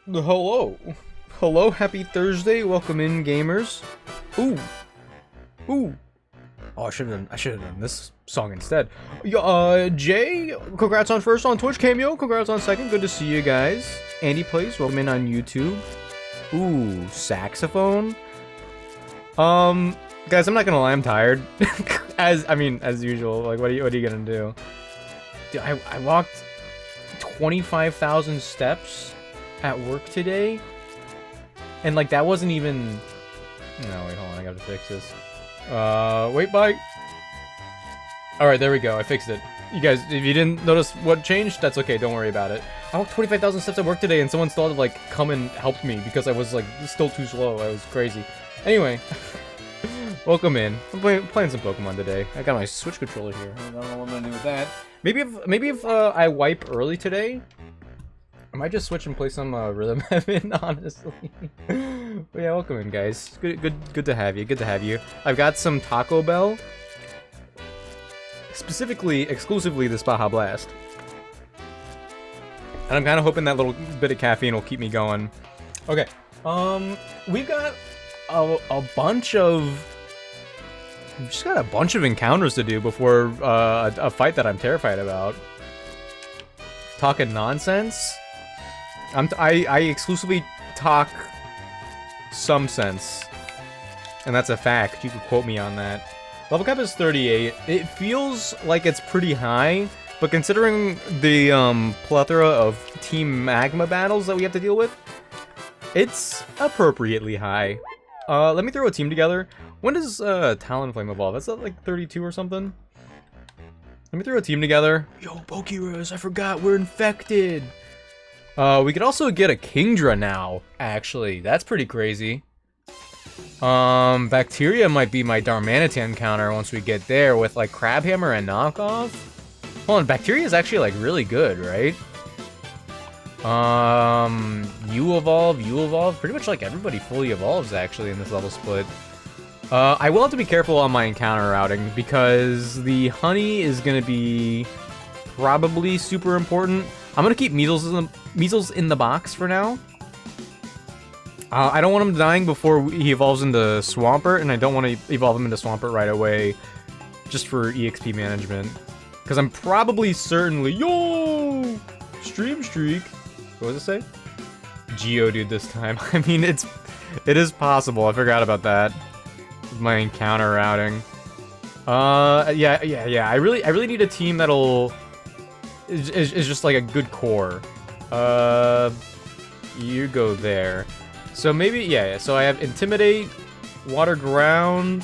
Hello. Hello, happy Thursday. Welcome in, gamers. Ooh. Ooh. Oh, I should have done this song instead. Jay, congrats on first on Twitch. Cameo, congrats on second. Good to see you guys. Andy Plays, welcome in on YouTube. Ooh, saxophone. Guys, I'm not gonna lie, I'm tired. as usual. Like, what are you gonna do? Dude, I walked 25,000 steps at work today, and like that wasn't even. No, wait, hold on, I gotta fix this. Wait, bye. All right, there we go. I fixed it. You guys, if you didn't notice what changed, that's okay. Don't worry about it. I walked 25,000 steps at work today, and someone still had to like come and help me because I was like still too slow. I was crazy. Anyway, welcome in. I'm playing some Pokemon today. I got my Switch controller here. I don't know what I'm gonna do with that. Maybe if I wipe early today, I might just switch and play some Rhythm Heaven, honestly. But yeah, welcome in, guys. Good to have you. Good to have you. I've got some Taco Bell, exclusively this Baja Blast, and I'm kind of hoping that little bit of caffeine will keep me going. Okay, we've got we've just got a bunch of encounters to do before a fight that I'm terrified about. Talking nonsense. I exclusively talk some sense, and that's a fact. You could quote me on that. Level cap is 38. It feels like it's pretty high, but considering the plethora of Team Magma battles that we have to deal with, it's appropriately high. Let me throw a team together. When does Talonflame evolve? That's at like 32 or something. Let me throw a team together. Yo, Pokerose, I forgot we're infected. We could also get a Kingdra now, actually. That's pretty crazy. Bacteria might be my Darmanitan counter once we get there with, like, Crabhammer and Knockoff. Hold on, Bacteria is actually, like, really good, right? You evolve. Pretty much, like, everybody fully evolves, actually, in this level split. I will have to be careful on my encounter routing, because the honey is gonna be probably super important. I'm gonna keep Measles in the box for now. I don't want him dying before he evolves into Swampert, and I don't want to evolve him into Swampert right away, just for EXP management. Because I'm probably certainly... Yo! Stream Streak! What does it say? Geodude this time. I mean, it is possible. I forgot about that. My encounter routing. Yeah. I really need a team that'll... is just like a good core. You go there. So maybe, yeah, so I have Intimidate, Water Ground,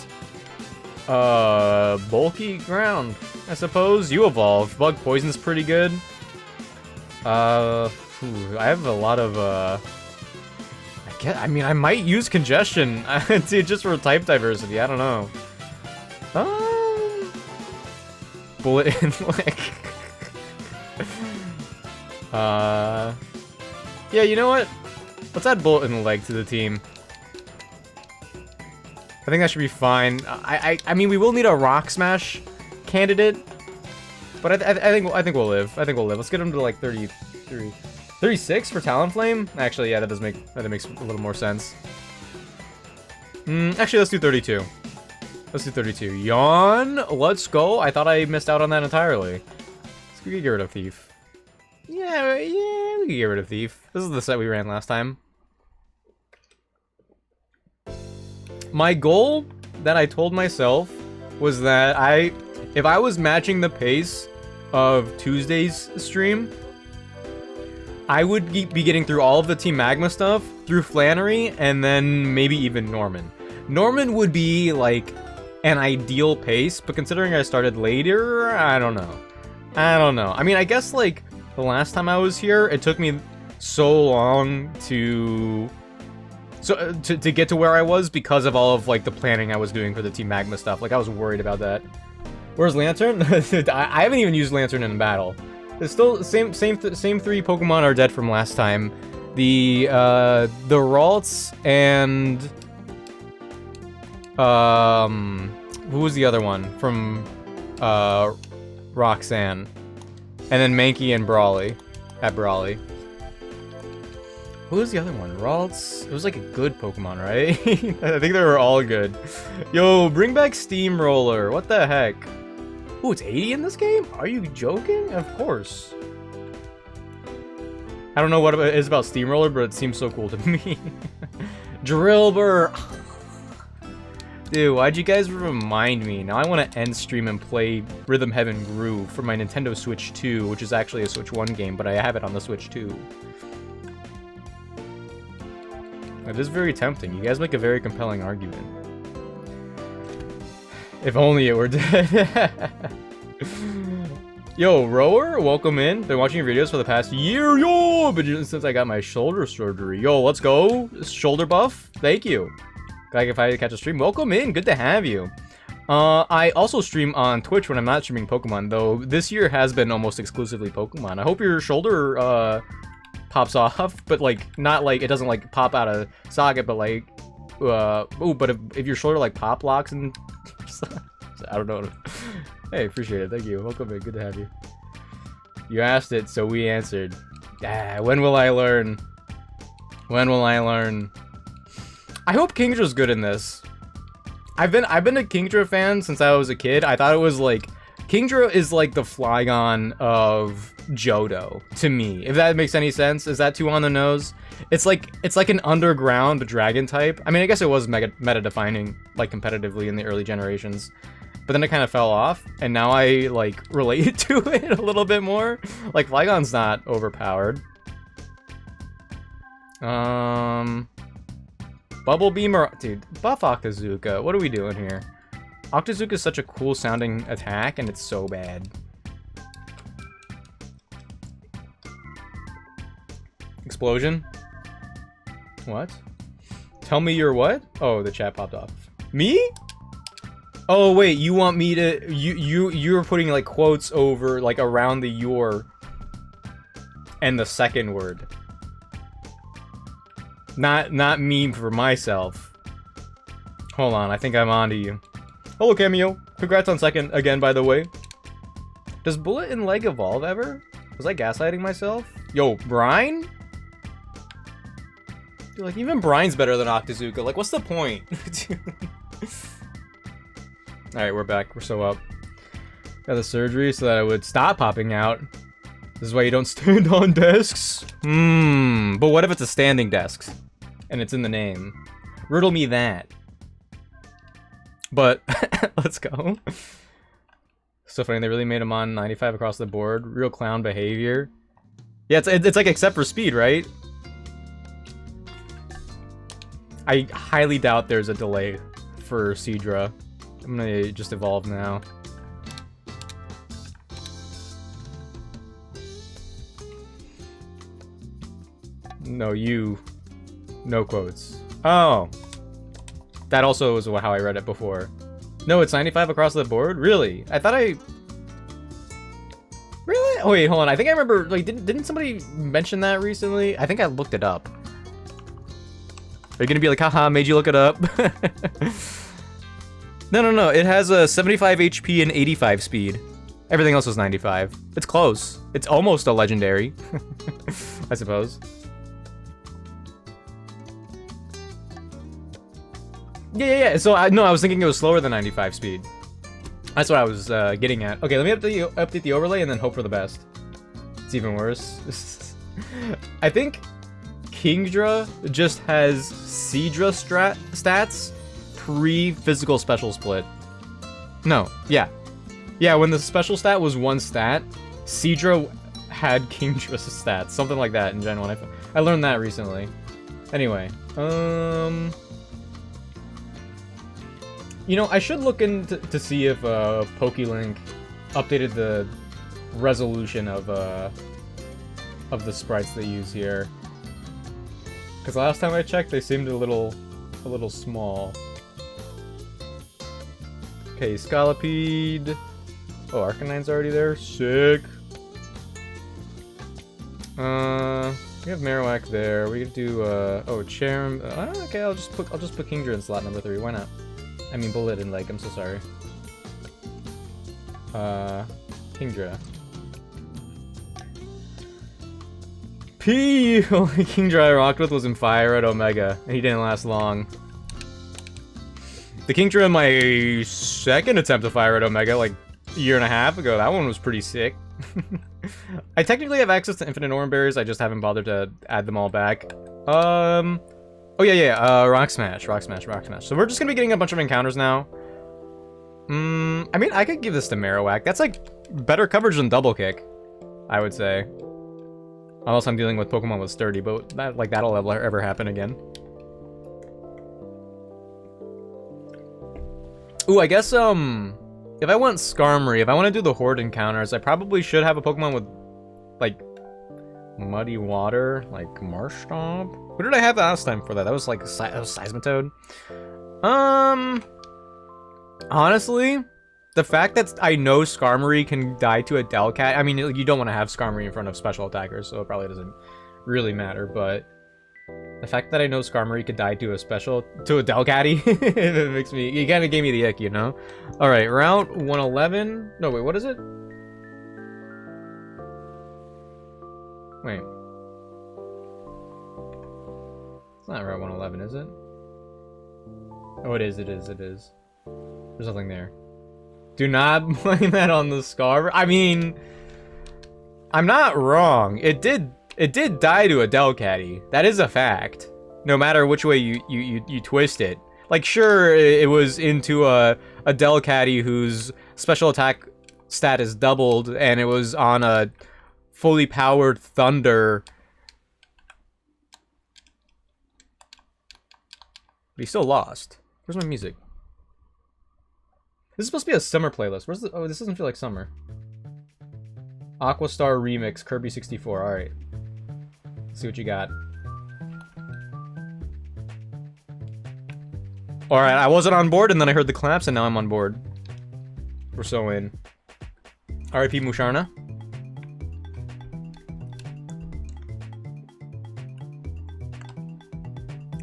Bulky Ground, I suppose. You evolve. Bug Poison's pretty good. I have a lot of, I mean, I might use Congestion, dude, just for type diversity, I don't know. Bullet and Lick. Yeah, you know what? Let's add Bullet and Leg to the team. I think that should be fine. I mean, we will need a Rock Smash candidate, but I think we'll live. I think we'll live. Let's get him to like 33, 36 for Talonflame. Actually, yeah, that makes a little more sense. Actually, let's do 32. Let's do 32. Yawn. Let's go. I thought I missed out on that entirely. Let's get rid of Thief. Yeah, we can get rid of Thief. This is the set we ran last time. My goal that I told myself was that if I was matching the pace of Tuesday's stream, I would be getting through all of the Team Magma stuff through Flannery and then maybe even Norman. Norman would be like an ideal pace, but considering I started later, I don't know. I mean, I guess like the last time I was here, it took me so long to get to where I was because of all of like the planning I was doing for the Team Magma stuff. Like I was worried about that. Where's Lantern? I haven't even used Lantern in battle. It's still same three Pokemon are dead from last time. The Ralts and who was the other one from Roxanne? And then Mankey and Brawly. At Brawly. Who was the other one? Ralts? It was like a good Pokemon, right? I think they were all good. Yo, bring back Steamroller. What the heck? Ooh, it's 80 in this game? Are you joking? Of course. I don't know what it is about Steamroller, but it seems so cool to me. Drillbur! Dude, why'd you guys remind me? Now I want to end stream and play Rhythm Heaven Groove for my Nintendo Switch 2, which is actually a Switch 1 game, but I have it on the Switch 2. It is very tempting. You guys make a very compelling argument. If only it were dead. Yo, Rower, welcome in. Been watching your videos for the past year, yo! But since I got my shoulder surgery. Yo, let's go. Shoulder buff. Thank you. Like if I catch a stream, welcome in. Good to have you. I also stream on Twitch when I'm not streaming Pokemon, though this year has been almost exclusively Pokemon. I hope your shoulder pops off, but like not like it doesn't like pop out of socket, but like ooh, but if your shoulder like pop locks and I don't know. Hey, appreciate it. Thank you. Welcome in. Good to have you. You asked it, so we answered. When will I learn? When will I learn? I hope Kingdra's good in this. I've been a Kingdra fan since I was a kid. I thought it was like Kingdra is like the Flygon of Johto to me. If that makes any sense. Is that too on the nose? It's like an underground dragon type. I mean, I guess it was meta defining like competitively in the early generations. But then it kind of fell off, and now I like relate to it a little bit more. Like Flygon's not overpowered. Bubble Beam or... Dude, buff Octazooka. What are we doing here? Octazooka is such a cool sounding attack, and it's so bad. Explosion? What? Tell me you're what? Oh, the chat popped off. Me? Oh, wait, you want me to... You're putting, like, quotes over, like, around the your... and the second word. Not me for myself. Hold on, I think I'm onto you. Hello, Cameo. Congrats on second again, by the way. Does Bullet and Leg evolve ever? Was I gaslighting myself? Yo, Brine? Dude, like, even Brine's better than Octazooka. Like, what's the point? Alright, we're back. We're so up. Got the surgery so that I would stop popping out. This is why you don't stand on desks. But what if it's a standing desk? And it's in the name. Riddle me that. But, let's go. So funny, they really made him on 95 across the board. Real clown behavior. Yeah, it's like except for speed, right? I highly doubt there's a delay for Seadra. I'm gonna just evolve now. No, you. No quotes. Oh. That also was how I read it before. No, it's 95 across the board? Really? I thought I... Really? Oh, wait, hold on. I think I remember... Like, didn't somebody mention that recently? I think I looked it up. Are you gonna be like, haha, made you look it up? No. It has a 75 HP and 85 speed. Everything else was 95. It's close. It's almost a legendary. I suppose. Yeah. So, I was thinking it was slower than 95 speed. That's what I was getting at. Okay, let me update the overlay and then hope for the best. It's even worse. I think Kingdra just has Seadra stats pre-physical special split. No, yeah. Yeah, when the special stat was one stat, Seadra had Kingdra's stats. Something like that in Gen 1. I learned that recently. Anyway, you know, I should look into to see if PokeLink updated the resolution of the sprites they use here. Because last time I checked, they seemed a little small. Okay, Scolipede. Oh, Arcanine's already there. Sick. We have Marowak there. We could do oh, Cherim. Okay, I'll just put Kingdra in slot number 3. Why not? I mean, Bullet and Leg. I'm so sorry. Kingdra. P! Only Kingdra I rocked with was in Fire at Omega, and he didn't last long. The Kingdra in my second attempt to Fire at Omega, like a year and a half ago, that one was pretty sick. I technically have access to infinite Oran Berries, I just haven't bothered to add them all back. Oh yeah, Rock Smash. So we're just gonna be getting a bunch of encounters now. I mean, I could give this to Marowak. That's like better coverage than Double Kick, I would say. Unless I'm dealing with Pokemon with Sturdy, but that, like, that'll ever happen again. Ooh, I guess, if I want Skarmory, if I want to do the Horde encounters, I probably should have a Pokemon with, like, Muddy Water, like Marshtomp. What did I have last time for that? That was, like, that was Seismitoad. Honestly, the fact that I know Skarmory can die to a Delcat, I mean, you don't want to have Skarmory in front of special attackers, so it probably doesn't really matter, but the fact that I know Skarmory could die to a Delcatty, it makes me, you kind of gave me the ick, you know? Alright, Route 111, no wait, what is it? Wait. It's not Route 111, is it? Oh, it is. There's nothing there. Do not blame that on the Scar. I mean, I'm not wrong. It did die to a Delcatty. That is a fact. No matter which way you twist it. Like, sure, it was into a Delcatty whose special attack stat is doubled, and it was on a fully powered Thunder. But he still lost. Where's my music? This is supposed to be a summer playlist. Where's the... Oh, this doesn't feel like summer. Aquastar Remix, Kirby 64. Alright. Let's see what you got. Alright, I wasn't on board, and then I heard the claps, and now I'm on board. We're so in. R.I.P. Musharna.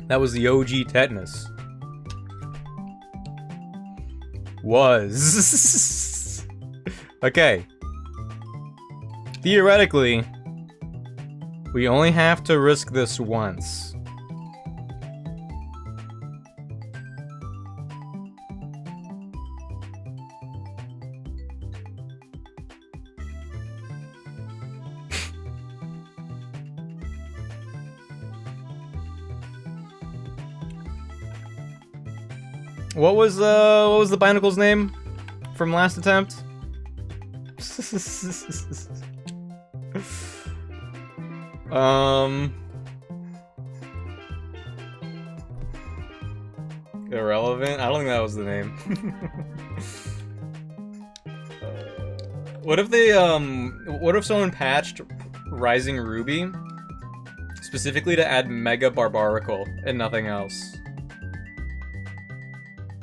That was the OG Tetanus. Was. Okay. Theoretically, we only have to risk this once. What was the Binacle's name from last attempt? Irrelevant? I don't think that was the name. What if they, what if someone patched Rising Ruby specifically to add Mega Barbaracle and nothing else?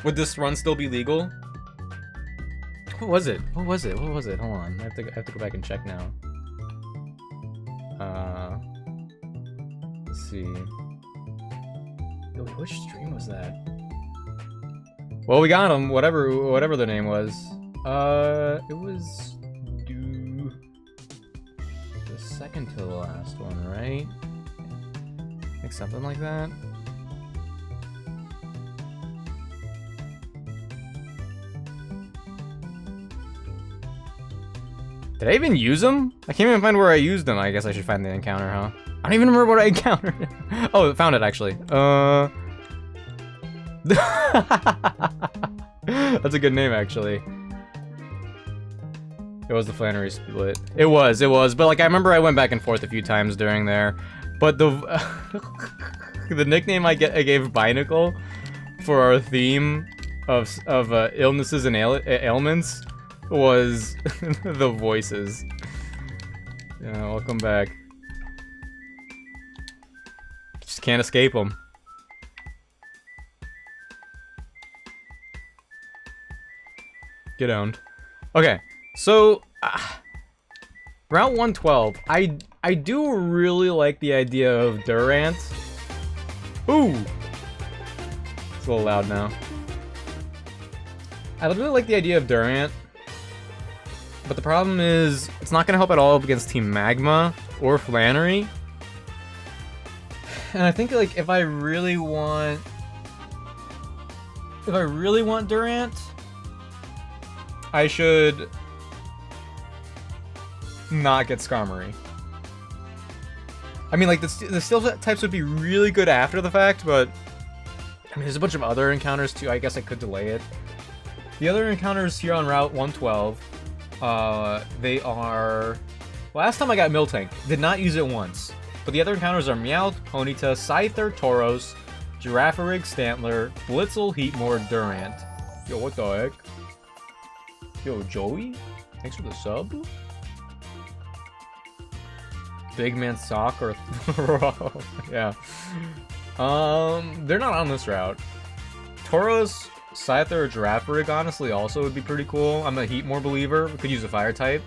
Would this run still be legal? What was it? Hold on. I have to go back and check now. Let's see. Yo, which stream was that? Well, we got him. Whatever the name was. It was the second to the last one, right? Like something like that. Did I even use them? I can't even find where I used them. I guess I should find the encounter, huh? I don't even remember what I encountered. Oh, I found it, actually. That's a good name, actually. It was the Flannery split. It was. But, like, I remember I went back and forth a few times during there. But the... the nickname I gave Binacle for our theme of illnesses and ailments was the voices. Yeah, welcome back. Just can't escape them. Get owned. Okay, so Route 112. I do really like the idea of Durant. Ooh, it's a little loud now. I really like the idea of Durant. But the problem is, it's not going to help at all against Team Magma or Flannery. And I think like if I really want Durant, I should not get Skarmory. I mean, like, the steel types would be really good after the fact, but I mean, there's a bunch of other encounters too. I guess I could delay it. The other encounters here on Route 112, they are... Last time I got Miltank, did not use it once. But the other encounters are Meowth, Ponyta, Scyther, Tauros, Girafarig, Stantler, Blitzel, Heatmore, Durant. Yo, what the heck? Yo, Joey? Thanks for the sub? Big Man Sock or yeah. They're not on this route. Tauros, Scyther, or Girafarig honestly also would be pretty cool. I'm a Heatmore believer. We could use a fire type.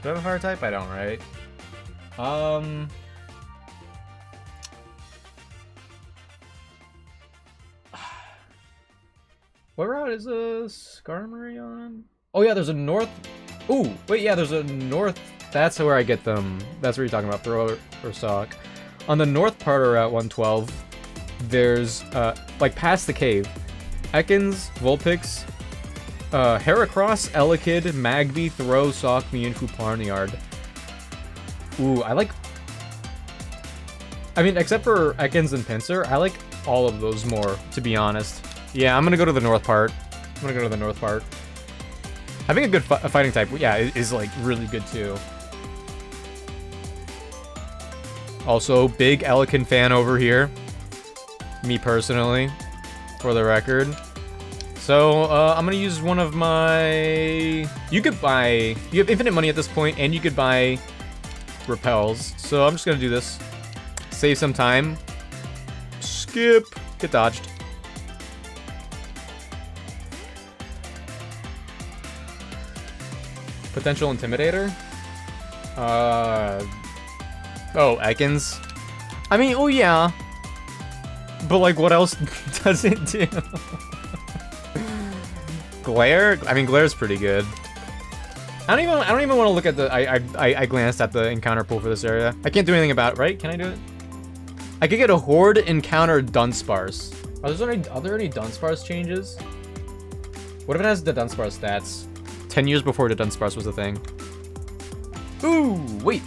Do I have a fire type? I don't, right? What route is a Skarmory on? Oh yeah, there's a north. Ooh, wait, yeah, there's a north. That's where I get them. That's what you're talking about, throw or sock. On the north part of Route 112, there's, like, past the cave, Ekans, Vulpix, Heracross, Elekid, Magby, Throw, Sock, Mewtwo, Barnyard. Ooh, I mean, except for Ekans and Pinsir, I like all of those more, to be honest. Yeah, I'm gonna go to the north part. Having a good fighting type, yeah, is like really good too. Also, big Elekid fan over here. Me personally, for the record. So, I'm gonna use one of my... You have infinite money at this point, and you could buy repels. So I'm just gonna do this. Save some time. Skip. Get dodged. Potential Intimidator? Oh, Ekans? I mean, oh yeah. But like, what else does it do? Glare? I mean, Glare's pretty good. I don't even want to look at the... I glanced at the encounter pool for this area. I can't do anything about it, right? Can I do it? I could get a Horde encounter Dunsparce. Are there any Dunsparce changes? What if it has the Dunsparce stats? 10 years before the Dunsparce was a thing. Ooh, wait.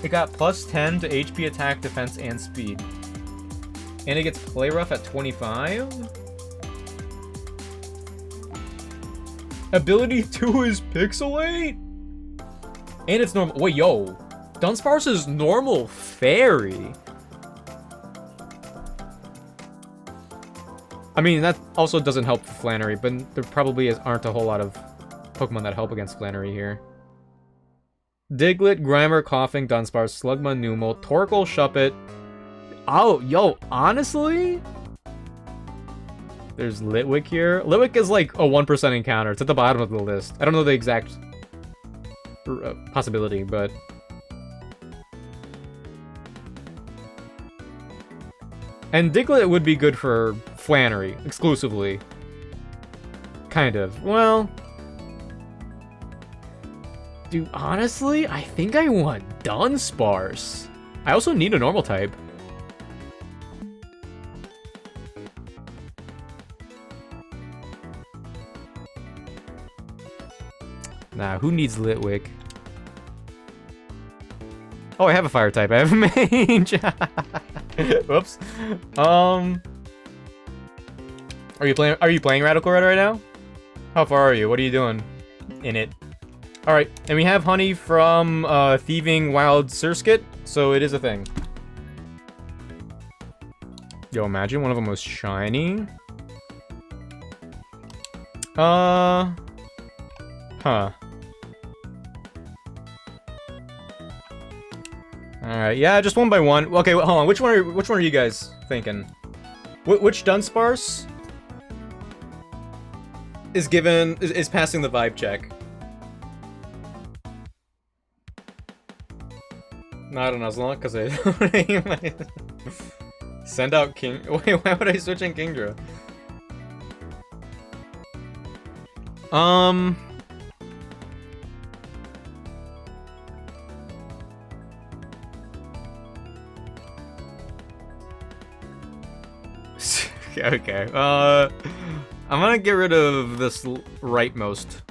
It got plus 10 to HP, attack, defense, and speed. And it gets Play Rough at 25? Ability 2 is Pixelate? And it's normal. Wait, yo. Dunsparce is normal fairy. I mean, that also doesn't help Flannery, but there probably aren't a whole lot of Pokemon that help against Flannery here. Diglett, Grimer, Coughing, Dunsparce, Slugma, Numel, Torkoal, Shuppet. Oh, yo, honestly? There's Litwick here. Litwick is like a 1% encounter. It's at the bottom of the list. I don't know the exact possibility, but... And Diglett would be good for Flannery, exclusively. Kind of. Well... Dude, honestly, I think I want Dunsparce. I also need a normal type. Nah, who needs Litwick? Oh, I have a fire type. I have a mage. Whoops. Are you playing Radical Red right now? How far are you? What are you doing in it? Alright, and we have honey from Thieving Wild Surskit, so it is a thing. Yo, imagine one of them was shiny. Huh. Alright, yeah, just one by one. Okay, hold on. Which one are you guys thinking? Which Dunsparce is passing the vibe check? No, I don't know, as long because I send out King. Wait, why would I switch in Kingdra? Okay. I'm gonna get rid of this rightmost.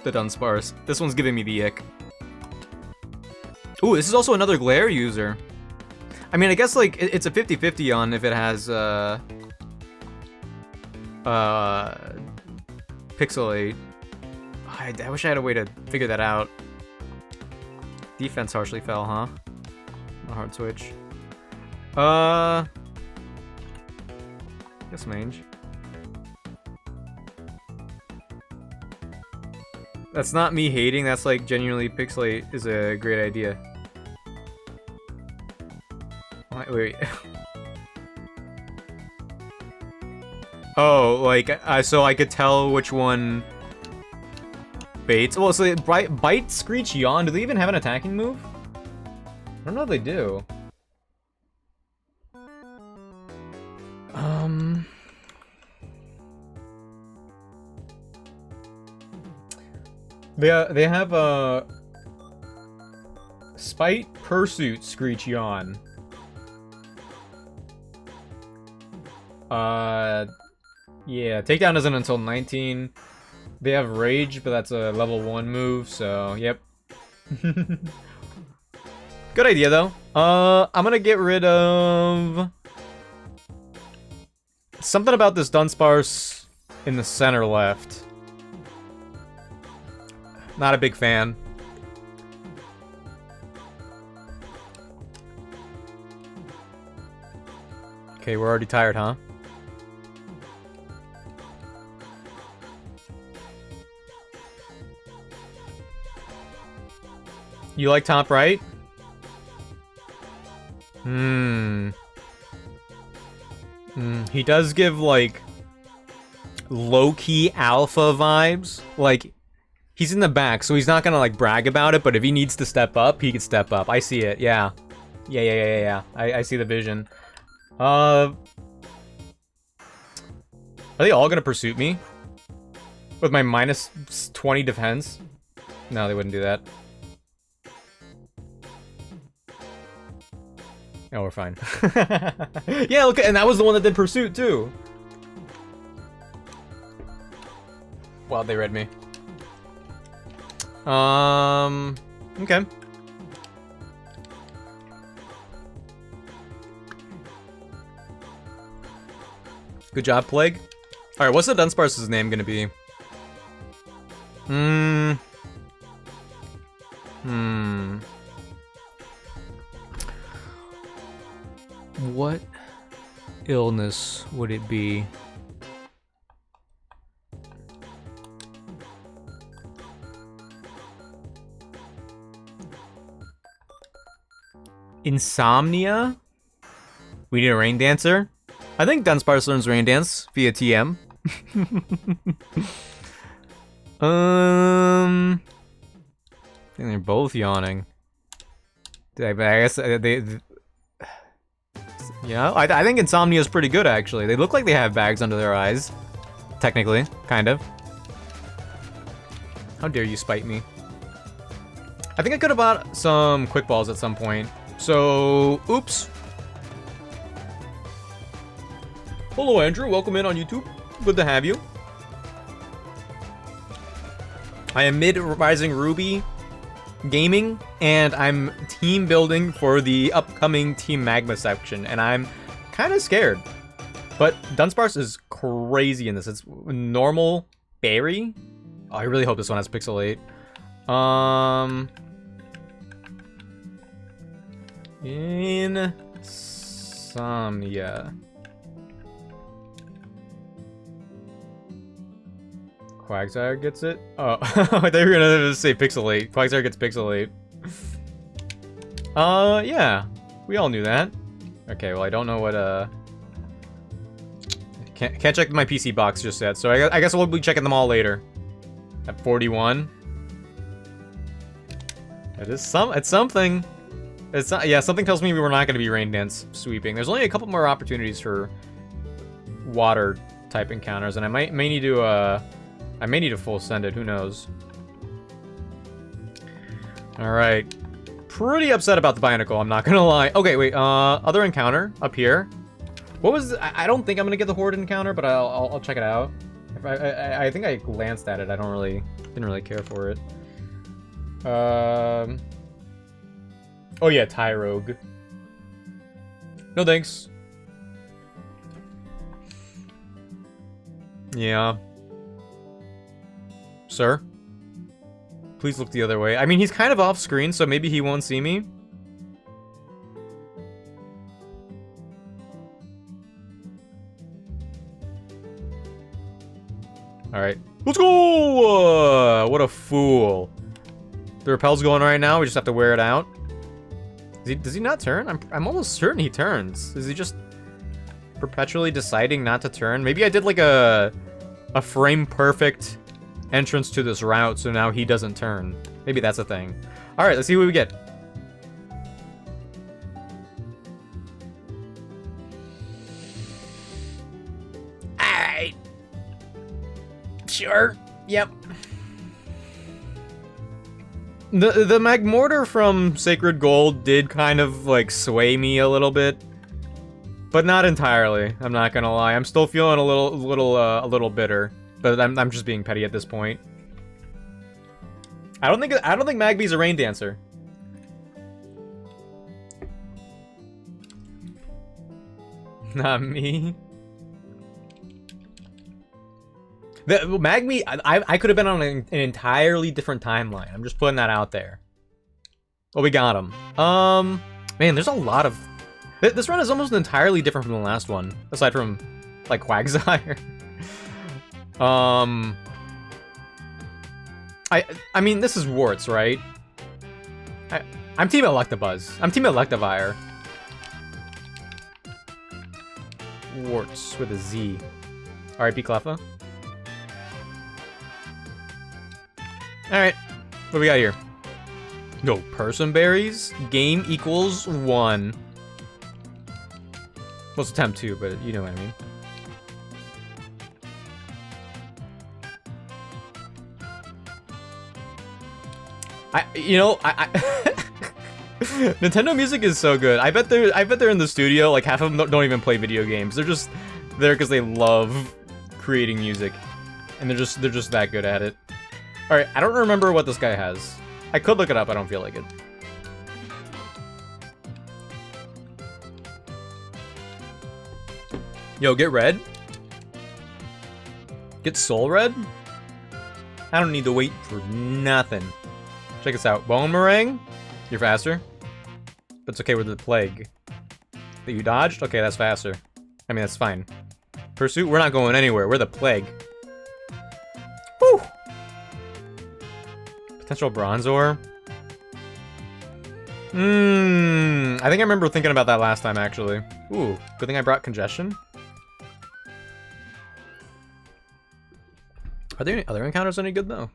The Dunsparce. This one's giving me the ick. Ooh, this is also another glare user. I mean, I guess, like, it's a 50-50 on if it has, Pixelate. I wish I had a way to figure that out. Defense harshly fell, huh? A hard switch. Guess mange. That's not me hating, that's like genuinely Pixelate is a great idea. Wait. Oh, like, so I could tell which one baits. Well, so Bite, Screech, Yawn, do they even have an attacking move? I don't know if they do. They have a Spite, Pursuit, Screech, Yawn. Yeah, Takedown isn't until 19. They have Rage, but that's a level 1 move, so, yep. Good idea, though. I'm gonna get rid of... something about this Dunsparce in the center left. Not a big fan. Okay, we're already tired, huh? You like top right? He does give, like, low-key alpha vibes. Like, he's in the back, so he's not gonna, like, brag about it, but if he needs to step up, he can step up. I see it, yeah. Yeah. I see the vision. Are they all gonna pursue me? With my minus 20 defense? No, they wouldn't do that. Oh, we're fine. Yeah, look, and that was the one that did Pursuit, too. Wow, they read me. Okay. Good job, Plague. Alright, what's the Dunsparce's name gonna be? What illness would it be? Insomnia? We need a Rain Dancer? I think Dunsparce learns Rain Dance via TM. I think they're both yawning. I guess yeah, I think Insomnia is pretty good, actually. They look like they have bags under their eyes. Technically, kind of. How dare you spite me? I think I could have bought some Quick Balls at some point. So, oops. Hello, Andrew. Welcome in on YouTube. Good to have you. I am mid-Rising Ruby gaming, and I'm team building for the upcoming Team Magma section, and I'm kind of scared. But Dunsparce is crazy in this. It's normal berry. Oh, I really hope this one has Pixelate. Insomnia. Quagsire gets it? Oh, I thought you were gonna say Pixelate. Quagsire gets Pixelate. Yeah. We all knew that. Okay, well, I don't know what, Can't check my PC box just yet, so I guess we'll be checking them all later. At 41. It's something. It's not, yeah, something tells me we're not gonna be Rain Dance sweeping. There's only a couple more opportunities for water type encounters, and I may need to, I may need to full send it, who knows. Alright. Pretty upset about the Binacle, I'm not gonna lie. Okay, wait, other encounter, up here. What was... I don't think I'm gonna get the Horde encounter, but I'll check it out. I think I glanced at it. I didn't really care for it. Oh yeah, Tyrogue. No thanks. Yeah. Sir? Please look the other way. I mean, he's kind of off screen, so maybe he won't see me. Alright. Let's go! What a fool. The rappel's going right now. We just have to wear it out. Does he not turn? I'm almost certain he turns. Is he just perpetually deciding not to turn? Maybe I did like a frame perfect entrance to this route, so now he doesn't turn. Maybe that's a thing. Alright, let's see what we get. Alright. Sure. Yep. The Magmortar from Sacred Gold did kind of, like, sway me a little bit. But not entirely, I'm not gonna lie. I'm still feeling a little bitter. But I'm just being petty at this point. I don't think Magby's a rain dancer. Not me. Magby, I could have been on an entirely different timeline. I'm just putting that out there. Oh, we got him. Man, there's a lot of... This run is almost entirely different from the last one. Aside from, like, Quagsire. I mean, this is Warts, right? I'm Team Electabuzz. I'm Team Electivire. Warts with a Z. R.I.P. Cleffa. Alright, what do we got here? No, person berries. Game equals 1. Well, it's attempt 2, but you know what I mean. Nintendo music is so good. I bet they're in the studio. Like half of them don't even play video games. They're just there because they love creating music, and they're just that good at it. All right, I don't remember what this guy has. I could look it up. I don't feel like it. Yo, get red. Get soul red. I don't need to wait for nothing. Check this out. Bone Meringue. You're faster. But it's okay with the plague. That you dodged? Okay, that's faster. I mean, that's fine. Pursuit? We're not going anywhere. We're the plague. Whew! Potential Bronzor. I think I remember thinking about that last time, actually. Ooh, good thing I brought Congestion. Are there any other encounters any good, though?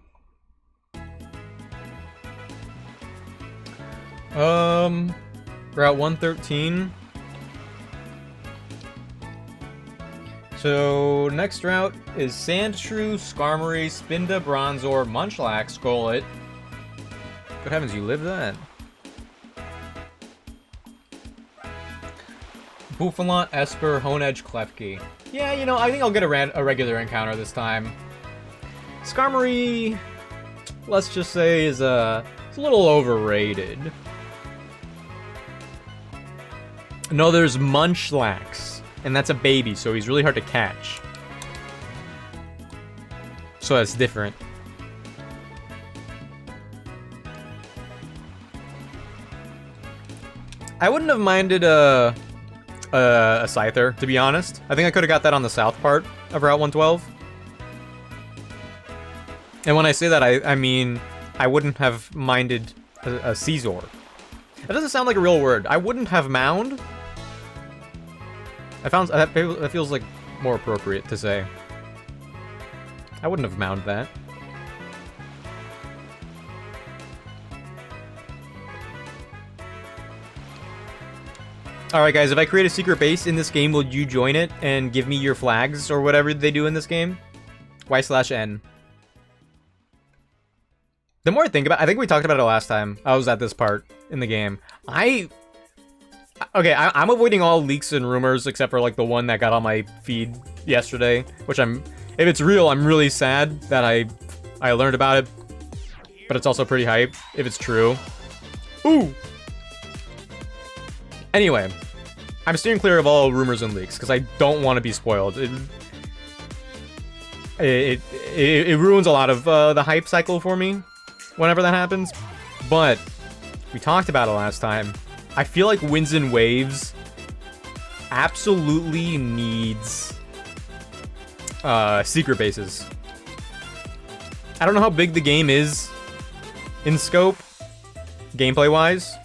Route 113. So, next route is Sandshrew, Skarmory, Spinda, Bronzor, Munchlax, Golett. Good heavens, you lived that. Bouffalant, Esper, Honedge, Klefki. Yeah, you know, I think I'll get a regular encounter this time. Skarmory, let's just say, is it's a little overrated. No, there's Munchlax, and that's a baby, so he's really hard to catch. So that's different. I wouldn't have minded a Scyther, to be honest. I think I could have got that on the south part of Route 112. And when I say that, I mean, I wouldn't have minded a Caesar. That doesn't sound like a real word. I wouldn't have mound. That feels like more appropriate to say. I wouldn't have mound that. Alright guys, if I create a secret base in this game, will you join it and give me your flags or whatever they do in this game? Y/N. The more I think about it, I think we talked about it last time I was at this part in the game. I Okay, I'm avoiding all leaks and rumors except for like the one that got on my feed yesterday, which if it's real, I'm really sad that I learned about it, but it's also pretty hype if it's true. Ooh. Anyway, I'm steering clear of all rumors and leaks because I don't want to be spoiled. It ruins a lot of the hype cycle for me whenever that happens. But we talked about it last time. I feel like Winds and Waves absolutely needs secret bases. I don't know how big the game is in scope, gameplay-wise.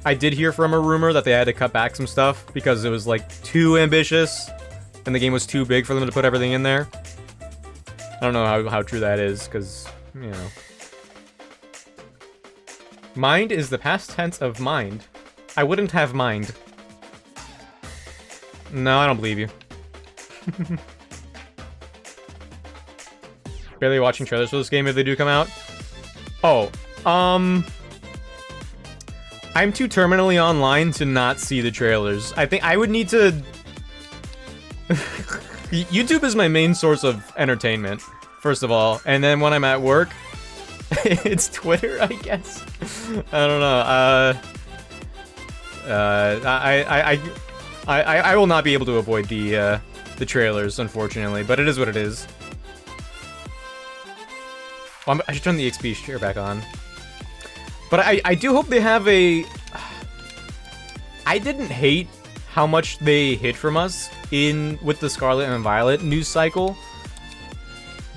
I did hear from a rumor that they had to cut back some stuff because it was like too ambitious and the game was too big for them to put everything in there. I don't know how true that is because, you know. Mind is the past tense of mind. I wouldn't have mind. No, I don't believe you. Barely watching trailers for this game if they do come out. Oh, I'm too terminally online to not see the trailers. I think I would need to... YouTube is my main source of entertainment, first of all. And then when I'm at work, it's Twitter, I guess. I don't know. I will not be able to avoid the trailers, unfortunately, but it is what it is. Well, I should turn the XP share back on. But I do hope they have a... I didn't hate how much they hid from us with the Scarlet and Violet news cycle.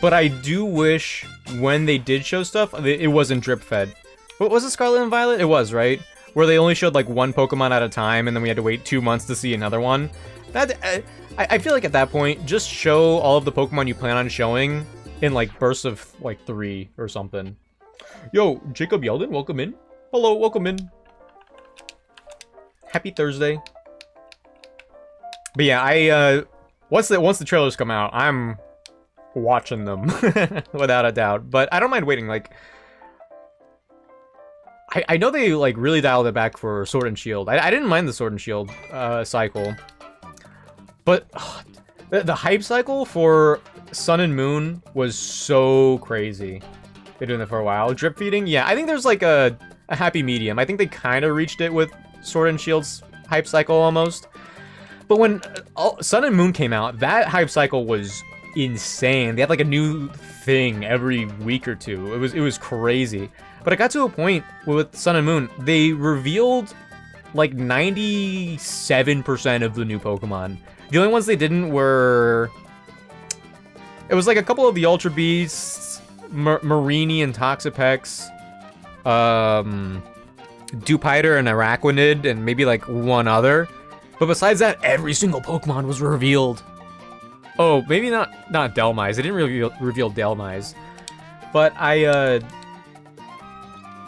But I do wish when they did show stuff, it wasn't drip-fed. What was it, Scarlet and Violet? It was, right? Where they only showed like one Pokemon at a time, and then we had to wait 2 months to see another one. I feel like at that point, just show all of the Pokemon you plan on showing in like bursts of like 3 or something. Yo, Jacob Yeldon, welcome in. Hello, welcome in. Happy Thursday. But yeah, once the trailers come out, I'm watching them without a doubt. But I don't mind waiting. Like, I know they like really dialed it back for Sword and Shield. I didn't mind the Sword and Shield cycle, but the hype cycle for Sun and Moon was so crazy. Been doing it for a while. Drip feeding, yeah. I think there's like a happy medium. I think they kind of reached it with Sword and Shield's hype cycle almost. But when Sun and Moon came out, that hype cycle was insane. They had like a new thing every week or two. It was crazy. But it got to a point with Sun and Moon, they revealed like 97% of the new Pokemon. The only ones they didn't were... It was like a couple of the Ultra Beasts, Marini and Toxapex, Dewpider and Araquanid, and maybe like one other. But besides that, every single Pokemon was revealed. Oh, maybe not Delmise. They didn't reveal Delmise. But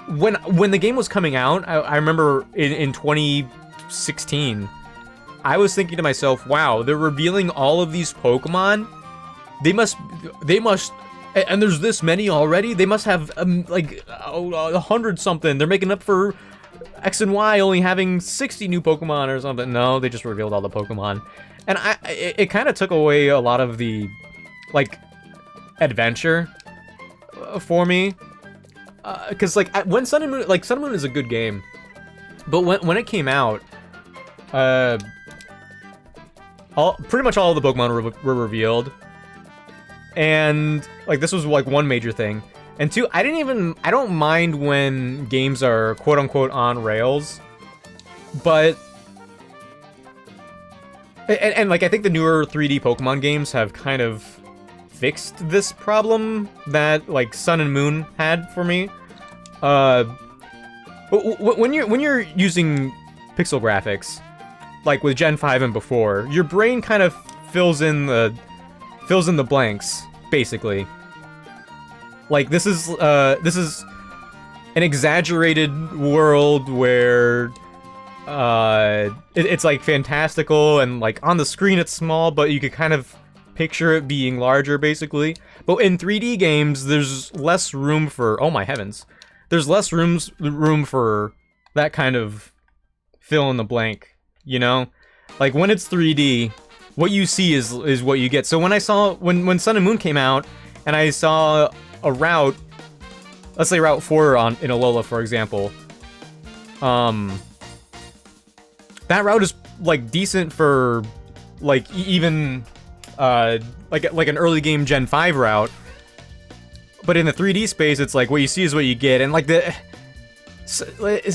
when the game was coming out, I remember in 2016, I was thinking to myself, wow, they're revealing all of these Pokemon. They must, and there's this many already. They must have like 100 something. They're making up for X and Y only having 60 new Pokemon or something. No, they just revealed all the Pokemon. And it kind of took away a lot of the, like, adventure for me. Because, like, when Sun and Moon... Like, Sun and Moon is a good game. But when it came out, pretty much all of the Pokemon were revealed. And, like, this was, like, one major thing. And two, I don't mind when games are quote-unquote on rails. But... And, like, I think the newer 3D Pokemon games have kind of fixed this problem that, like, Sun and Moon had for me. When you're using pixel graphics, like with Gen 5 and before, your brain kind of fills in the blanks, basically. Like, this is an exaggerated world where... it's like fantastical and like on the screen it's small, but you could kind of picture it being larger basically. But in 3D games, there's less room for, oh my heavens, there's less room for that kind of fill in the blank, you know? Like, when it's 3D, what you see is what you get. So when I saw, when Sun and Moon came out, and I saw a route, let's say Route 4 in Alola, for example, that route is, like, decent for, like, even, like an early game Gen 5 route. But in the 3D space, it's like, what you see is what you get, and, like,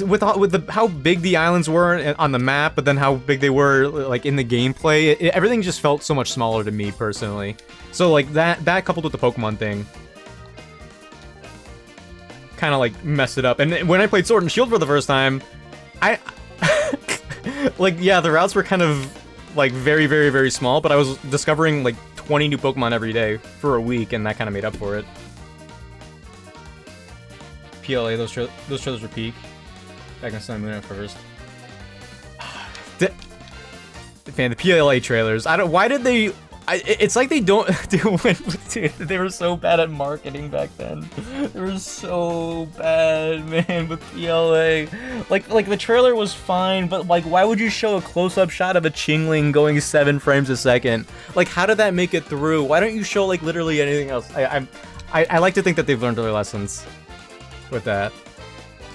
with how big the islands were on the map, but then how big they were, like, in the gameplay, everything just felt so much smaller to me, personally. So, like, that coupled with the Pokemon thing kind of, like, messed it up. And when I played Sword and Shield for the first time, like, yeah, the routes were kind of, like, very, very, very small, but I was discovering, like, 20 new Pokemon every day for a week, and that kind of made up for it. PLA, those trailers were peak. Back in Sun and Moon at first. Man, the PLA trailers. Why did they... it's like they don't... Dude, they were so bad at marketing back then. They were so bad, man, with PLA. Like the trailer was fine, but, like, why would you show a close-up shot of a Chingling going 7 frames a second? Like, how did that make it through? Why don't you show, like, literally anything else? I like to think that they've learned their lessons with that.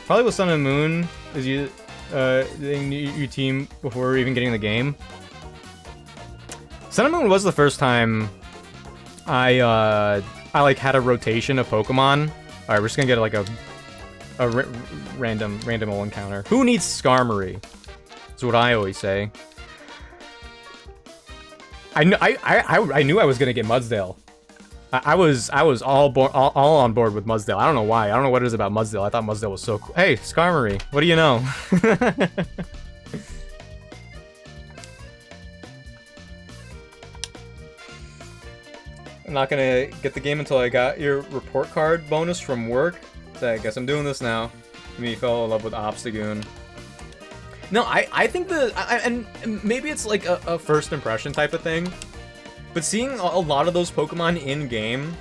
Probably with Sun and Moon, is you team before even getting the game. Sun and Moon was the first time I like had a rotation of Pokemon. Alright, we're just gonna get like a random old encounter. Who needs Skarmory? That's what I always say. I knew I was gonna get Mudsdale. I was all on board with Mudsdale. I don't know why. I don't know what it is about Mudsdale. I thought Mudsdale was so cool. Hey, Skarmory, what do you know? I'm not gonna get the game until I got your report card bonus from work. So I guess I'm doing this now. Me fell in love with Obstagoon. No, I think and maybe it's like a first impression type of thing. But seeing a lot of those Pokemon in game,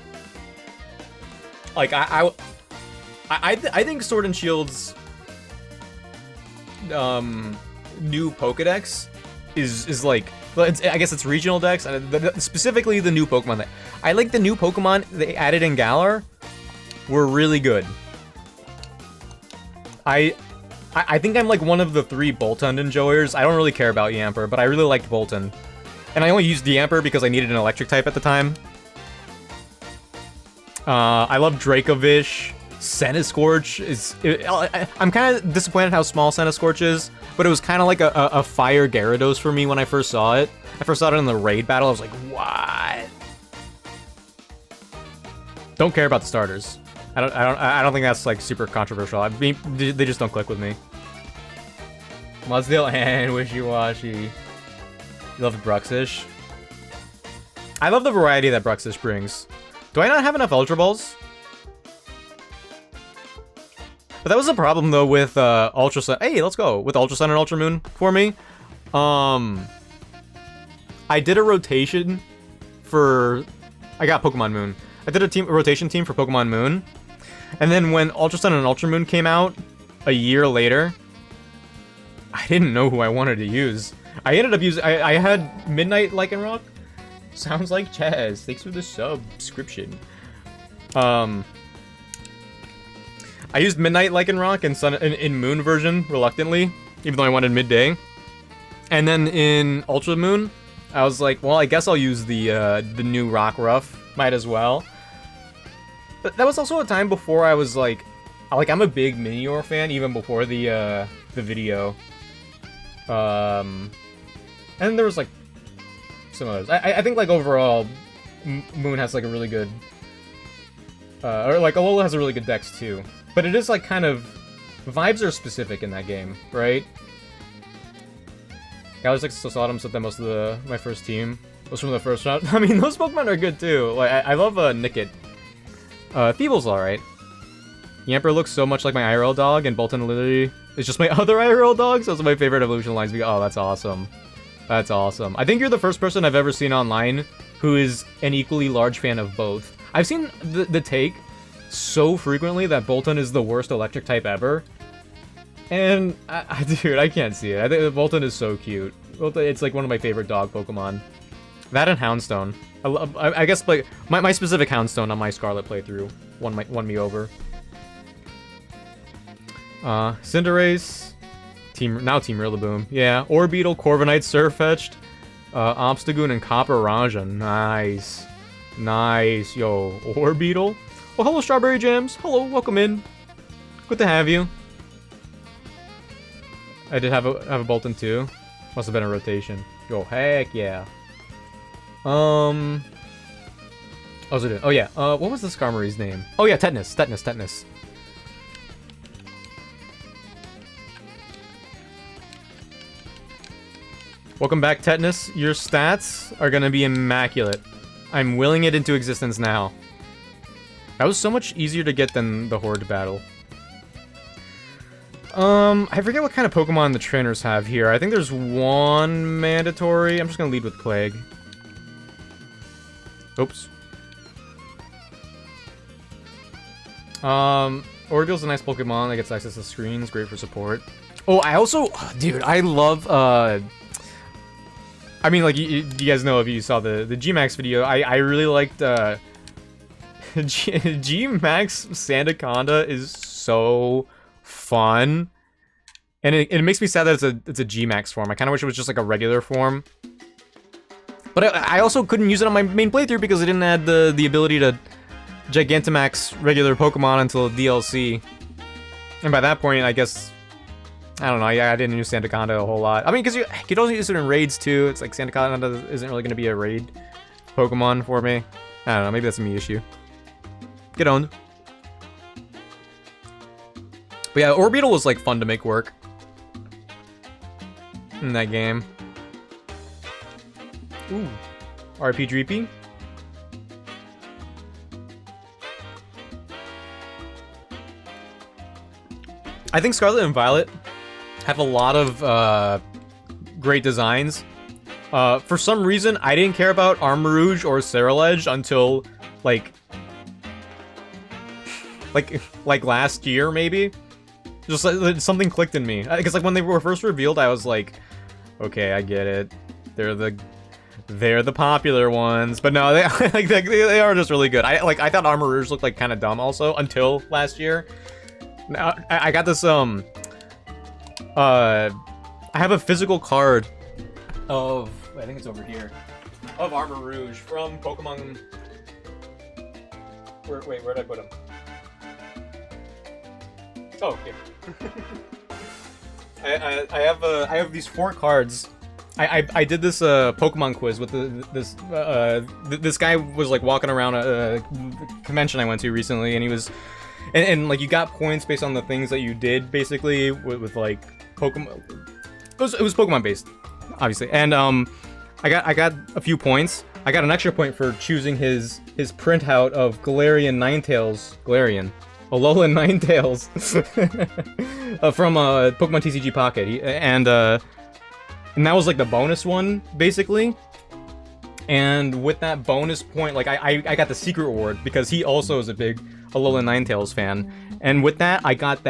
like I think Sword and Shield's new Pokedex is like, I guess it's regional dex, and specifically the new Pokemon. I like the new Pokemon they added in Galar were really good. I think I'm like one of the 3 Boltund enjoyers. I don't really care about Yamper, but I really liked Boltund. And I only used Yamper because I needed an electric type at the time. I love Dracovish. Centiskorch is... I'm kind of disappointed how small Centiskorch is, but it was kind of like a fire Gyarados for me when I first saw it. I first saw it in the raid battle. I was like, what? Don't care about the starters. I don't think that's like super controversial. I mean, they just don't click with me. Mudsdale and Wishy-Washy. You love Bruxish? I love the variety that Bruxish brings. Do I not have enough Ultra Balls? But that was a problem though with Ultra Sun. Hey, let's go with Ultra Sun and Ultra Moon for me. I did a rotation for... I got Pokemon Moon. I did a rotation team for Pokemon Moon. And then when Ultra Sun and Ultra Moon came out a year later, I didn't know who I wanted to use. I ended up using... I had Midnight Lycanroc. Sounds like Chaz. Thanks for the subscription. I used Midnight Lycanroc in Moon version, reluctantly, even though I wanted Midday. And then in Ultra Moon, I was like, well, I guess I'll use the new Rockruff. Might as well. But that was also a time before I was like I'm a big Minior fan, even before the video. And there was like some others. I think like overall, Moon has like a really good, or like Alola has a really good dex too. But it is like kind of, vibes are specific in that game, right? Galar's like Sosautum said that most of my first team was from the first round. I mean, those Pokemon are good too. Like I love Nickit. Feeble's alright. Yamper looks so much like my IRL dog, and Boltund literally is just my other IRL dog, so it's my favorite evolution lines. Oh, that's awesome. That's awesome. I think you're the first person I've ever seen online who is an equally large fan of both. I've seen the take so frequently that Boltund is the worst electric type ever. And, dude, I can't see it. I think Bolton is so cute. It's like one of my favorite dog Pokemon. That and Houndstone. I guess like my specific Houndstone on my Scarlet playthrough won me over. Cinderace, Team Rillaboom. Yeah, Orbeetle, Corviknight, Surfetch'd, Obstagoon, and Copperajah. Nice. Nice. Yo, Orbeetle. Oh, hello, Strawberry Jams. Hello, welcome in. Good to have you. I did have a Bolton too. Must have been a rotation. Yo, heck yeah. What was it? Oh yeah. What was the Skarmory's name? Oh yeah, Tetanus. Welcome back, Tetanus. Your stats are gonna be immaculate. I'm willing it into existence now. That was so much easier to get than the Horde battle. I forget what kind of Pokemon the trainers have here. I think there's one mandatory. I'm just gonna lead with Plague. Oops. Orbeetle's a nice Pokemon that gets access to screens, great for support. Oh, I also, dude, I love, I mean, like, you guys know if you saw the G-Max video, I really liked, G-Max Sandaconda is so fun. And it makes me sad that it's a G-Max form. I kind of wish it was just like a regular form. But I also couldn't use it on my main playthrough because it didn't add the ability to Gigantamax regular Pokemon until DLC. And by that point, I guess, I don't know, yeah, I didn't use Sandaconda a whole lot. I mean, because you could also use it in raids too. It's like Sandaconda isn't really going to be a raid Pokemon for me. I don't know, maybe that's a me issue. Get owned. But yeah, Orbeetle was like fun to make work in that game. Ooh. RP Dreepy. I think Scarlet and Violet have a lot of great designs. For some reason, I didn't care about Armarouge or Ceruledge until like last year, maybe. Just like, something clicked in me. Because like when they were first revealed, I was like, okay, I get it. They're the popular ones, but no, they are just really good. I thought Armarouge looked like kind of dumb also until last year. Now I got this I have a physical card of, I think it's over here, of Armarouge from Pokemon. Wait, where'd I put him? Oh, okay. I have these 4 cards. I did this Pokemon quiz with this guy was like walking around a convention I went to recently, and he was and like you got points based on the things that you did basically with like Pokemon. It was Pokemon based, obviously, and I got a few points. I got an extra point for choosing his printout of Galarian Alolan Ninetales from Pokemon TCG Pocket, and that was like the bonus one basically. And with that bonus point, like I got the secret reward because he also is a big Alolan Ninetales fan. And with that, I got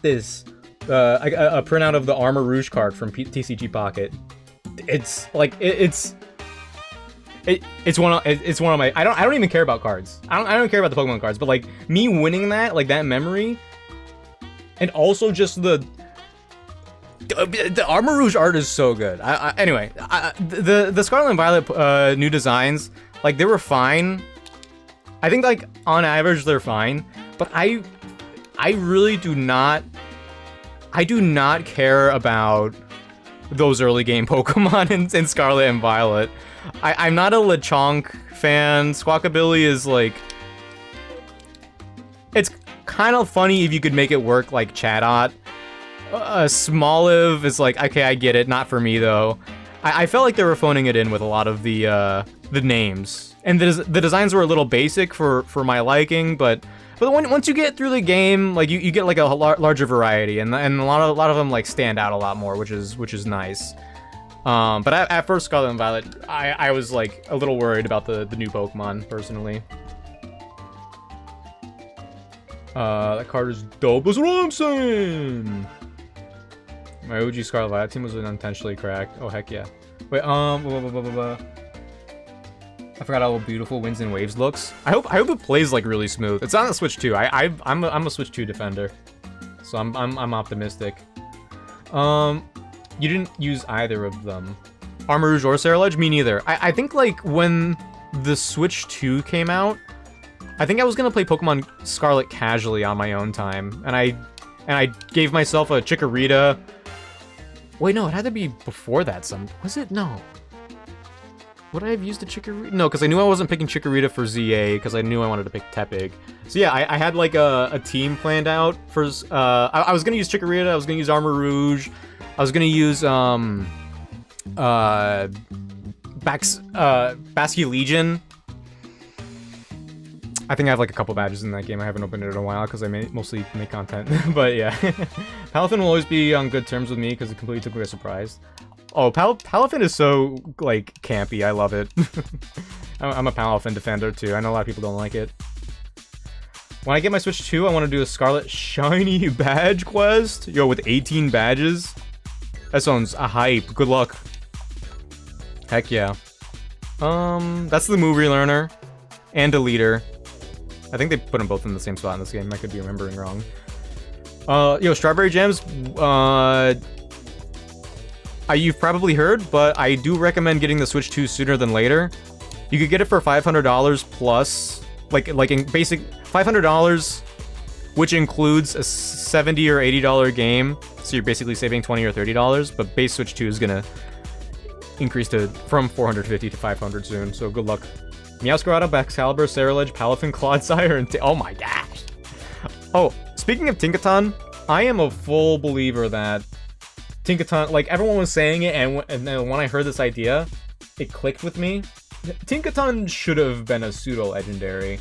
this a printout of the Armarouge card from TCG Pocket. It's like it's one of my, I don't even care about cards. I don't care about the Pokemon cards, but like me winning that, like that memory, and also just the Armarouge art is so good. Anyway, the Scarlet and Violet new designs, like they were fine. I think like on average they're fine, but I really do not care about those early game Pokemon in Scarlet and Violet. I'm not a Lechonk fan. Squawkabilly is like, it's kind of funny if you could make it work like Chatot. Smoliv is like, okay, I get it, not for me though. I felt like they were phoning it in with a lot of the names, and the designs were a little basic for my liking, but once you get through the game, like you get like a larger variety, and a lot of them like stand out a lot more, which is nice. But at first, Scarlet and Violet, I was like a little worried about the new Pokemon personally. That card is dope. That's what I'm saying. My OG Scarlet Violet team was unintentionally cracked. Oh, heck yeah. Wait, blah, blah, blah, blah, blah. I forgot how beautiful Winds and Waves looks. I hope it plays like really smooth. It's on the Switch 2. I'm a Switch 2 defender, so I'm optimistic. You didn't use either of them, Armor Rouge or Sarah Ledge? Me neither. I think like when the Switch 2 came out, I think I was gonna play Pokemon Scarlet casually on my own time, and I gave myself a Chikorita. Wait, no, it had to be before that. Was it? No. Would I have used a Chikorita? No, because I knew I wasn't picking Chikorita for ZA, because I knew I wanted to pick Tepig. So yeah, I had like a team planned out for... I was going to use Chikorita, I was going to use Armor Rouge, I was going to use Basculegion. I think I have like a couple badges in that game. I haven't opened it in a while because I mostly make content. But yeah. Palafin will always be on good terms with me because it completely took me by surprise. Oh, Palafin is so, like, campy. I love it. I'm a Palafin defender, too. I know a lot of people don't like it. When I get my Switch 2, I want to do a Scarlet Shiny Badge quest. Yo, with 18 badges? That sounds a hype. Good luck. Heck yeah. That's the movie learner. And a leader. I think they put them both in the same spot in this game. I could be remembering wrong. Yo, Strawberry Gems, you've probably heard, but I do recommend getting the Switch 2 sooner than later. You could get it for $500 plus, like in basic $500, which includes a $70 or $80 game. So you're basically saving $20 or $30. But base Switch 2 is gonna increase from $450 to $500 soon. So good luck. Meowscarada, Baxcalibur, Ceruledge, Palafin, Clodsire, and oh my gosh. Oh, speaking of Tinkaton, I am a full believer that Tinkaton, like everyone was saying it, and then when I heard this idea, it clicked with me. Tinkaton should have been a pseudo-legendary.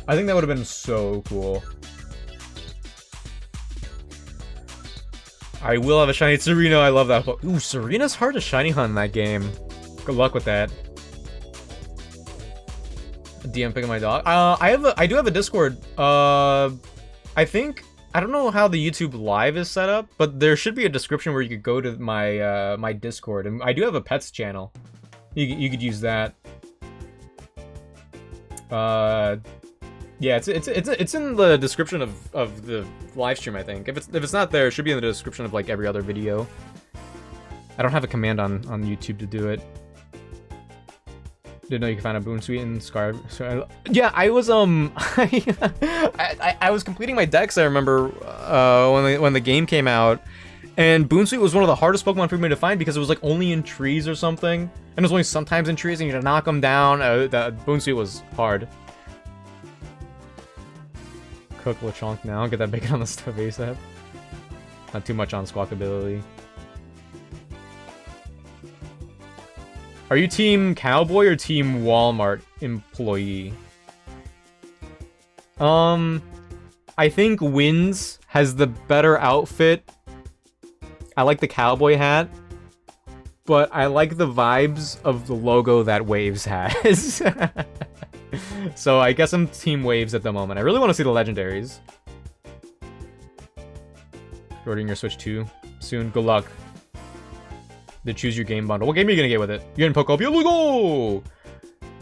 I think that would have been so cool. I will have a shiny Serena, I love that. Ooh, Serena's hard to shiny hunt in that game. Good luck with that. DM picking my dog. I do have a Discord. I think, I don't know how the YouTube Live is set up, but there should be a description where you could go to my my Discord, and I do have a pets channel. You could use that. Yeah, it's in the description of the live stream, I think. If it's not there, it should be in the description of like every other video. I don't have a command on YouTube to do it. Didn't know you could find a Boonsweet and Scar. Yeah, I was I was completing my decks. I remember when the game came out, and Boonsweet was one of the hardest Pokemon for me to find because it was like only in trees or something, and it was only sometimes in trees, and you had to knock them down. The Boonsweet was hard. Cook Lechonk now. Get that bacon on the stove ASAP. Not too much on squawkability. Are you team cowboy or team Walmart employee? I think Winds has the better outfit. I like the cowboy hat, but I like the vibes of the logo that Waves has. So I guess I'm team Waves at the moment. I really want to see the legendaries. You're ordering your Switch 2 soon. Good luck. To choose your game bundle. What game are you gonna get with it? You're in Pokemon. Let's go!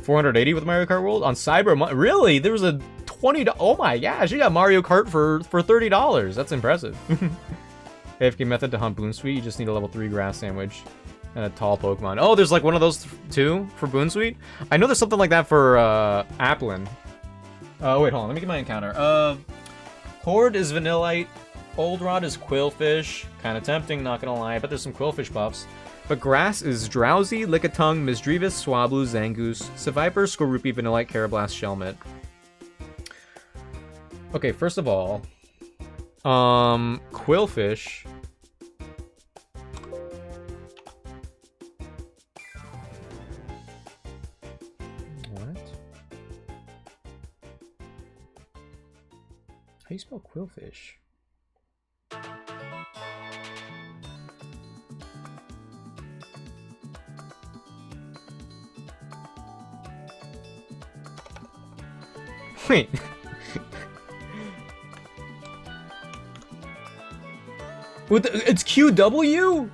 480 with Mario Kart World on Cyber. Really? There was a $20. Oh my gosh! You got Mario Kart for $30. That's impressive. AFK method to hunt Boonsweet. You just need a level 3 grass sandwich and a tall Pokemon. Oh, there's like one of those too for Boonsweet. I know there's something like that for Applin. Wait, hold on. Let me get my encounter. Horde is Vanillite. Old Rod is Quillfish. Kind of tempting, not gonna lie, but there's some Quillfish buffs. But Grass is Drowsy, Lickitung, Misdreavus, Swablu, Zangoose, Seviper, Skorupi, Vanillite, Carablast, Shelmet. Okay, first of all, Quillfish. What? How do you spell Quillfish? Wait. It's QW?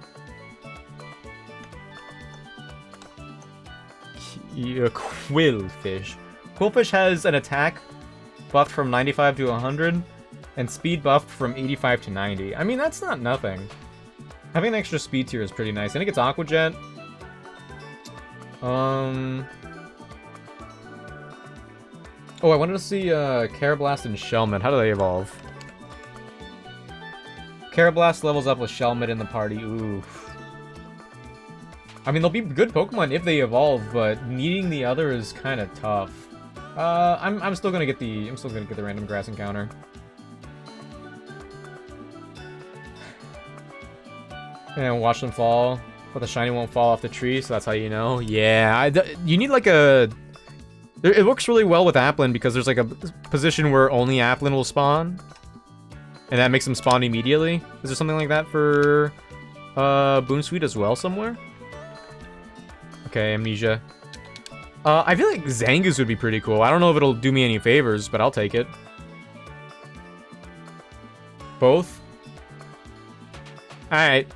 Quillfish. Quillfish has an attack buffed from 95 to 100, and speed buffed from 85 to 90. I mean, that's not nothing. Having an extra speed tier is pretty nice. I think it's Aqua Jet. Oh, I wanted to see Carablast and Shelmet. How do they evolve? Carablast levels up with Shelmet in the party. Oof. I mean, they'll be good Pokemon if they evolve, but needing the other is kind of tough. I'm still gonna get the random grass encounter. And watch them fall, but the shiny won't fall off the tree, so that's how you know. Yeah, you need like a... It works really well with Applin because there's like a position where only Applin will spawn. And that makes them spawn immediately. Is there something like that for Boomsweet as well somewhere? Okay, Amnesia. I feel like Zangoose would be pretty cool. I don't know if it'll do me any favors, but I'll take it. Both? Alright.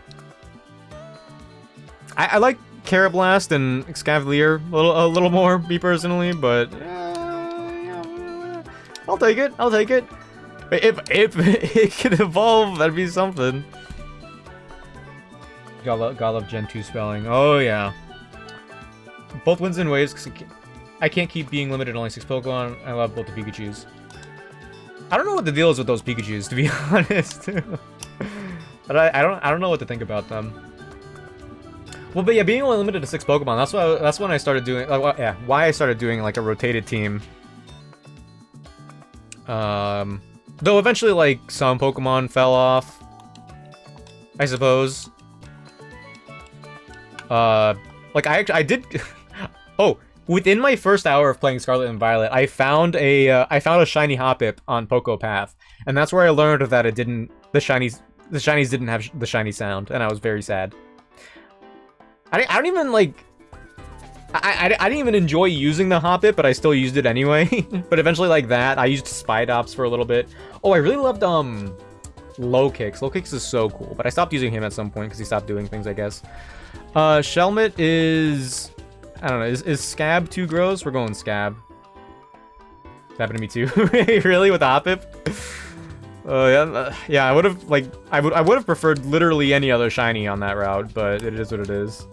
I like Carablast and Excavalier a little more, me personally, but... I'll take it, I'll take it. If it could evolve, that'd be something. Gotta love Gen 2 spelling. Oh, yeah. Both wins and waves, because I can't keep being limited to only 6 Pokemon. I love both the Pikachus. I don't know what the deal is with those Pikachus, to be honest. But I don't know what to think about them. Well, but yeah, being only limited to 6 Pokemon, that's when I started doing, why I started doing like a rotated team. Though eventually, like, some Pokemon fell off, I suppose. Like, I did... Oh, within my first hour of playing Scarlet and Violet, I found a shiny Hoppip on Poco Path, and that's where I learned that the shinies didn't have the shiny sound, and I was very sad. I don't even, like... I didn't even enjoy using the Hoppip, but I still used it anyway. But eventually, like that, I used Spidops for a little bit. Oh, I really loved, Low Kicks. Low Kicks is so cool, but I stopped using him at some point because he stopped doing things, I guess. Shelmet is... I don't know, is Scab too gross? We're going Scab. It's happened to me too. Really? With the Hoppip? Yeah, I would have, like... I would have preferred literally any other shiny on that route, but it is what it is.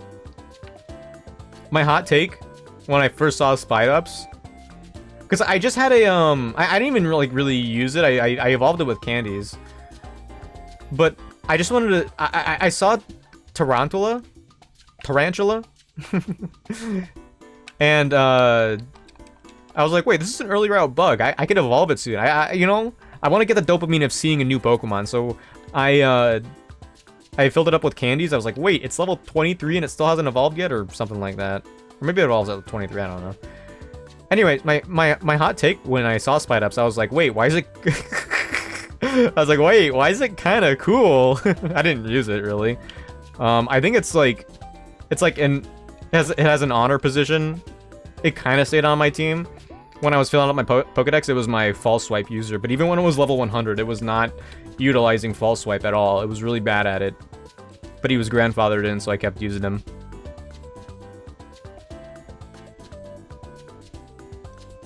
My hot take when I first saw Spidops, because I just had a I didn't even really use it. I evolved it with candies, but I just wanted to. I saw Tarantula, and I was like, wait, this is an early route bug. I could evolve it soon. You know, I want to get the dopamine of seeing a new Pokemon, so I filled it up with candies. I was like, wait, it's level 23 and it still hasn't evolved yet, or something like that. Or maybe it evolves at 23, I don't know. Anyway, my hot take when I saw Spidops, I was like, wait, why is it... I was like, wait, why is it kind of cool? I didn't use it, really. I think it's like it has an honor position. It kind of stayed on my team. When I was filling up my Pokedex, it was my False Swipe user. But even when it was level 100, it was not utilizing False Swipe at all. It was really bad at it. But he was grandfathered in, so I kept using him.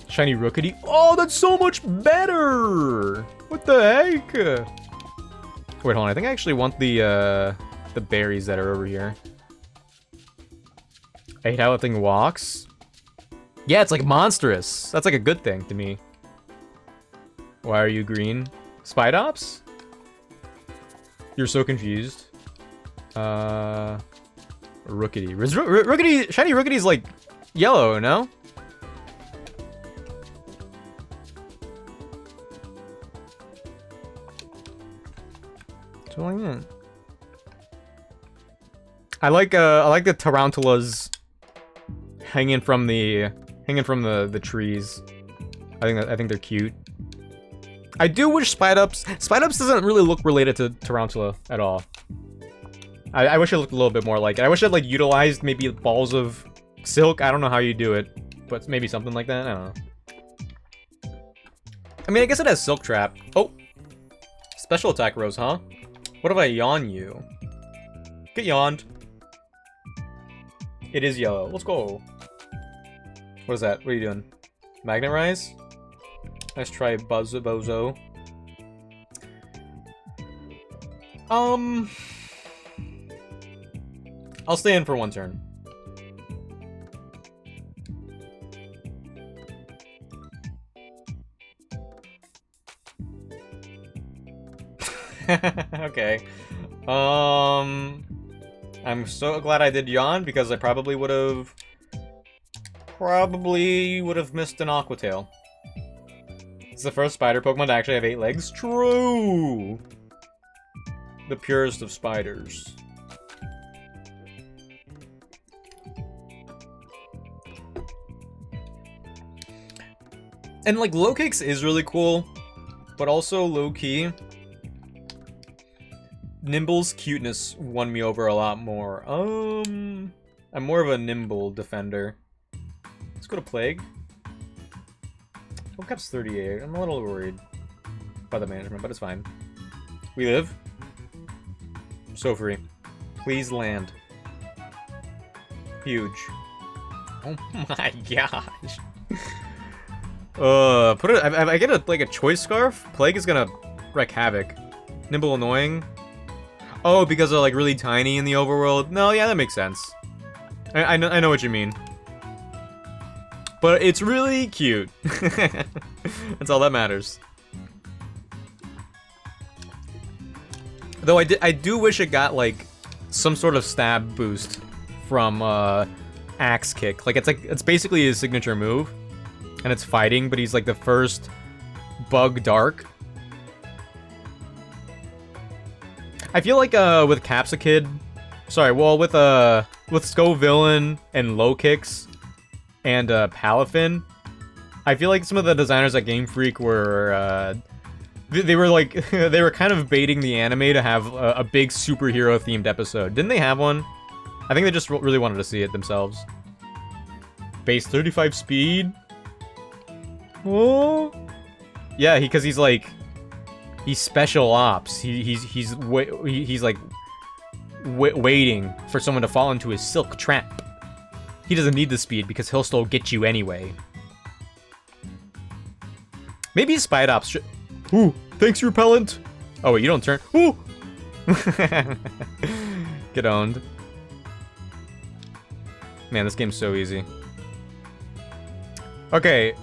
Shiny Rookity. Oh, that's so much better! What the heck? Wait, hold on. I think I actually want the berries that are over here. I hate how that thing walks. Yeah, it's like monstrous. That's like a good thing to me. Why are you green? Spidops? You're so confused. Rookity. Rookity, shiny Rookity's like yellow, no? What's going on? I like the tarantulas hanging from the trees. I think they're cute. I do wish Spidops doesn't really look related to Tarantula at all. I wish it looked a little bit more like it. I wish it like utilized maybe balls of silk. I don't know how you do it, but maybe something like that. I don't know. I mean, I guess it has Silk Trap. Oh, special attack rose, huh? What if I yawn you? Get yawned. It is yellow. Let's go. What is that? What are you doing? Magnet Rise? Nice try, Bozo. I'll stay in for one turn. Okay. I'm so glad I did yawn because I probably would have missed an Aqua Tail. It's the first spider Pokemon to actually have 8 legs. True. The purest of spiders. And like Lokix is really cool, but also low-key, Nimble's cuteness won me over a lot more. I'm more of a Nimble defender. Let's go to Plague. Cap's 38. I'm a little worried by the management, but it's fine. We live. So free. Please land. Huge. Oh my gosh. Put it. I get a choice scarf. Plague is gonna wreak havoc. Nimble annoying. Oh, because they're like really tiny in the overworld. No, yeah, that makes sense. I know what you mean. But it's really cute. That's all that matters. Though I do wish it got like some sort of stab boost from Axe Kick. Like it's basically his signature move, and it's fighting, but he's like the first Bug Dark. I feel like with Capsakid, sorry, well with Scovillain and Lokix and Palafin, I feel like some of the designers at Game Freak were they were like they were kind of baiting the anime to have a big superhero themed episode. Didn't they have one? I think they just really wanted to see it themselves. Base 35 speed. Oh, yeah, because he's like he's special ops. He's like waiting for someone to fall into his silk trap. He doesn't need the speed because he'll still get you anyway. Maybe a Spide Ops should... Ooh, thanks, Repellent! Oh, wait, you don't turn... Ooh! Get owned. Man, this game's so easy. Okay,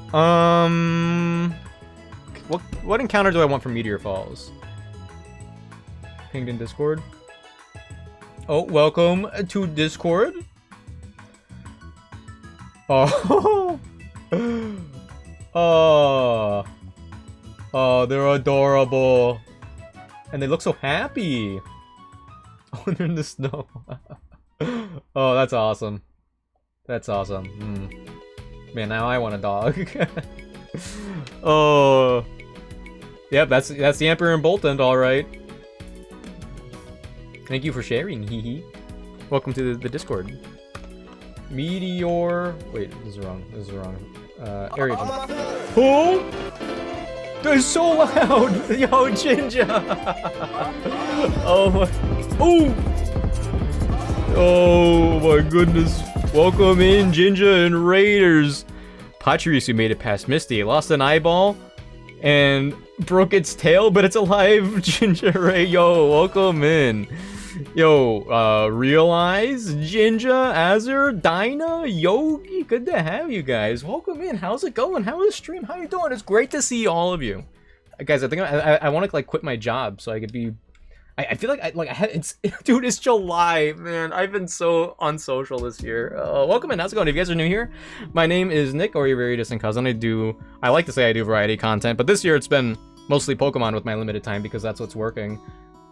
What encounter do I want from Meteor Falls? Pinged in Discord. Oh, welcome to Discord. Oh. Oh. Oh, they're adorable. And they look so happy. Oh, they're in the snow. Oh, that's awesome. That's awesome. Man, now I want a dog. Oh. Yep, that's the Emperor and Boltund, alright. Thank you for sharing, hee hee. Welcome to the Discord. Meteor... Wait, this is wrong. This is wrong. Area jump. Oh! They're so loud! Yo, Jinja! Oh my... Oh! Oh my goodness. Welcome in, Jinja and Raiders. Pachirisu made it past Misty. It lost an eyeball and broke its tail, but it's alive. Jinja Ray, yo, welcome in. Yo, Realize, Jinja, Azur, Dinah, Yogi, good to have you guys. Welcome in. How's it going? How is the stream? How you doing? It's great to see all of you. Guys, I think I want to like quit my job so I could be... I feel like dude, it's July, man. I've been so unsocial this year. Welcome in. How's it going? If you guys are new here, my name is Nick, or your very distant cousin. I like to say I do variety content, but this year it's been mostly Pokemon with my limited time because that's what's working.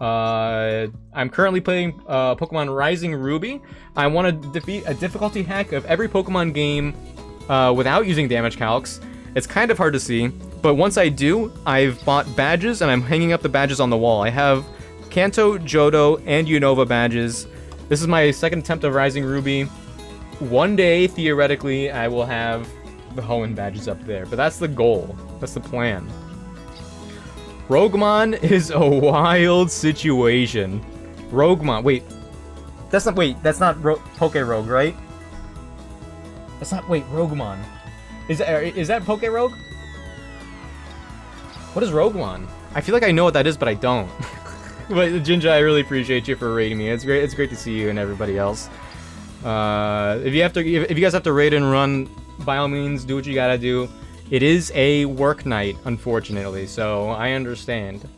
I'm currently playing Pokemon Rising Ruby. I want to defeat a difficulty hack of every Pokemon game without using damage calcs. It's kind of hard to see, but once I do, I've bought badges and I'm hanging up the badges on the wall. I have Kanto, Johto, and Unova badges. This is my second attempt of Rising Ruby. One day, theoretically, I will have the Hoenn badges up there, but that's the goal. That's the plan. Roguemon is a wild situation. Roguemon, wait. That's not, Poke Rogue, right? That's not, wait, Roguemon. Is that Poke Rogue? What is Roguemon? I feel like I know what that is, but I don't. But Jinja, I really appreciate you for raiding me. It's great to see you and everybody else. If you guys have to raid and run, by all means, do what you gotta do. It is a work night, unfortunately, so I understand.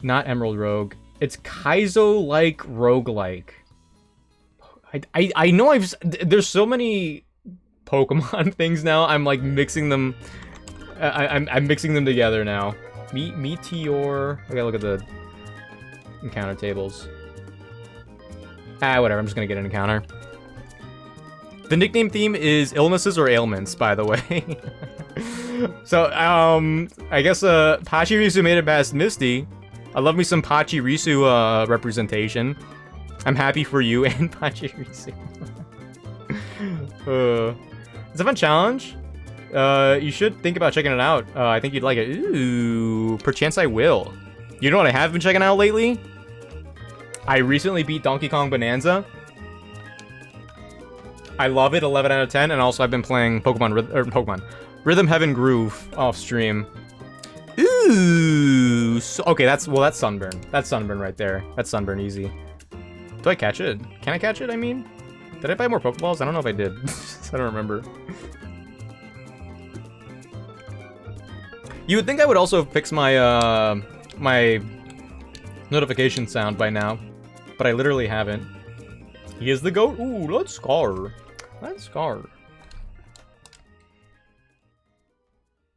Not Emerald Rogue. It's Kaizo-like roguelike. I know there's so many Pokemon things now. I'm like mixing them. I'm mixing them together now. Meteor. I gotta look at the encounter tables. Whatever. I'm just gonna get an encounter. The nickname theme is illnesses or ailments, by the way. So, I guess Pachirisu made it past Misty. I love me some Pachirisu representation. I'm happy for you and Pachirisu. It's a fun challenge. You should think about checking it out. I think you'd like it. Ooh, perchance I will. You know what I have been checking out lately? I recently beat Donkey Kong Bonanza. I love it, 11 out of 10, and also I've been playing Rhythm Heaven Groove off stream. Ooh, so, okay, that's Sunburn. That's Sunburn right there. That's Sunburn easy. Do I catch it? Can I catch it, I mean? Did I buy more Pokeballs? I don't know if I did. I don't remember. You would think I would also fix my, my notification sound by now, but I literally haven't. He is the GOAT. Ooh, let's Scar. Let's Scar.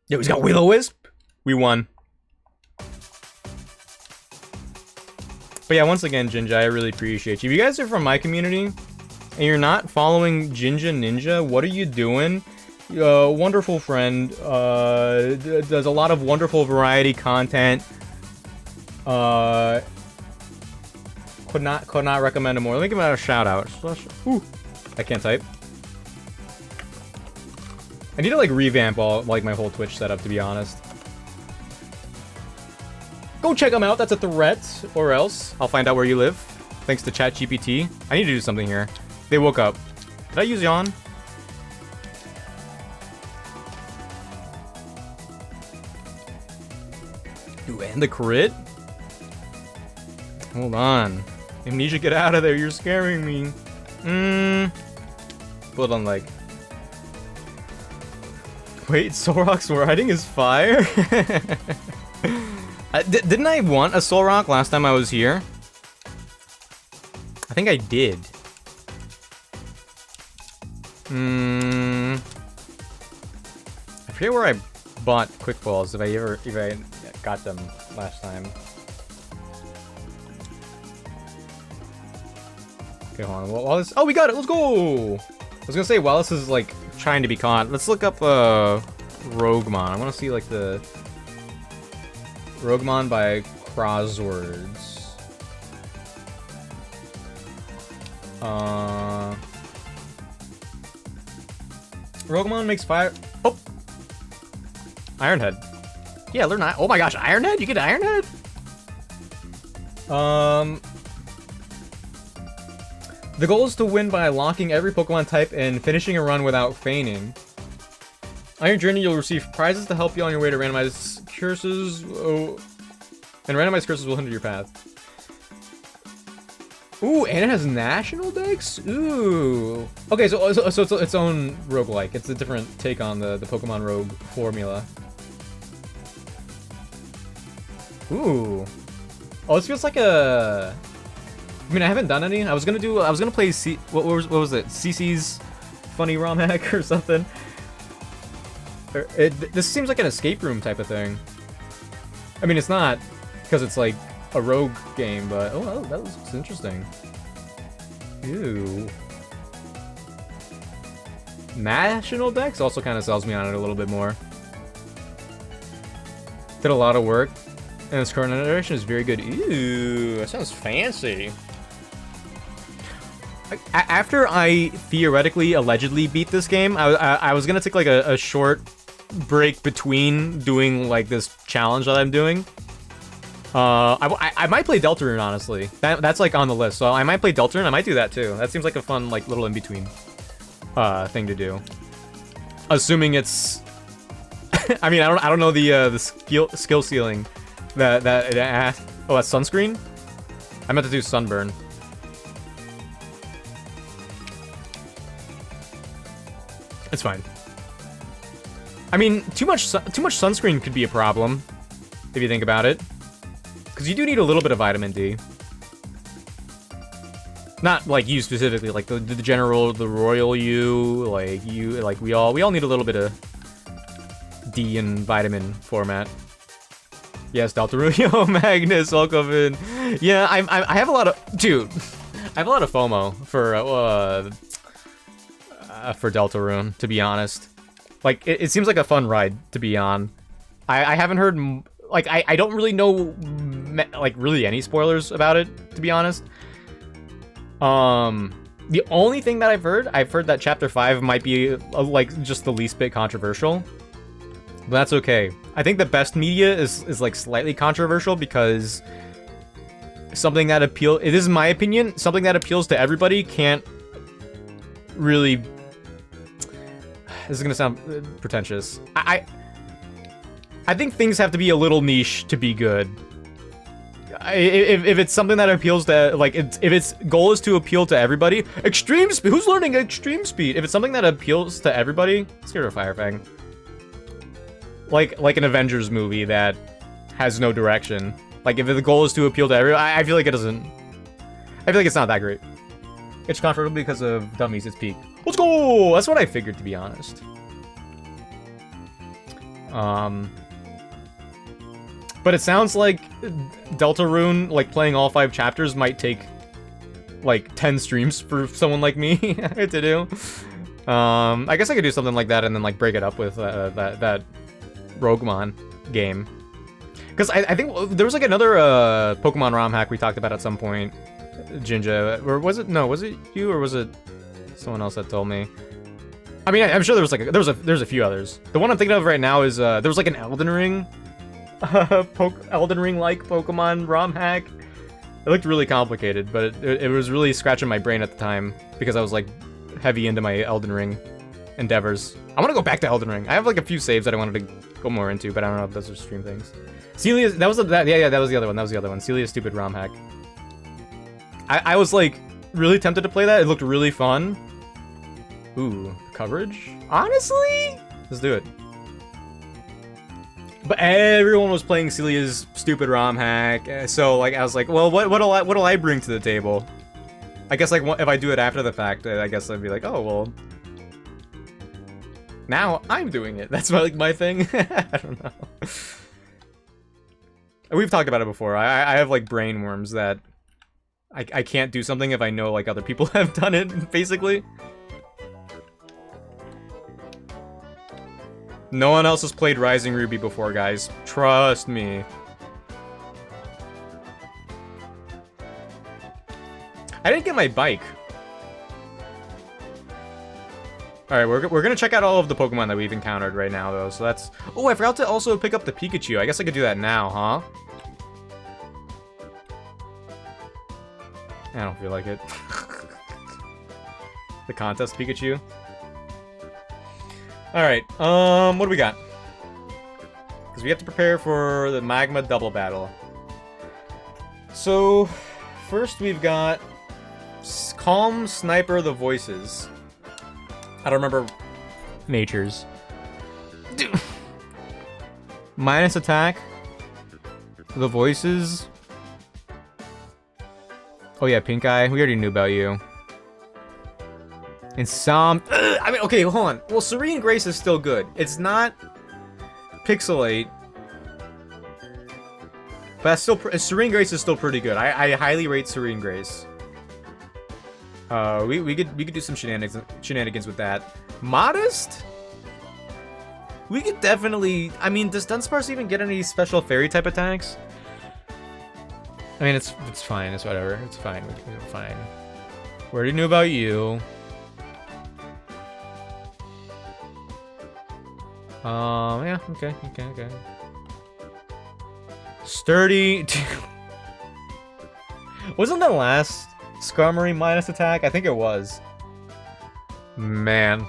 Yo, he's got Will-O-Wisp. We won. But yeah, once again, Jinja, I really appreciate you. If you guys are from my community, and you're not following Jinja Ninja, what are you doing? Wonderful friend. Does a lot of wonderful variety content. Could not recommend him more. Let me give him a shout out. Ooh, I can't type. I need to like revamp my whole Twitch setup, to be honest. Go check him out. That's a threat, or else I'll find out where you live. Thanks to ChatGPT. I need to do something here. They woke up. Did I use yawn? Ooh, and the crit? Hold on. Amnesia, get out of there. You're scaring me. Hold on, like. Wait, Solrock's riding is fire? Didn't I want a Solrock last time I was here? I think I did. I forget where I bought Quick Balls, if I got them last time. Okay, hold on. While this, oh, we got it. Let's go. I was gonna say, while this is like trying to be caught, let's look up Roguemon. I want to see like the Roguemon by crosswords. Roguemon makes fire. Oh, Ironhead. Yeah, learn that. Oh my gosh, Ironhead. You get Ironhead. The goal is to win by locking every Pokemon type and finishing a run without feigning. On your journey, you'll receive prizes to help you on your way to randomized curses. Oh, and randomized curses will hinder your path. Ooh, and it has national decks? Ooh. Okay, so it's its own roguelike. It's a different take on the Pokemon Rogue formula. Ooh. Oh, this feels like a... I mean, I haven't done any. I was gonna play what was it? CC's Funny ROM Hack or something. This seems like an escape room type of thing. I mean, it's not, because it's like a rogue game, but oh, that looks interesting. Ew. National Dex also kind of sells me on it a little bit more. Did a lot of work, and its current iteration is very good. Ew, that sounds fancy. After I theoretically, allegedly beat this game, I was gonna take like a short break between doing like this challenge that I'm doing. I might play Deltarune, honestly. That's like on the list, so I might play Deltarune. I might do that too. That seems like a fun like little in between thing to do. Assuming it's, I mean, I don't know the skill ceiling that it has. Oh, that's Sunscreen. I meant to do Sunburn. It's fine. I mean, too much sunscreen could be a problem if you think about it, because you do need a little bit of vitamin D. Not like you specifically, like the general, the royal you, like you, like we all need a little bit of D in vitamin format. Yes, Deltarune. Yo, Magnus, welcome in. Yeah, I have a lot of, dude. I have a lot of FOMO for Deltarune, to be honest. Like, it seems like a fun ride to be on. I haven't heard, like, I don't really know, like, really any spoilers about it, to be honest. The only thing that I've heard that Chapter 5 might be, like, just the least bit controversial. But that's okay. I think the best media is like, slightly controversial because something that this is my opinion, something that appeals to everybody can't really... This is gonna sound pretentious. I think things have to be a little niche to be good. If it's something that appeals to, like, if its goal is to appeal to everybody, extreme speed. Who's learning extreme speed? If it's something that appeals to everybody, let's get a Fire Fang. Like an Avengers movie that has no direction. Like, if the goal is to appeal to everyone, I feel like it doesn't. I feel like it's not that great. It's controversial because of dummies. It's peak. Let's go! That's what I figured, to be honest. But it sounds like Deltarune, like, playing all 5 chapters might take, like, 10 streams for someone like me to do. I guess I could do something like that and then, like, break it up with that Roguemon game. Because I think there was, like, another Pokemon ROM hack we talked about at some point, Jinja. Or was it? No, was it you or was it someone else that told me? I mean, I'm sure there was, like, there's a few others. The one I'm thinking of right now is, there was, like, an Elden Ring... Elden Ring-like Pokemon ROM hack. It looked really complicated, but it was really scratching my brain at the time because I was like heavy into my Elden Ring endeavors. I want to go back to Elden Ring. I have like a few saves that I wanted to go more into, but I don't know if those are stream things. Celia, that was that was the other one. That was the other one. Celia's stupid ROM hack. I was like really tempted to play that. It looked really fun. Ooh, coverage? Honestly, let's do it. But everyone was playing Celia's stupid ROM hack, so like I was like, well, what'll I bring to the table? I guess like if I do it after the fact, I guess I'd be like, oh well, now I'm doing it. That's my thing. I don't know. We've talked about it before. I have like brain worms that I can't do something if I know like other people have done it, basically. No one else has played Rising Ruby before, guys. Trust me. I didn't get my bike. Alright, we're gonna check out all of the Pokemon that we've encountered right now, though, so that's... Oh, I forgot to also pick up the Pikachu. I guess I could do that now, huh? I don't feel like it. The contest Pikachu. Alright, what do we got? Because we have to prepare for the Magma double battle. So, first we've got Calm Sniper the Voices. I don't remember natures. Dude. Minus attack. The Voices. Oh yeah, Pink Eye. We already knew about you. And I mean, okay, hold on. Well, Serene Grace is still good. It's not Pixelate. But that's still Serene Grace is still pretty good. I highly rate Serene Grace. We could do some shenanigans with that. Modest? We could definitely... I mean, does Dunsparce even get any special fairy type attacks? I mean, it's fine. It's whatever. It's fine. We're fine. We already knew about you. Yeah, okay. Sturdy. Wasn't the last Skarmory minus attack? I think it was. Man.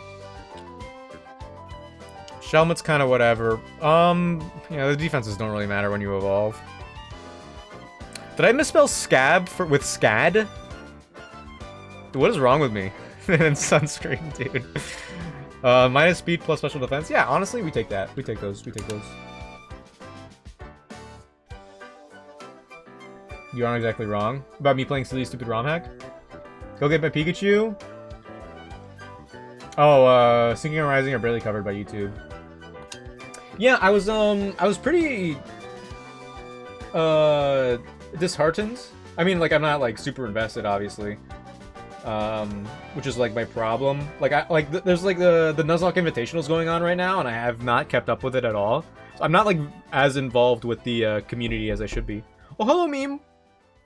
Shelmet's kind of whatever. The defenses don't really matter when you evolve. Did I misspell scab with scad? What is wrong with me? And sunscreen, dude. Minus speed plus special defense. Yeah, honestly, we take that. We take those. You aren't exactly wrong about me playing silly, stupid ROM hack. Go get my Pikachu. Oh, Sinking and Rising are barely covered by YouTube. Yeah, I was pretty disheartened. I mean, like, I'm not like super invested, obviously. Which is like my problem. Like, there's like the Nuzlocke Invitationals going on right now, and I have not kept up with it at all. So I'm not like as involved with the community as I should be. Oh, hello, meme.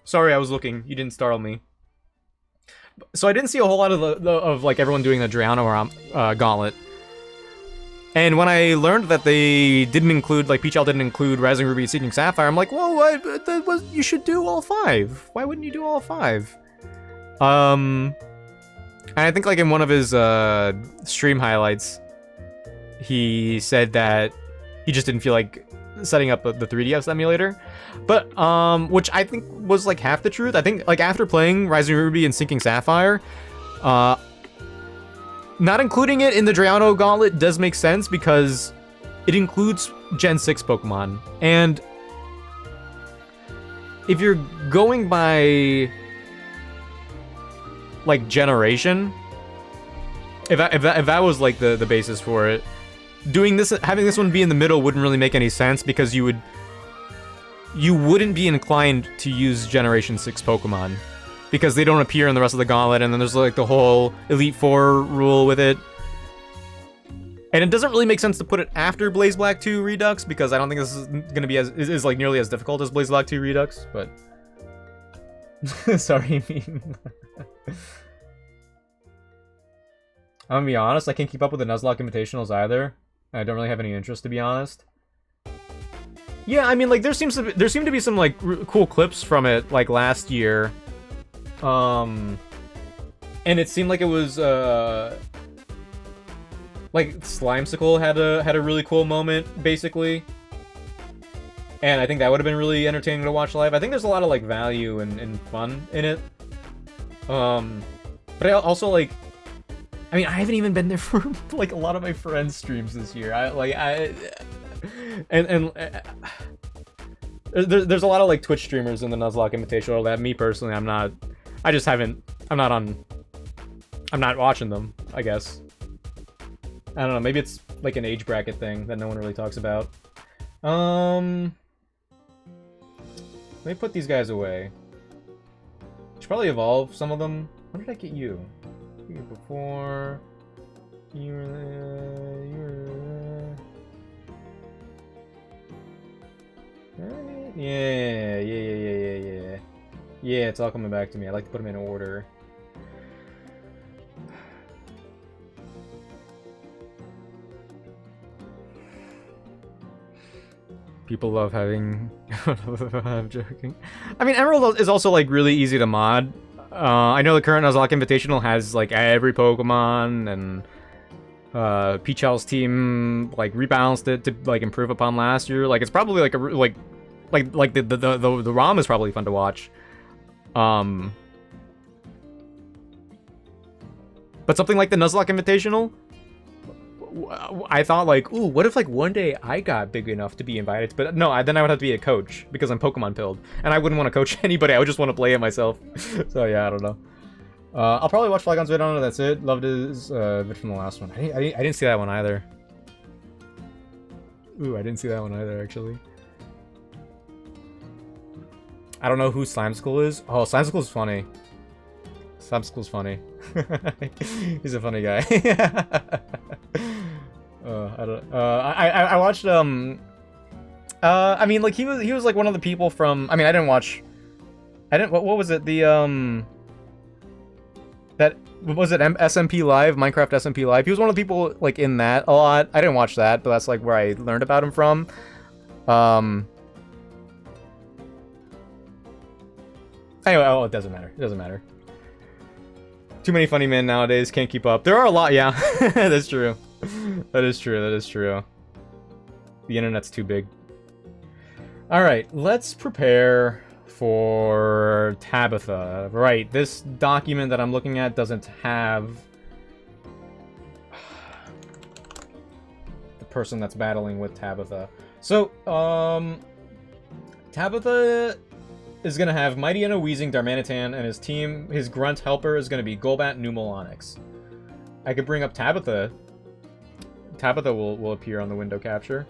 Sorry, I was looking. You didn't startle me. So I didn't see a whole lot of like everyone doing the Drowno gauntlet. And when I learned that they didn't include, like, Peachal didn't include Rising Ruby and Seeking Sapphire, I'm like, whoa, you should do all 5. Why wouldn't you do all 5? And I think, like, in one of his stream highlights, he said that he just didn't feel like setting up the 3DS emulator. But, which I think was, like, half the truth. I think, like, after playing Rising Ruby and Sinking Sapphire, not including it in the Drowno Gauntlet does make sense because it includes Gen 6 Pokemon. And if you're going by, like, generation, if that was, like, the basis for it, doing this, having this one be in the middle wouldn't really make any sense because you wouldn't be inclined to use Generation 6 Pokemon. Because they don't appear in the rest of the gauntlet, and then there's like the whole Elite Four rule with it. And it doesn't really make sense to put it after Blaze Black 2 Redux, because I don't think this is gonna be is like nearly as difficult as Blaze Black 2 Redux, but sorry, meme. I'm gonna be honest, I can't keep up with the Nuzlocke Invitationals either. I don't really have any interest, to be honest. Yeah, I mean, like, there seemed to be some, like, cool clips from it, like, last year. And it seemed like it was, like, Slimesicle had a really cool moment, basically. And I think that would have been really entertaining to watch live. I think there's a lot of, like, value and fun in it. But I also, like, I mean, I haven't even been there for, like, a lot of my friends' streams this year. There's a lot of, like, Twitch streamers in the Nuzlocke Invitational that me personally, I'm not watching them, I guess. I don't know, maybe it's like an age bracket thing that no one really talks about. Let me put these guys away. Should probably evolve some of them. When did I get you? You were before. You were Yeah. Yeah, it's all coming back to me. I like to put them in order. People love having... I'm joking. I mean, Emerald is also, like, really easy to mod. I know the current Nuzlocke Invitational has, like, every Pokemon, and Peachal's team, like, rebalanced it to, like, improve upon last year. Like, it's probably, like, the ROM is probably fun to watch. But something like the Nuzlocke Invitational, I thought, like, ooh, what if, like, one day I got big enough to be invited? But no, then I would have to be a coach, because I'm Pokemon pilled. And I wouldn't want to coach anybody, I would just want to play it myself. So, yeah, I don't know. I'll probably watch Flygon's vid on it, that's it. Loved his vid from the last one. I didn't see that one either. Ooh, I didn't see that one either, actually. I don't know who Slimesicle is. Oh, Slimesicle's funny. Slimesicle's funny. He's a funny guy. I watched I mean, like, he was like one of the people from, I mean, what was it, the that was it SMP Live? Minecraft SMP Live. He was one of the people like in that a lot. I didn't watch that, but that's like where I learned about him from. Anyway, oh, it doesn't matter. It doesn't matter. Too many funny men nowadays, can't keep up. There are a lot, yeah. That's true. That is true, that is true. The internet's too big. Alright, let's prepare for Tabitha. Right, this document that I'm looking at doesn't have the person that's battling with Tabitha. So, Tabitha is gonna have Mighty and a Wheezing Darmanitan, and his team, his grunt helper is gonna be Golbat, Numel, Onix. I could bring up Tabitha. Tabitha will appear on the window capture.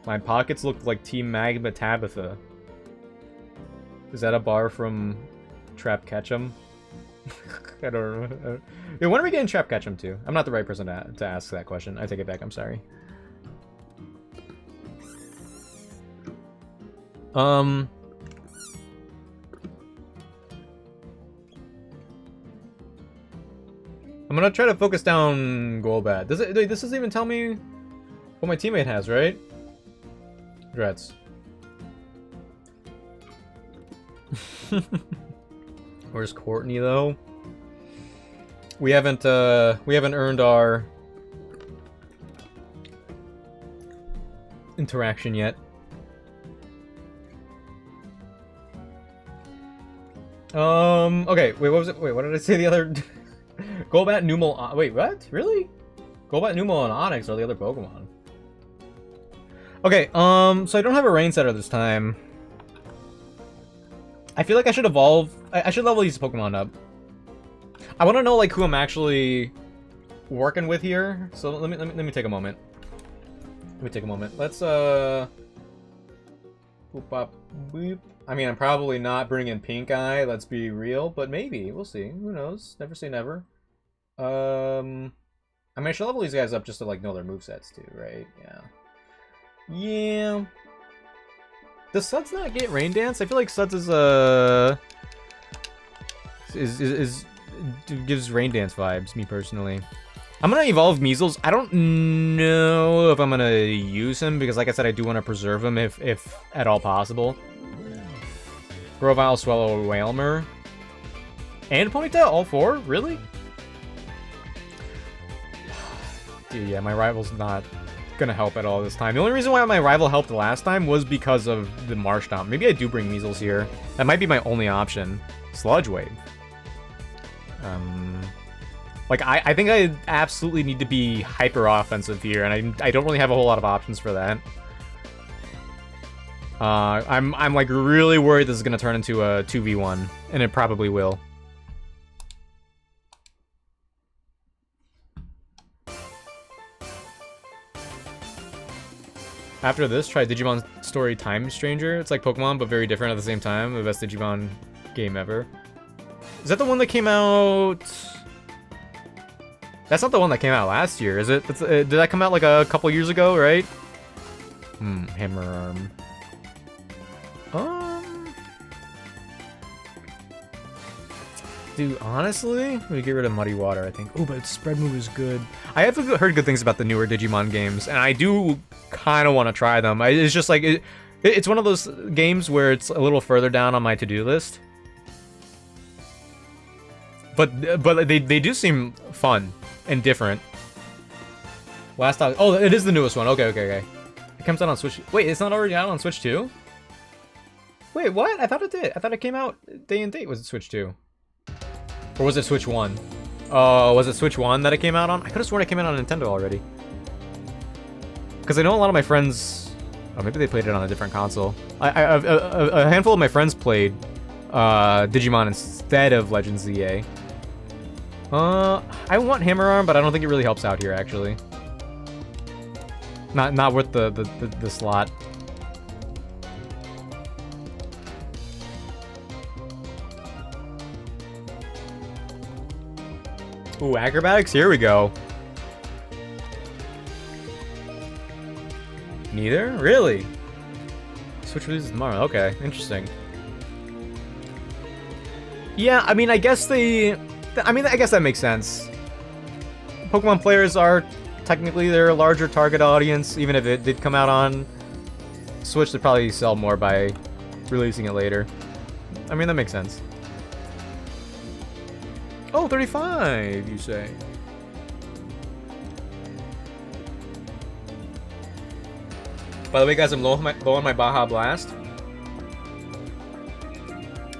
My pockets look like Team Magma Tabitha. Is that a bar from Trap Ketchum? I don't know. Yeah, when are we getting Trap Ketchum to? I'm not the right person to ask that question. I take it back, I'm sorry. I'm gonna try to focus down Golbat. This doesn't even tell me what my teammate has, right? Congrats. Where's Courtney though? We haven't earned our interaction yet. Okay, wait, what was it? Wait, what did I say the other? Golbat, Numel, wait, what? Really? Golbat, Numel, and Onix are the other Pokemon. Okay, so I don't have a Rain Setter this time. I feel like I should evolve. I should level these Pokemon up. I want to know like who I'm actually working with here. So let me take a moment. Let me take a moment. Let's boop up boop. I mean, I'm probably not bringing Pink Eye. Let's be real, but maybe we'll see. Who knows? Never say never. I mean, I should level these guys up just to like know their movesets too, right? Yeah. Yeah. Does Suds not get Rain Dance? I feel like Suds is gives Rain Dance vibes, me personally. I'm gonna evolve Measles. I don't know if I'm gonna use him because, like I said, I do want to preserve him if at all possible. Grovyle, Swallow, Whalmer, and Ponyta, all four? Really? Dude, yeah, my rival's not gonna help at all this time. The only reason why my rival helped last time was because of the Marshtomp. Maybe I do bring Measles here. That might be my only option. Sludge Wave. Like, I think I absolutely need to be hyper offensive here, and I don't really have a whole lot of options for that. I'm like really worried this is gonna turn into a 2v1, and it probably will. After this, try Digimon Story Time Stranger. It's like Pokemon, but very different at the same time. The best Digimon game ever. Is that the one that came out? That's not the one that came out last year, is it? Did that come out like a couple years ago, right? Hammer Arm. Dude, honestly, we get rid of Muddy Water, I think. Oh, but Spread Move is good. I have heard good things about the newer Digimon games, and I do kind of want to try them. It's just like, it's one of those games where it's a little further down on my to-do list. But they do seem fun and different. Last time, oh, it is the newest one. Okay. It comes out on Switch. Wait, it's not already out on Switch 2? Wait, what? I thought it did. I thought it came out day and date. Was it Switch 2? Or was it Switch 1? Oh, was it Switch 1 that it came out on? I could have sworn it came out on Nintendo already. Because I know a lot of my friends... Oh, maybe they played it on a different console. A handful of my friends played Digimon instead of Legends ZA. I want Hammer Arm, but I don't think it really helps out here, actually. Not worth the slot. Ooh, acrobatics? Here we go. Neither? Really? Switch releases tomorrow. Okay, interesting. Yeah, I mean, I guess I guess that makes sense. Pokemon players are technically their larger target audience, even if it did come out on Switch, they'd probably sell more by releasing it later. I mean, that makes sense. Oh, 35, you say? By the way, guys, I'm low on my Baja Blast.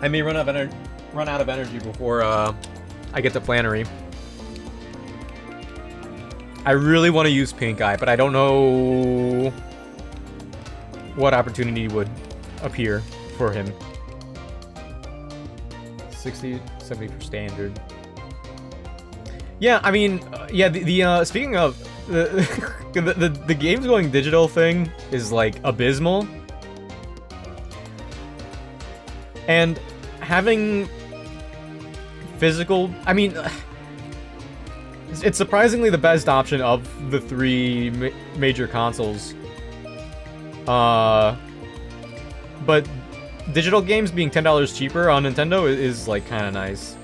I may run out of energy before I get to Flannery. I really want to use Pink Eye, but I don't know what opportunity would appear for him. 60, 70 for standard. Yeah, I mean, yeah. The speaking of the games going digital thing is like abysmal, and having physical. I mean, it's surprisingly the best option of the three major consoles. But digital games being $10 cheaper on Nintendo is like kind of nice.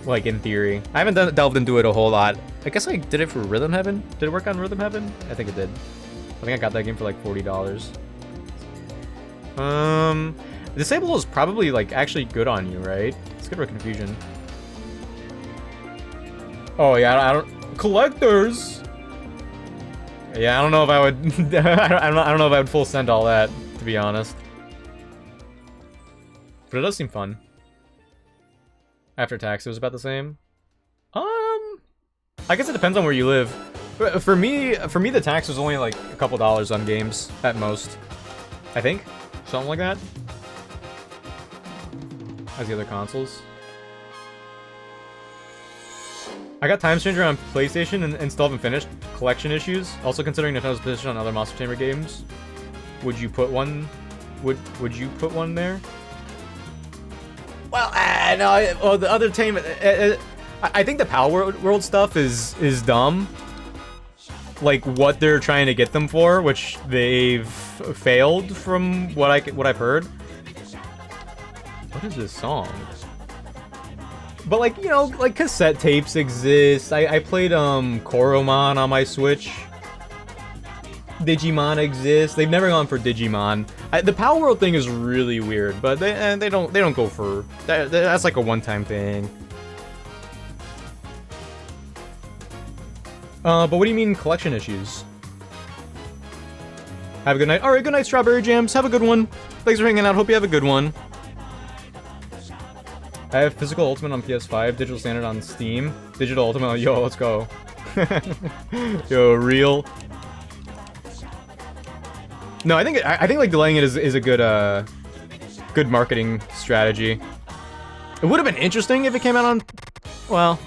Like, in theory. I haven't delved into it a whole lot. I guess I did it for Rhythm Heaven. Did it work on Rhythm Heaven? I think it did. I think I got that game for like $40. Disable is probably like actually good on you, right? Let's get rid of confusion. Oh yeah, I don't collectors. Yeah, I don't know if I would. I don't know if I would full send all that, to be honest. But it does seem fun. After tax, it was about the same. I guess it depends on where you live. For me, the tax was only like a couple dollars on games at most. I think, something like that. As the other consoles. I got Time Stranger on PlayStation and still haven't finished. Collection issues. Also considering Nintendo's position on other Monster Chamber games. Would you put one? Would you put one there? Well, no. Oh, the other team. I think the Power World stuff is dumb. Like what they're trying to get them for, which they've failed from what I've heard. What is this song? But like, you know, like cassette tapes exist. I played Koromon on my Switch. Digimon exists. They've never gone for Digimon. The Power World thing is really weird, but they don't go for that. That's like a one-time thing. But what do you mean collection issues? Have a good night. All right, good night, Strawberry Jams. Have a good one. Thanks for hanging out. Hope you have a good one. I have Physical Ultimate on PS5, Digital Standard on Steam. Digital Ultimate, yo, let's go. Yo, real. No, I think like delaying it is a good good marketing strategy. It would have been interesting if it came out on, well,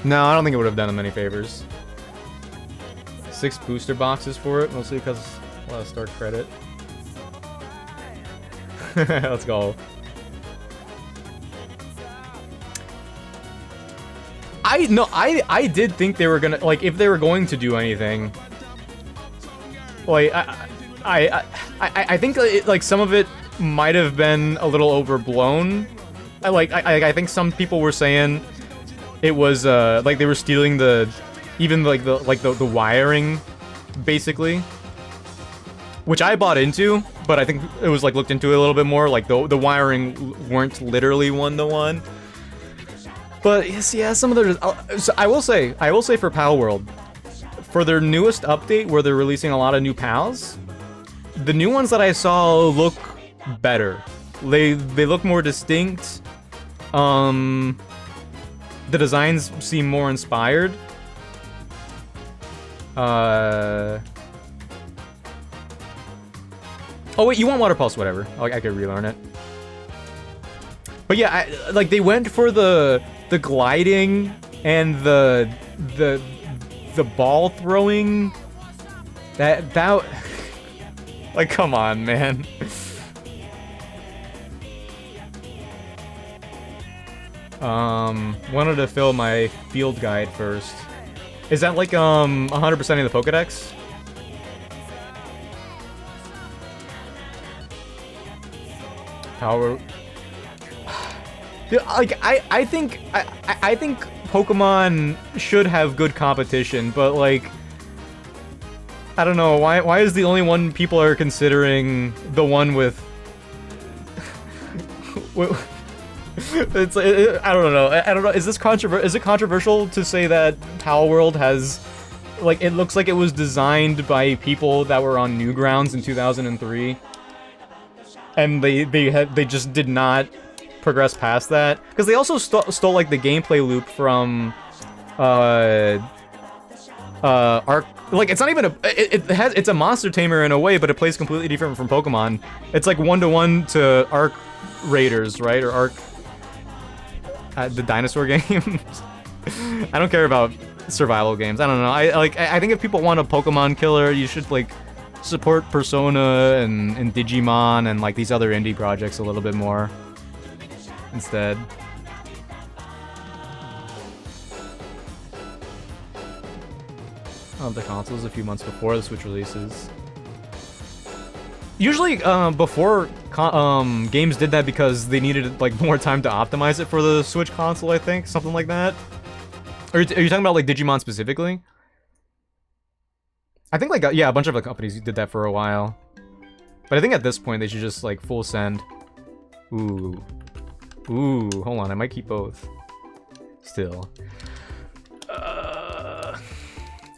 no, I don't think it would have done them any favors. 6 booster boxes for it, mostly because a lot of start credit. Let's go. I did think they were gonna, like, if they were going to do anything, like, I think like some of it might have been a little overblown. I think some people were saying it was like they were stealing the wiring, basically, which I bought into, but I think it was like looked into a little bit more. Like the wiring weren't literally one-to-one. But yes, yeah, some of their. So I will say for Pal World, for their newest update where they're releasing a lot of new pals, the new ones that I saw look better. They look more distinct. The designs seem more inspired. Oh wait, you want Water Pulse? Whatever. I could relearn it. But yeah, like they went for the gliding and the ball throwing. That like, come on, man. Wanted to fill my field guide first. Is that like 100% of the Pokedex? Power. Dude, like I think Pokemon should have good competition, but like I don't know why is the only one people are considering the one with it's I don't know. Is this is it controversial to say that Towel World has like it looks like it was designed by people that were on Newgrounds in 2003 and they just did not progress past that, because they also stole like the gameplay loop from Arc. Like it's not even it's a monster tamer in a way, but it plays completely different from Pokemon. It's like 1-to-1 to Arc Raiders, right? Or Arc the dinosaur games. I don't care about survival games. I don't know. I think if people want a Pokemon killer, you should like support Persona and Digimon and like these other indie projects a little bit more instead. The consoles a few months before the Switch releases. Usually, before games did that because they needed like more time to optimize it for the Switch console. I think something like that. Are you talking about like Digimon specifically? I think like yeah, a bunch of the companies did that for a while. But I think at this point they should just like full send. Ooh, hold on, I might keep both. Still.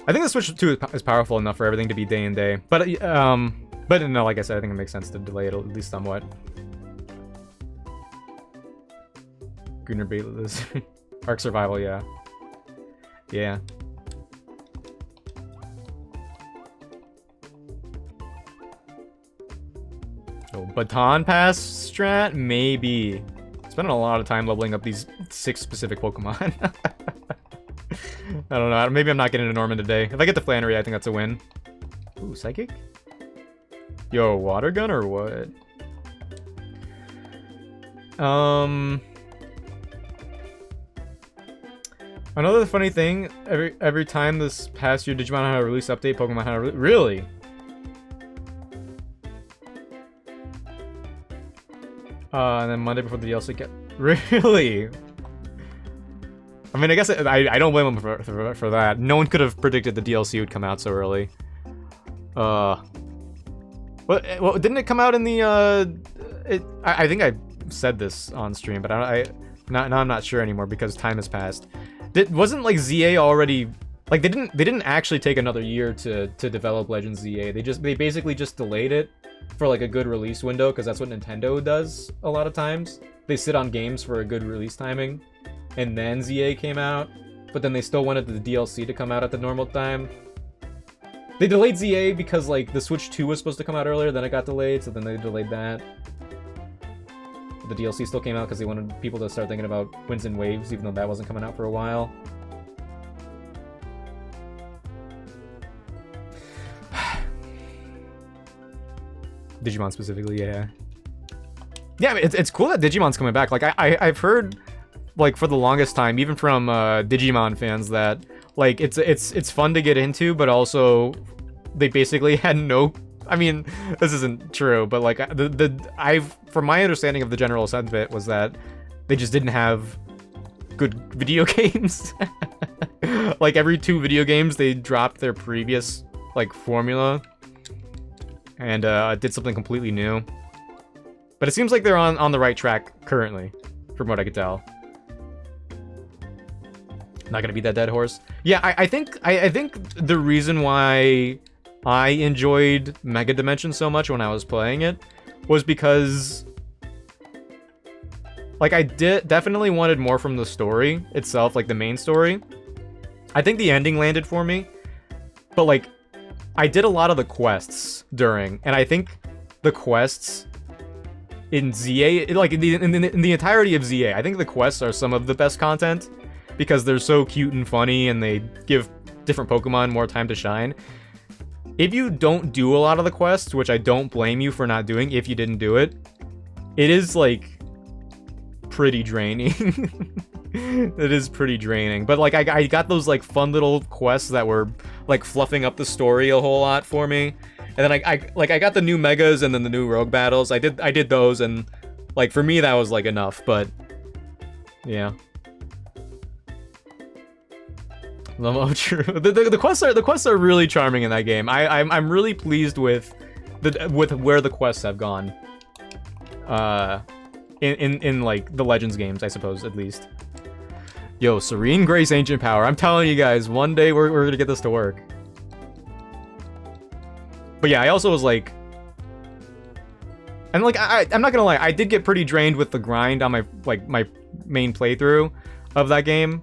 I think the Switch 2 is powerful enough for everything to be day and day. But no, like I said, I think it makes sense to delay it at least somewhat. Gunnar Bayless. Arc Survival, yeah. Yeah. Oh, Baton Pass strat? Maybe. Spending a lot of time leveling up these 6 specific Pokemon. I don't know. Maybe I'm not getting to Norman today. If I get to Flannery, I think that's a win. Ooh, Psychic? Yo, Water Gun or what? Another funny thing, every time this past year Digimon had a release update, Pokemon had a really? And then Monday before the DLC get really? I mean, I guess I don't blame them for that. No one could have predicted the DLC would come out so early. Well, didn't it come out in the I think I said this on stream, but now I'm not sure anymore because time has passed. Wasn't like ZA already like they didn't actually take another year to develop Legends ZA. They basically just delayed it for like a good release window, because that's what Nintendo does a lot of times. They sit on games for a good release timing, and then ZA came out, but then they still wanted the DLC to come out at the normal time. They delayed ZA because like the Switch 2 was supposed to come out earlier, then it got delayed, so then they delayed that. But the DLC still came out because they wanted people to start thinking about Winds and Waves, even though that wasn't coming out for a while. Digimon specifically, yeah. Yeah, I mean, it's cool that Digimon's coming back. Like I've heard, like for the longest time, even from Digimon fans, that like it's fun to get into, but also they basically had no. I mean, this isn't true, but like from my understanding of the general sentiment was that they just didn't have good video games. Like every 2 video games, they dropped their previous like formula and did something completely new. But it seems like they're on the right track currently, from what I could tell. Not gonna beat that dead horse. Yeah, I think the reason why I enjoyed Mega Dimension so much when I was playing it was because like I definitely wanted more from the story itself, like the main story. I think the ending landed for me, but like I did a lot of the quests during, and I think the quests in ZA, like in the entirety of ZA, I think the quests are some of the best content because they're so cute and funny, and they give different Pokemon more time to shine. If you don't do a lot of the quests, which I don't blame you for not doing if you didn't do it, it is like pretty draining. It is pretty draining, but like I got those like fun little quests that were like fluffing up the story a whole lot for me, and then I got the new megas and then the new rogue battles. I did those, and Like, for me, that was, like, enough, but... Yeah. True. The quests are really charming in that game. I'm really pleased with where the quests have gone. In like the Legends games, I suppose, at least. Yo, Serene Grace Ancient Power. I'm telling you guys, one day we're gonna get this to work. But yeah, I also was like, and like I'm not gonna lie, I did get pretty drained with the grind on my main playthrough of that game.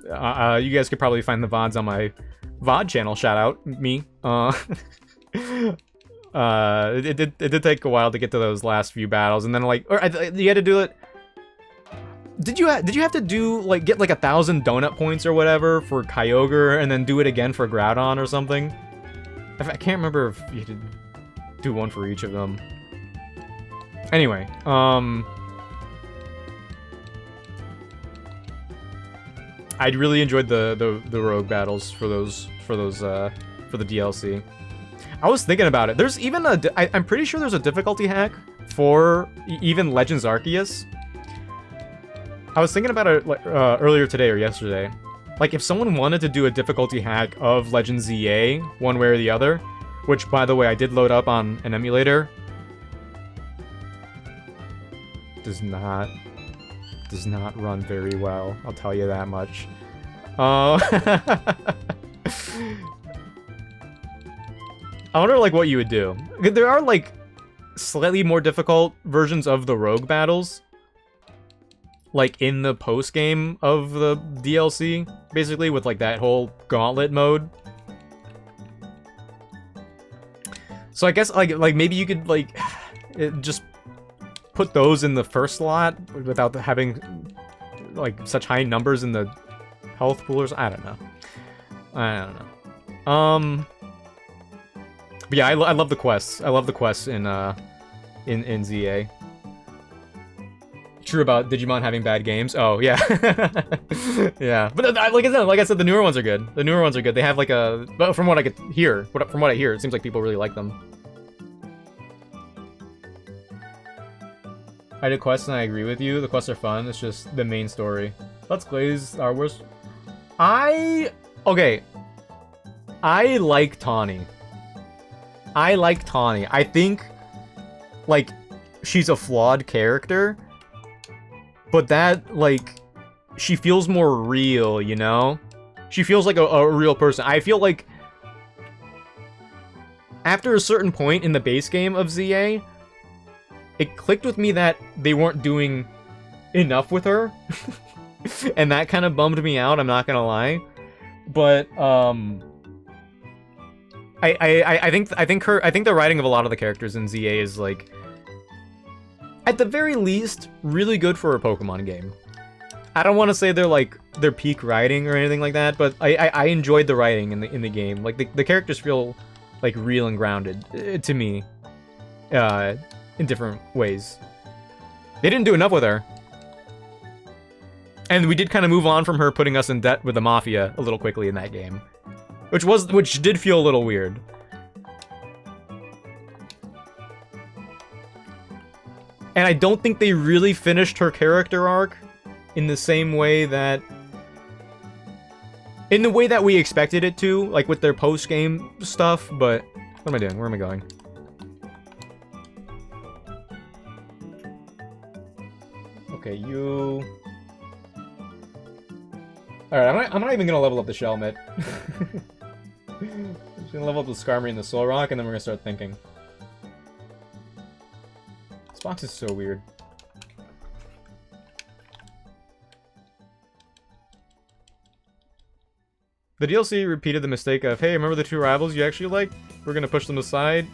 You guys could probably find the VODs on my VOD channel. Shout out me. It did take a while to get to those last few battles, and then like, you had to do it. Did you have to do like get like 1,000 donut points or whatever for Kyogre, and then do it again for Groudon or something? I can't remember if you had to do one for each of them. Anyway, I really enjoyed the rogue battles for the DLC. I was thinking about it. There's even I'm pretty sure there's a difficulty hack for even Legends Arceus. I was thinking about it like, earlier today or yesterday. Like, if someone wanted to do a difficulty hack of Legends ZA, one way or the other, which, by the way, I did load up on an emulator, does not run very well, I'll tell you that much. I wonder, like, what you would do. There are, like, slightly more difficult versions of the rogue battles, like, in the post-game of the DLC, basically, with, like, that whole gauntlet mode. So I guess, like maybe you could, like, just put those in the first slot without having, like, such high numbers in the health poolers. I don't know. But yeah, I love the quests. I love the quests in ZA. True about Digimon having bad games. Oh yeah, yeah. But like I said, the newer ones are good. The newer ones are good. They have like a. But from what I could hear, from what I hear, it seems like people really like them. I did quests and I agree with you. The quests are fun. It's just the main story. Let's Glaze Star Wars. Okay. I like Tawny. I think, like, she's a flawed character, but that, like, she feels more real, you know? She feels like a real person. I feel like after a certain point in the base game of ZA, it clicked with me that they weren't doing enough with her. And that kind of bummed me out, I'm not gonna lie. But, I think the writing of a lot of the characters in ZA is, like, at the very least, really good for a Pokemon game. I don't want to say they're like their peak writing or anything like that, but I enjoyed the writing in the game. Like the characters feel like real and grounded to me, in different ways. They didn't do enough with her, and we did kind of move on from her putting us in debt with the Mafia a little quickly in that game. Which did feel a little weird. And I don't think they really finished her character arc in the same way that... in the way that we expected it to, like with their post-game stuff, but... What am I doing? Where am I going? Okay, you... Alright, I'm not even gonna level up the Shelmet. I'm just gonna level up the Skarmory and the Solrock, and then we're gonna start thinking. This box is so weird. The DLC repeated the mistake of, hey, remember the two rivals you actually liked? We're gonna push them aside.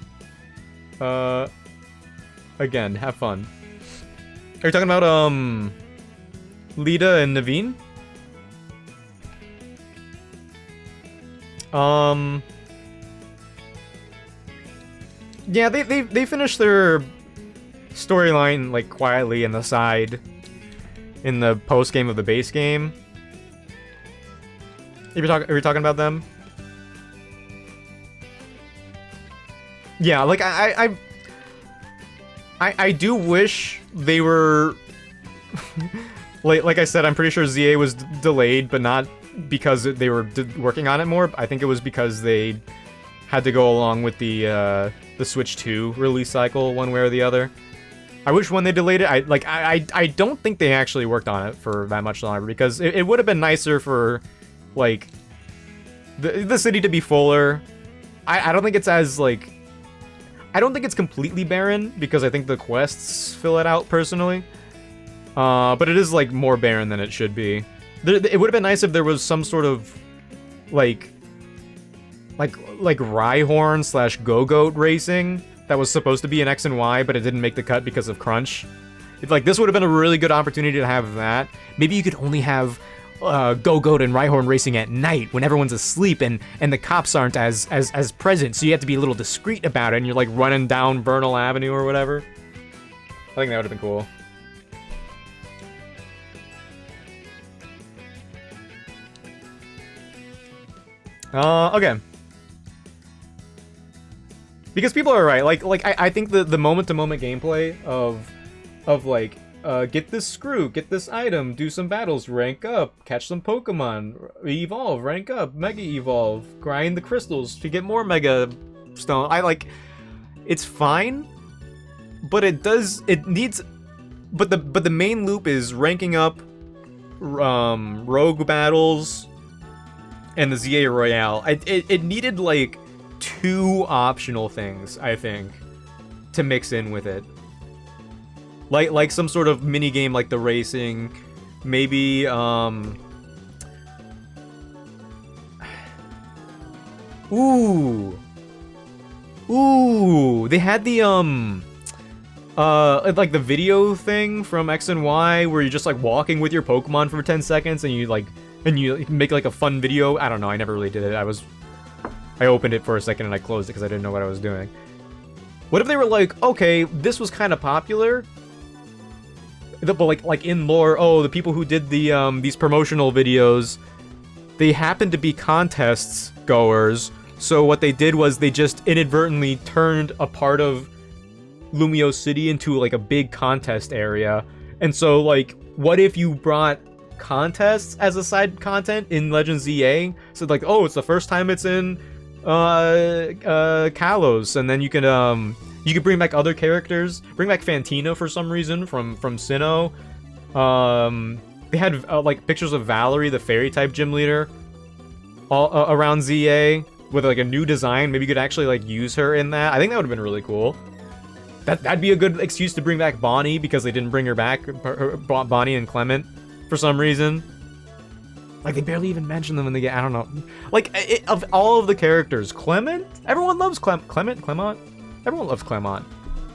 Again, have fun. Are you talking about, Lita and Naveen? Yeah, they finished their storyline, like, quietly in the side in the post game of the base game. Are you talking about them? Yeah, like I do wish they were... like I said, I'm pretty sure ZA was delayed, but not because they were working on it more. I think it was because they had to go along with the Switch 2 release cycle one way or the other. I wish when they delayed it, I don't think they actually worked on it for that much longer, because it would have been nicer for, like, the city to be fuller. I don't think it's as, like... I don't think it's completely barren, because I think the quests fill it out, personally. But it is, like, more barren than it should be. It would have been nice if there was some sort of, like Rhyhorn slash Go-Goat racing that was supposed to be in X and Y, but it didn't make the cut because of crunch. Like, this would have been a really good opportunity to have that. Maybe you could only have Go-Goat and Rhyhorn racing at night when everyone's asleep and the cops aren't as present, so you have to be a little discreet about it, and you're, like, running down Bernal Avenue or whatever. I think that would have been cool. Okay. Because people are right. I think the moment-to-moment gameplay of like, get this screw, get this item, do some battles, rank up, catch some Pokemon, evolve, rank up, Mega Evolve, grind the crystals to get more Mega Stone. It's fine, but it needs, but the main loop is ranking up, rogue battles, and the ZA Royale. It needed, like, 2 optional things, I think, to mix in with it. Like some sort of mini game, like the racing, maybe Ooh, they had the like the video thing from X and Y where you're just, like, walking with your Pokemon for 10 seconds and you make, like, a fun video. I don't know, I never really did it. I opened it for a second and I closed it because I didn't know what I was doing. What if they were like, okay, this was kind of popular, but like in lore, oh, the people who did the these promotional videos, they happened to be contests goers, so what they did was they just inadvertently turned a part of Lumio City into, like, a big contest area. And so, like, what if you brought contests as a side content in Legends ZA? So, like, oh, it's the first time it's in Kalos, and then you can bring back other characters. Bring back Fantina for some reason from Sinnoh. They had like pictures of Valerie, the fairy type gym leader, all around ZA with, like, a new design. Maybe you could actually, like, use her in that. I think that would have been really cool. That'd be a good excuse to bring back Bonnie, because they didn't bring her back, Bonnie and Clement, for some reason. Like, they barely even mention them in the game. I don't know. Like, of all of the characters, Clement? Everyone loves Clement? Everyone loves Clement,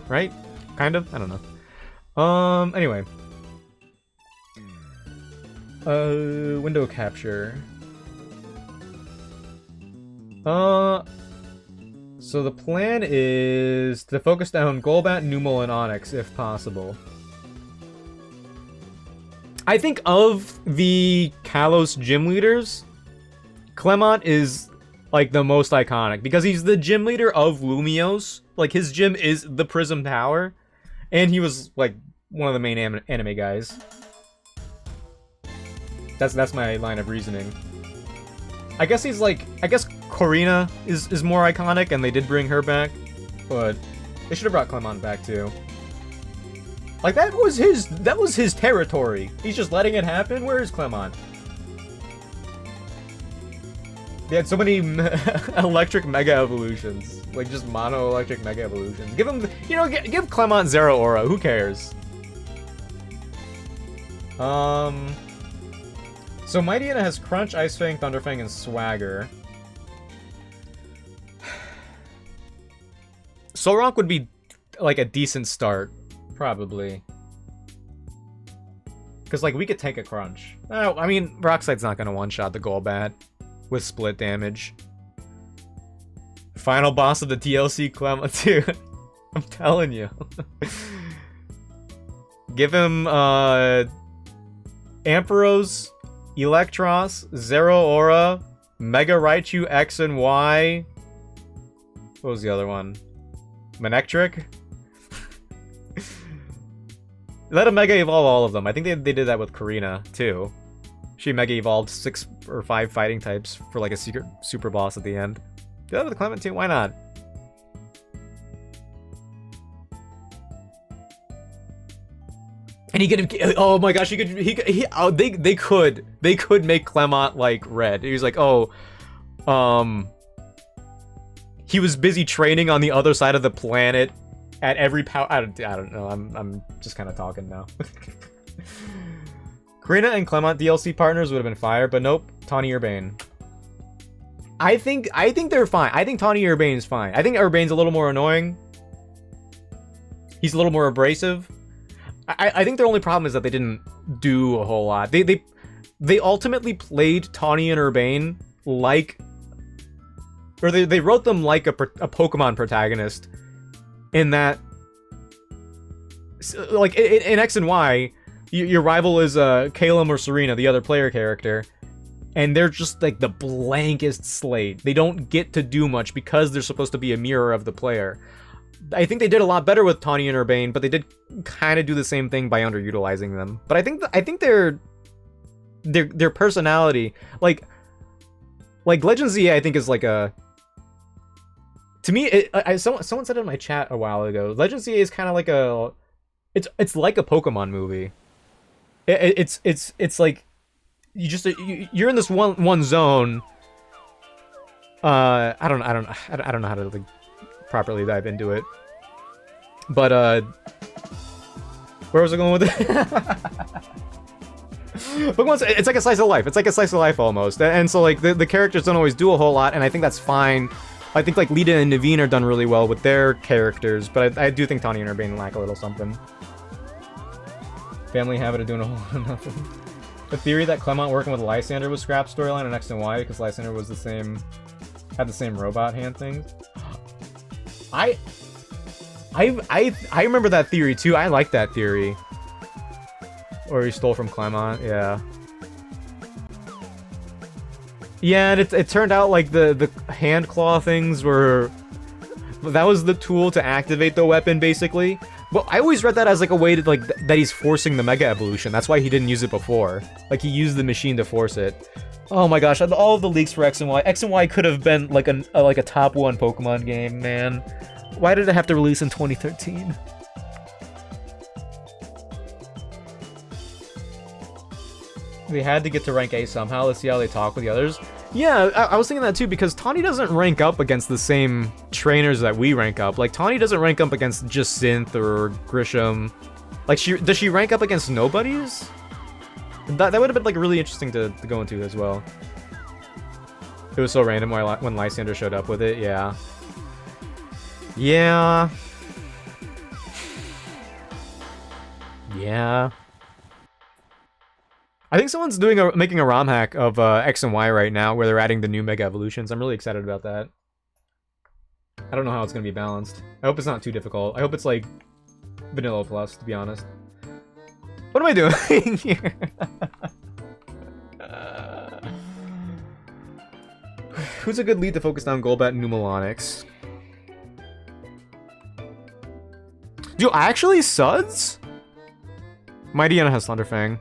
right? Kind of? I don't know. Anyway. Window capture. So the plan is to focus down Golbat, Numel, and Onix, if possible. I think of the Kalos gym leaders, Clement is, like, the most iconic, because he's the gym leader of Lumiose. Like, his gym is the Prism Tower, and he was, like, one of the main anime guys. That's my line of reasoning. I guess he's, like, I guess Corina is more iconic, and they did bring her back, but they should have brought Clement back too. Like, that was his territory. He's just letting it happen. Where is Clement? They had so many electric Mega Evolutions. Like, just mono electric Mega Evolutions. Give him, you know, give Clement Zero Aura. Who cares? So Mightyena has Crunch, Ice Fang, Thunder Fang, and Swagger. Solrock would be, like, a decent start. Probably. Because, like, we could take a Crunch. Oh, I mean, Rocksight's not going to one-shot the Golbat with split damage. Final boss of the DLC, Clement, too. I'm telling you. Give him, Ampharos, Electros, Zero Aura, Mega Raichu X and Y. What was the other one? Manectric? Let him Mega Evolve all of them. I think they did that with Karina, too. She Mega Evolved 6 or 5 fighting types for like a secret super boss at the end. Do that with Clement too? Why not? And he could, oh my gosh, they could make Clement like red. He was like, oh, he was busy training on the other side of the planet at every power. I don't know. I'm just kind of talking now. Karina and Clement DLC partners would have been fire, but nope. Tawny Urbane. I think they're fine. I think Tawny Urbane's fine. I think Urbane's a little more annoying. He's a little more abrasive. I think their only problem is that they didn't do a whole lot. They ultimately played Tawny and Urbane like, or they wrote them like a Pokemon protagonist, in that, like in X and Y, your rival is Calum or Serena, the other player character, and they're just like the blankest slate. They don't get to do much because they're supposed to be a mirror of the player. I think they did a lot better with Tawny and Urbane, but they did kind of do the same thing by underutilizing them. But I think their personality, like Legend ZA, I think is like a, to me, someone said it in my chat a while ago. Legend ZA is kind of like a, it's like a Pokemon movie. It's like you're in this one zone. I don't know how to like properly dive into it, but where was I going with it? Pokemon, it's like a slice of life. It's like a slice of life almost, and so like the characters don't always do a whole lot, and I think that's fine. I think like Lita and Naveen are done really well with their characters, but I do think Tawny and Urbane lack a little something. Family habit of doing a whole lot of nothing. The theory that Clement working with Lysander was scrap storyline in X and Y because Lysander was had the same robot hand things. I remember that theory too. I like that theory. Or he stole from Clement, yeah. Yeah, and it turned out like the hand claw things were, that was the tool to activate the weapon basically. But I always read that as like a way to like that he's forcing the Mega Evolution. That's why he didn't use it before. Like he used the machine to force it. Oh my gosh, all of the leaks for X and Y. X and Y could have been like a top 1 Pokemon game, man. Why did it have to release in 2013? They had to get to rank A somehow. Let's see how they talk with the others. Yeah, I was thinking that too, because Tawny doesn't rank up against the same trainers that we rank up. Like, Tawny doesn't rank up against just Synth or Grisham. Like, does she rank up against nobodies? That would have been, like, really interesting to go into as well. It was so random when Lysander showed up with it, yeah. Yeah. Yeah. I think someone's making a ROM hack of X and Y right now where they're adding the new Mega Evolutions. I'm really excited about that. I don't know how it's going to be balanced. I hope it's not too difficult. I hope it's like Vanilla Plus, to be honest. What am I doing here? Who's a good lead to focus down Golbat and Numilonix? Dude, actually, Suds? Mightyena has Thunderfang.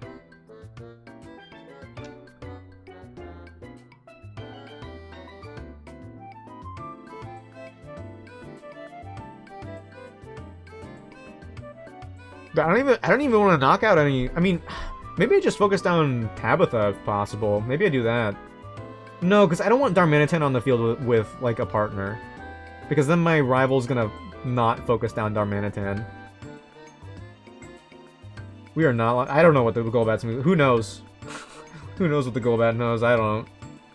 But I don't even want to knock out any. I mean, maybe I just focus down Tabitha if possible. Maybe I do that. No, because I don't want Darmanitan on the field with like a partner, because then my rival's gonna not focus down Darmanitan. We are not. I don't know what the Golbat's move. Who knows? Who knows what the Golbat knows? I don't.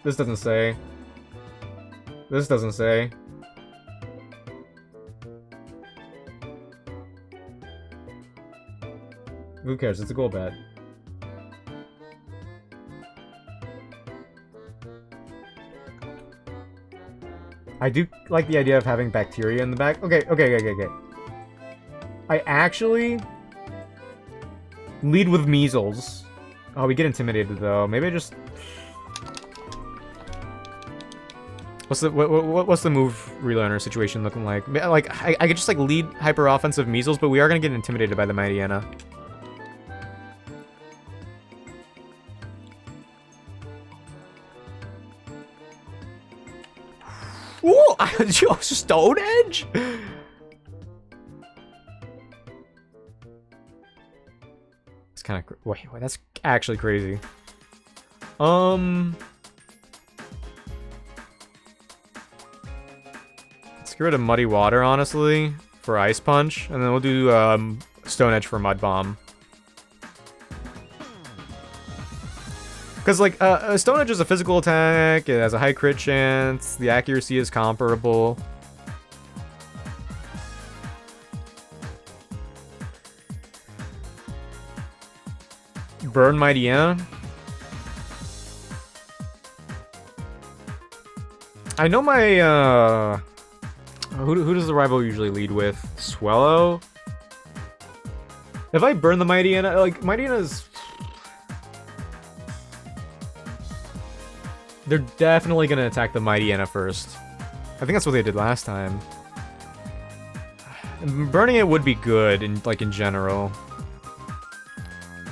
This doesn't say. This doesn't say. Who cares? It's a Golbat. I do like the idea of having bacteria in the back. Okay. I actually lead with measles. Oh, we get intimidated though. Maybe I just. What's the move relearner situation looking like? Like I could just like lead hyper offensive measles, but we are gonna get intimidated by the Mightyena. Ooh, Stone Edge? It's kind of... Wait, that's actually crazy. Let's get rid of Muddy Water, honestly, for Ice Punch. And then we'll do Stone Edge for Mud Bomb. Because, like, Stone Edge is a physical attack, it has a high crit chance, the accuracy is comparable. Burn Mightyena. I know my, who does the rival usually lead with? Swellow? If I burn the Mightyena, like, Mightyena's... They're definitely gonna attack the Mightyena first. I think that's what they did last time. Burning it would be good, in general.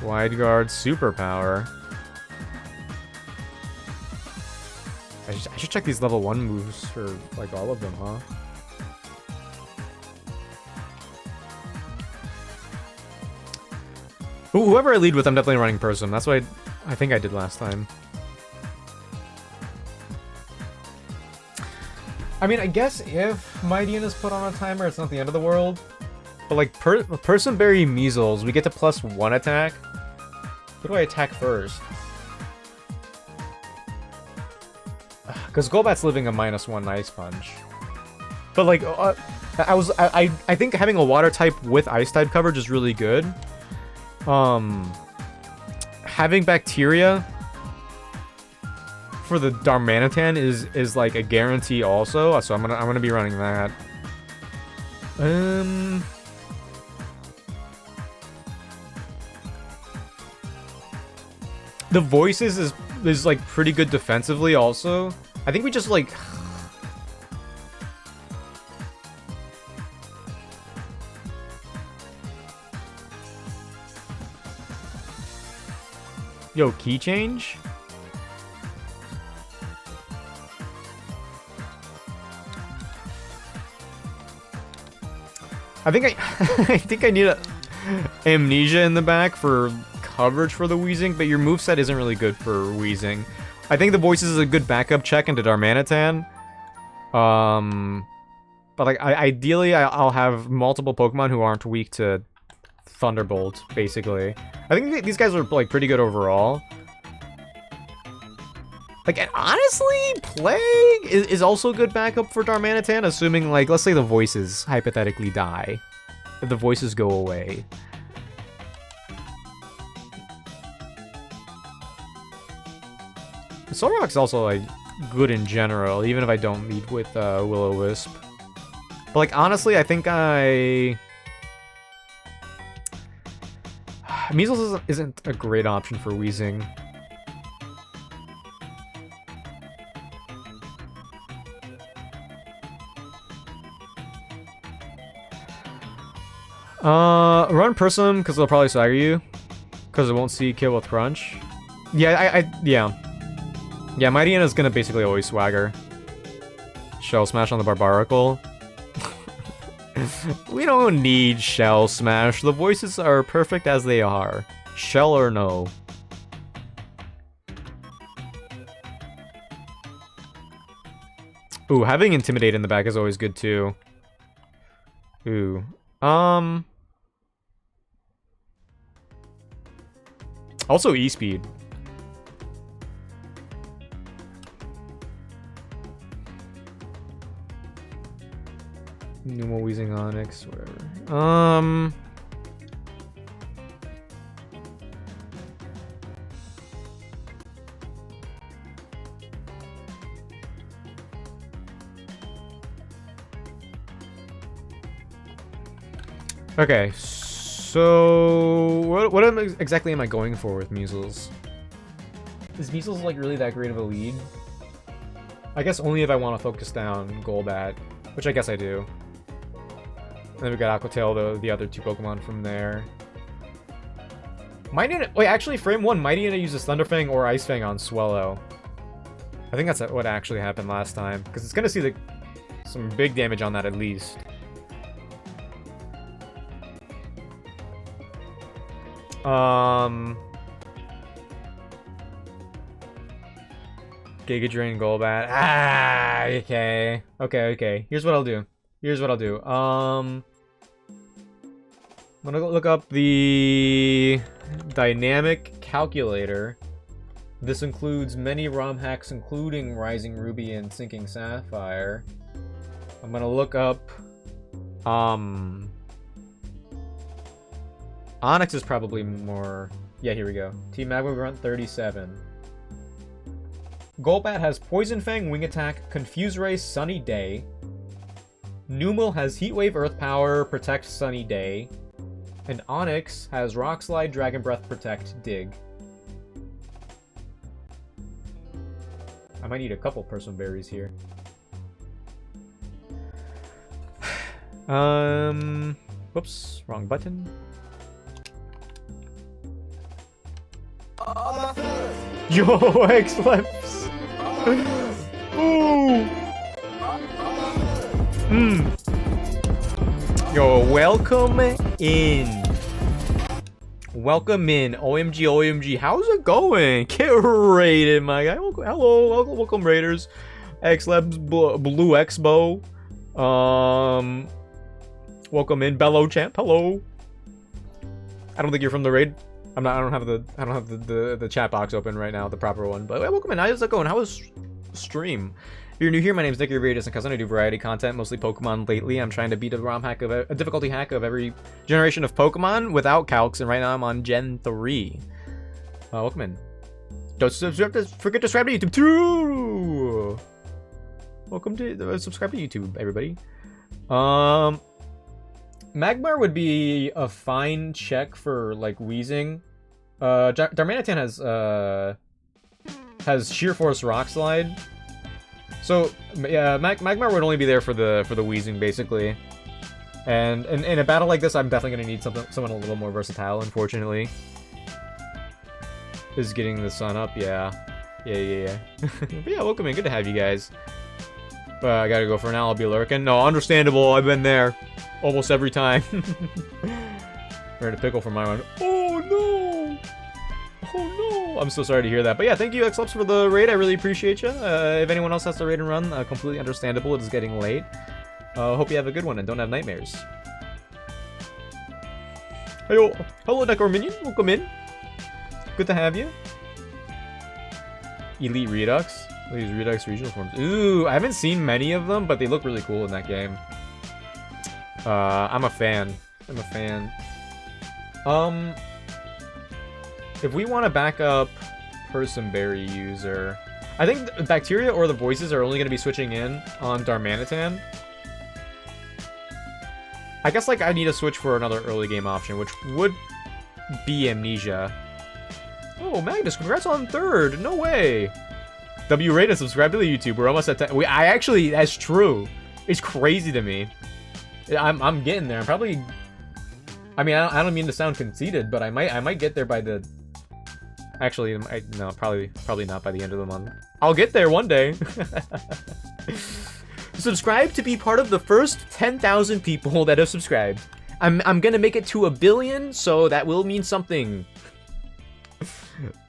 Wide Guard Superpower. I should check these level 1 moves for, like, all of them, huh? Whoever I lead with, I'm definitely running Person. That's what I think I did last time. I mean, I guess if Mightyena's put on a timer, it's not the end of the world. But, like, Person Berry Measles, we get to +1 attack. Who do I attack first? Because Golbat's living a -1 Ice Punch. But, like, I think having a Water type with Ice type coverage is really good. Having Bacteria for the Darmanitan is like a guarantee also, so I'm gonna be running that. The Voices is like pretty good defensively also. I think we just like Yo, key change? I think I think I need a Amnesia in the back for coverage for the Weezing, but your moveset isn't really good for Weezing. I think the Voices is a good backup check into Darmanitan. But like ideally I'll have multiple Pokemon who aren't weak to Thunderbolt, basically. I think these guys are like pretty good overall. Like, and honestly, Plague is also good backup for Darmanitan, assuming, like, let's say the Voices hypothetically die. If the Voices go away. Solrock's also, like, good in general, even if I don't meet with Will-O-Wisp. But, like, honestly, I think Measles isn't a great option for Weezing. Run Prism, because they'll probably stagger you. Because it won't see kill with Crunch. Yeah, yeah. Yeah, Mightyena's gonna basically always swagger. Shell Smash on the Barbaracle. We don't need Shell Smash. The Voices are perfect as they are. Shell or no. Ooh, having Intimidate in the back is always good too. Ooh. Also E-Speed. Pneumo Weezing Onyx, whatever. Okay, so what exactly am I going for with Measles? Is Measles like really that great of a lead? I guess only if I want to focus down Golbat, which I guess I do. And then we got Aquatail, the other two Pokemon from there. Mightyena, wait, actually, frame 1, Mightyena uses Thunderfang or Ice Fang on Swellow. I think that's what actually happened last time, because it's gonna see the some big damage on that at least. Giga Drain Golbat. Ah, okay. Okay. Here's what I'll do. I'm gonna look up the dynamic calculator. This includes many ROM hacks, including Rising Ruby and Sinking Sapphire. I'm gonna look up, Onyx is probably more... Yeah, here we go. Team Magma Grunt 37. Golbat has Poison Fang, Wing Attack, Confuse Ray, Sunny Day. Numel has Heat Wave, Earth Power, Protect, Sunny Day. And Onyx has Rock Slide, Dragon Breath, Protect, Dig. I might need a couple Person Berries here. Whoops, wrong button. Yo, X-Lips! Ooh! Yo, welcome in. Welcome in. OMG. How's it going? Get raided, my guy. Hello, welcome Raiders. X-Labs, Blue Expo. Welcome in, Bello Champ. Hello. I don't think you're from the raid. I don't have the chat box open right now, the proper one. But welcome in. How's it going? How was stream? If you're new here, my name is Nick, your Raiders, and cousin. I do variety content, mostly Pokemon lately. I'm trying to beat a ROM hack of a difficulty hack of every generation of Pokemon without calcs, and right now I'm on Gen 3. Welcome in. Don't forget to subscribe to YouTube too. Welcome to subscribe to YouTube, everybody. Magmar would be a fine check for like wheezing. Darmanitan has Sheer Force Rock Slide. So yeah, Magmar would only be there for the wheezing basically. And in a battle like this, I'm definitely gonna need someone a little more versatile. Unfortunately, is getting the sun up. Yeah. But yeah, welcome in. Good to have you guys. I gotta go for now. I'll be lurking. No, understandable. I've been there almost every time. Ready to pickle for my one. Oh no! I'm so sorry to hear that. But yeah, thank you, Xlops, for the raid. I really appreciate you. If anyone else has to raid and run, completely understandable. It is getting late. Hope you have a good one and don't have nightmares. Hello, Necro Minion. Welcome in. Good to have you. Elite Redux. These Redux regional forms. Ooh, I haven't seen many of them, but they look really cool in that game. I'm a fan. If we want to back up Person Berry user, I think the Bacteria or the Voices are only going to be switching in on Darmanitan. I guess like I need to switch for another early game option, which would be Amnesia. Oh, Magnus, congrats on 3rd. No way. W-rate and subscribe to the YouTube. We're almost at 10. I actually, that's true. It's crazy to me. I'm getting there. I'm probably. I mean, I don't mean to sound conceited, but I might get there by the. Actually, no, probably not by the end of the month. I'll get there one day. Subscribe to be part of the first 10,000 people that have subscribed. I'm gonna make it to 1 billion, so that will mean something.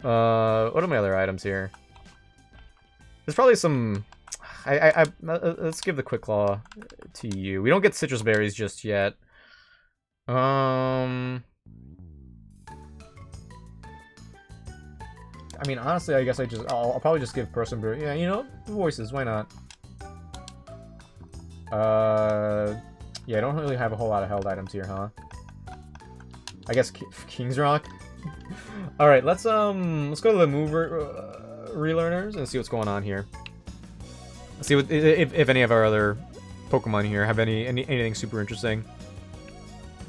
What are my other items here? There's probably some. Let's give the Quick Claw to you. We don't get citrus berries just yet. I mean, honestly, I guess I'll probably just give Person Berry. Yeah, you know, Voices. Why not? Yeah, I don't really have a whole lot of held items here, huh? I guess King's Rock. All right, let's go to the mover. Relearners and see what's going on here. Let's see what if any of our other Pokemon here have anything super interesting.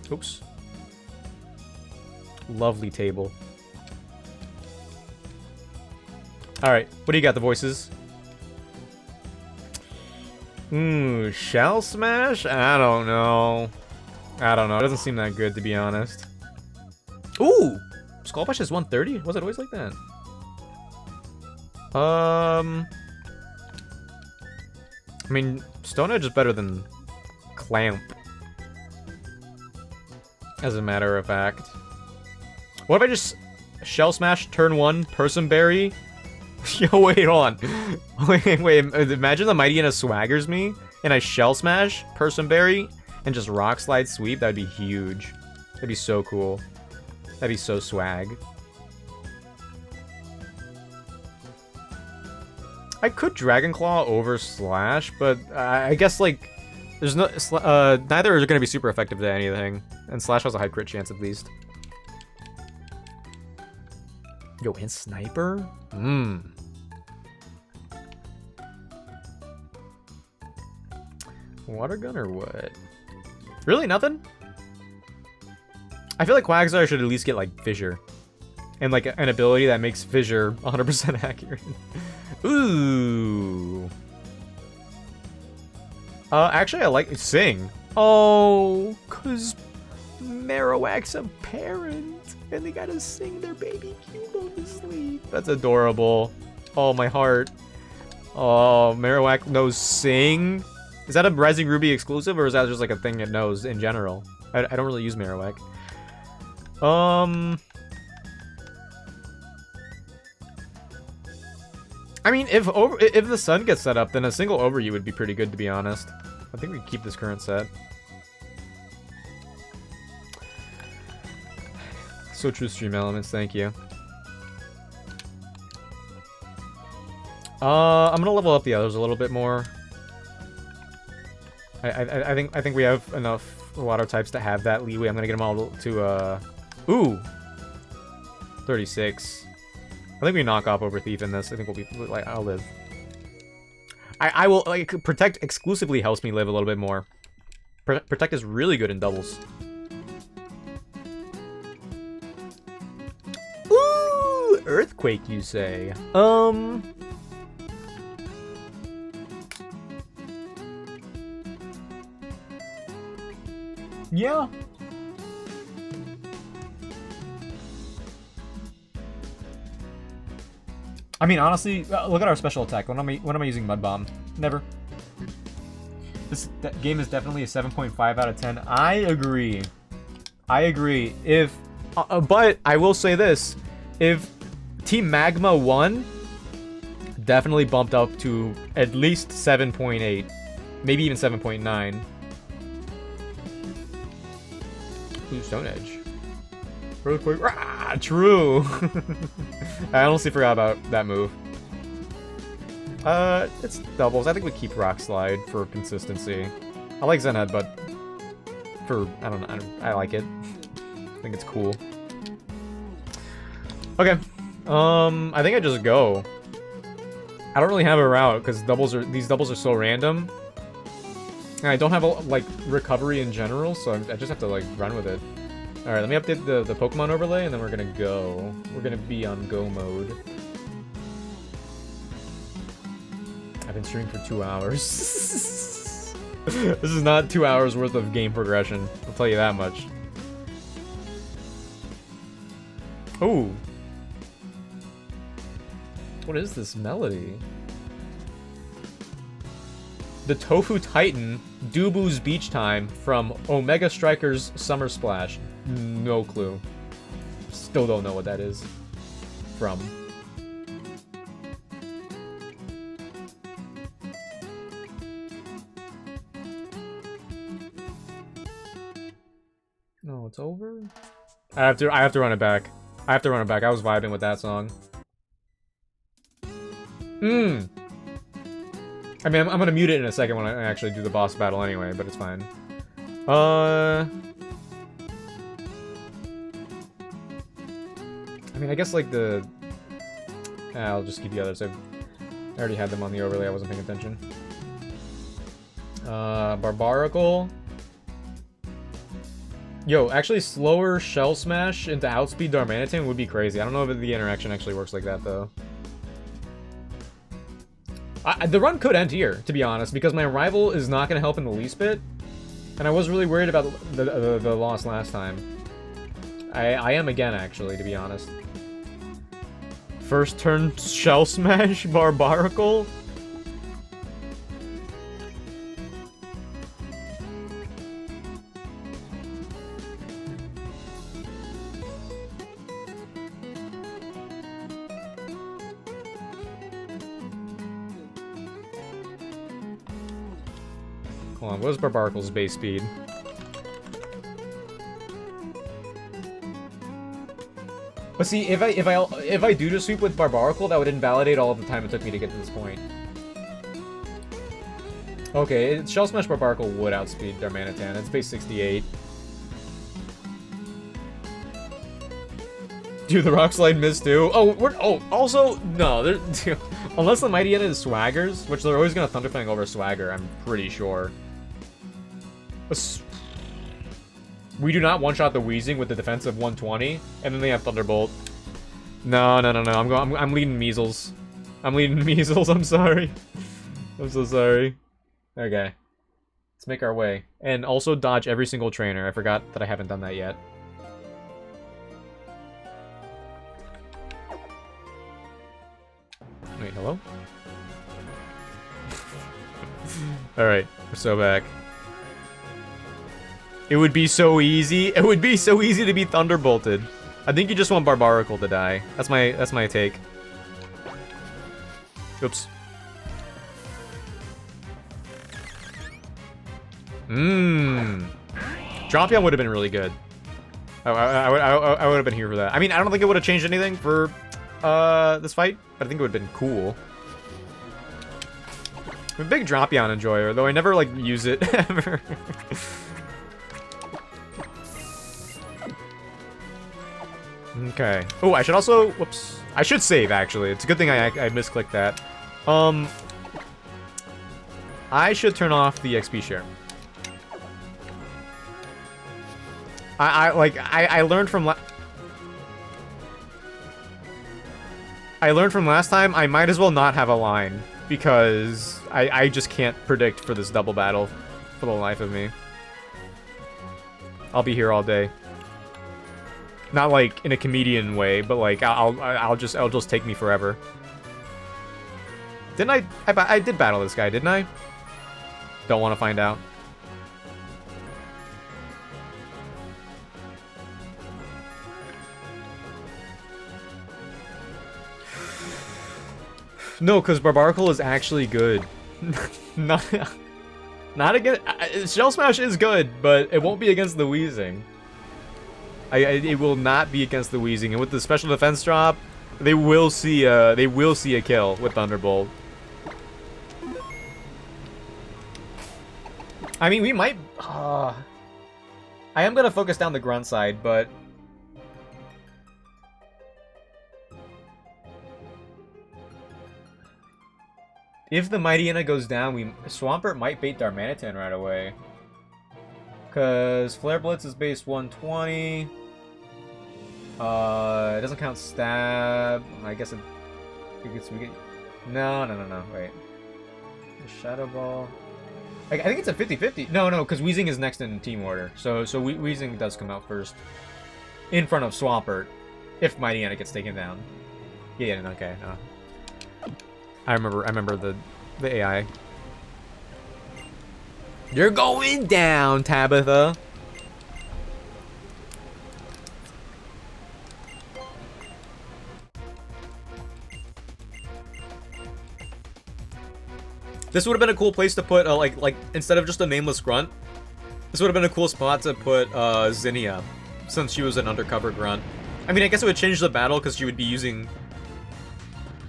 Oops. Lovely table. All right, what do you got? The Voices. Shell Smash? I don't know. It doesn't seem that good, to be honest. Ooh, Skull Bash is 130. Was it always like that? I mean, Stone Edge is better than Clamp. As a matter of fact. What if I just Shell Smash, turn 1, Person Berry? Yo, wait, hold on. Wait, imagine the Mightyena swaggers me, and I Shell Smash, Person Berry, and just Rock Slide Sweep. That'd be huge. That'd be so cool. That'd be so swag. I could Dragon Claw over Slash, but I guess, like, there's no... neither are going to be super effective to anything. And Slash has a high crit chance, at least. Yo, and Sniper? Water Gun or what? Really? Nothing? I feel like Quagsire should at least get, like, Fissure. And, like, an ability that makes Fissure 100% accurate. Ooh. Actually, I like Sing. Oh, cause Marowak's a parent, and they gotta sing their baby Cubone to sleep. That's adorable. Oh, my heart. Oh, Marowak knows Sing. Is that a Rising Ruby exclusive, or is that just like a thing it knows in general? I don't really use Marowak. I mean, if the sun gets set up, then a single Overview would be pretty good, to be honest. I think we keep this current set. So true, Stream Elements, thank you. I'm gonna level up the others a little bit more. I think we have enough water types to have that leeway. I'm gonna get them all to ooh, 36. I think we knock off Over Thief in this. I think we'll be like, I'll live. I will, like, Protect exclusively helps me live a little bit more. Protect is really good in doubles. Ooh, Earthquake, you say? Yeah. I mean, honestly, look at our special attack. When am I using Mud Bomb? Never. This game is definitely a 7.5 out of 10. I agree. I agree. If, but I will say this: if Team Magma won, definitely bumped up to at least 7.8, maybe even 7.9. Ooh, Stone Edge. Earthquake. Ah, true. I honestly forgot about that move. It's doubles. I think we keep Rock Slide for consistency. I like Zen Head, but for I don't know. I like it. I think it's cool. Okay. I think I just go. I don't really have a route because these doubles are so random. And I don't have a, like, recovery in general, so I just have to, like, run with it. Alright, let me update the Pokemon overlay, and then we're gonna go. We're gonna be on go mode. I've been streaming for 2 hours. This is not 2 hours worth of game progression, I'll tell you that much. Ooh. What is this melody? The Tofu Titan, Dubu's Beach Time from Omega Strikers Summer Splash. No clue. Still don't know what that is from. No, it's over? I have to run it back. I have to run it back. I was vibing with that song. I mean, I'm gonna mute it in a second when I actually do the boss battle anyway, but it's fine. I mean, I guess, like, I'll just keep the others. I already had them on the overlay, I wasn't paying attention. Barbaracle. Yo, actually, slower Shell Smash into Outspeed Darmanitan would be crazy. I don't know if the interaction actually works like that, though. The run could end here, to be honest, because my rival is not going to help in the least bit. And I was really worried about the loss last time. I am again, actually, to be honest. First turn Shell Smash Barbaracle? Hold on, what is Barbarcle's base speed? But see, if I do just sweep with Barbarcle, that would invalidate all of the time it took me to get to this point. Okay, Shell Smash Barbarcle would outspeed Darmanitan. It's base 68. Dude, the Rock Slide missed too. Oh, also, no, unless the Mighty Yen is Swaggers, which they're always gonna Thunder Fang over Swagger, I'm pretty sure. We do not one-shot the Weezing with the defense of 120, and then they have Thunderbolt. No. I'm leading Measles. I'm leading Measles. I'm sorry. I'm so sorry. Okay. Let's make our way. And also dodge every single trainer. I forgot that I haven't done that yet. Wait, hello? Alright, we're so back. It would be so easy. It would be so easy to be Thunderbolted. I think you just want Barbaracle to die. That's my take. Oops. Dropion would have been really good. I would have been here for that. I mean, I don't think it would have changed anything for this fight, but I think it would have been cool. I'm a big Dropion enjoyer, though I never like use it ever. Okay. Oh, I should also... Whoops. I should save, actually. It's a good thing I misclicked that. I should turn off the XP share. I learned from I learned from last time I might as well not have a line, because I just can't predict for this double battle for the life of me. I'll be here all day. Not like in a comedian way, but like it'll just take me forever. Didn't I did battle this guy, didn't I? Don't want to find out. No, because Barbaracle is actually good. not against... Shell Smash is good, but it won't be against the Weezing. It will not be against the Weezing, and with the special defense drop, they will see a kill with Thunderbolt. I mean, we might. I am gonna focus down the grunt side, but if the Mightyena goes down, Swampert might bait Darmanitan right away. Because Flare Blitz is base 120. It doesn't count stab. I guess we get. No. Wait. The Shadow Ball. I think it's a 50-50. No, because Weezing is next in team order. So Weezing does come out first. In front of Swampert. If Mightyena gets taken down. Yeah, okay, no. I remember the AI. You're going down, Tabitha. This would have been a cool place to put, like instead of just a nameless grunt, this would have been a cool spot to put Zinnia, since she was an undercover grunt. I mean, I guess it would change the battle because she would be using.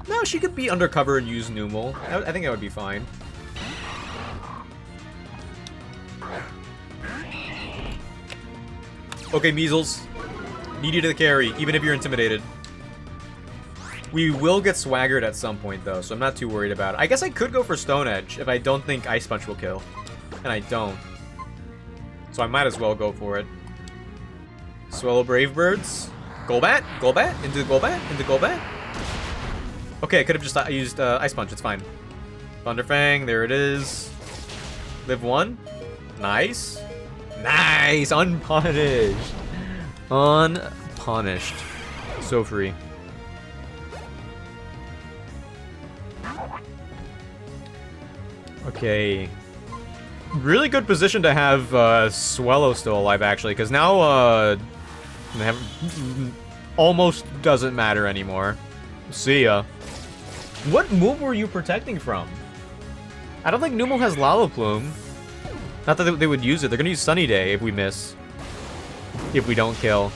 No, she could be undercover and use Numel. I think that would be fine. Okay, Measles. Need you to carry, even if you're intimidated. We will get swaggered at some point, though, so I'm not too worried about it. I guess I could go for Stone Edge if I don't think Ice Punch will kill. And I don't. So I might as well go for it. Swallow Brave Birds. Golbat? Golbat? Into Golbat? Into Golbat? Okay, I could have just used Ice Punch. It's fine. Thunderfang. There it is. Live 1. Nice. Nice! Unpunished! Unpunished. So free. Okay. Really good position to have Swallow still alive, actually, because now almost doesn't matter anymore. See ya. What move were you protecting from? I don't think Numel has Lava Plume. Not that they would use it. They're gonna use Sunny Day if we miss. If we don't kill.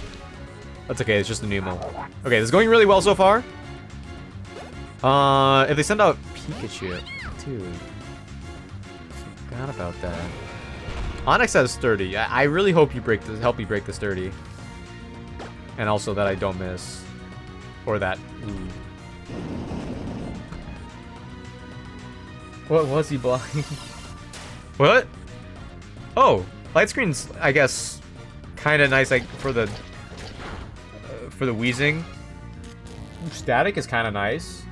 That's okay, it's just a Numel. Okay, this is going really well so far. If they send out Pikachu. Dude. Forgot about that. Onyx has 30. I really hope you help me break this 30. And also that I don't miss. Or that. Ooh. What was he blocking? What? Oh, light screen's, I guess, kind of nice, like for the wheezing. Static is kind of nice.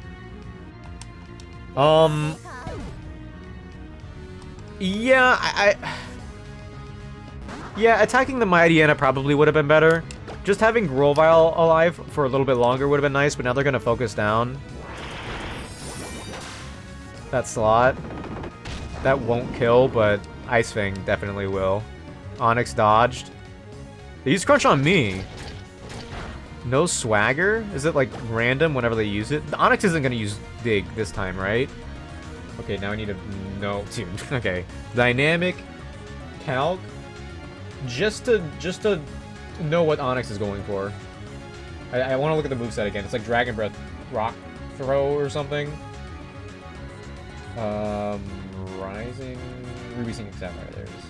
Yeah, yeah, attacking the Mightyena probably would have been better. Just having Grovyle alive for a little bit longer would have been nice, but now they're gonna focus down that slot. That won't kill, but Ice Fang definitely will. Onyx dodged. They use Crunch on me. No swagger? Is it like random whenever they use it? The Onyx isn't gonna use Dig this time, right? Okay, now I need to know. Dude, okay. Dynamic Calc. Just to know what Onyx is going for. I want to look at the moveset again. It's like Dragon Breath, Rock Throw or something. Rising, Ruby Singing Sapphire, there it is.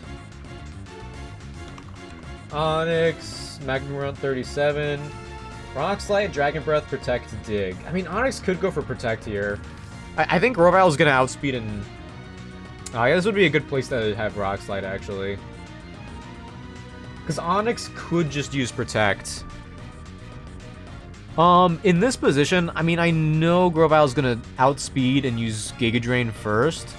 Onyx, Magnum Run 37, Rock Slide, Dragon Breath, Protect, Dig. I mean, Onyx could go for Protect here. I think Grovyle is gonna outspeed and... yeah, this would be a good place to have Rock Slide, actually. Because Onyx could just use Protect. In this position, I mean, I know Grovyle's gonna outspeed and use Giga Drain first.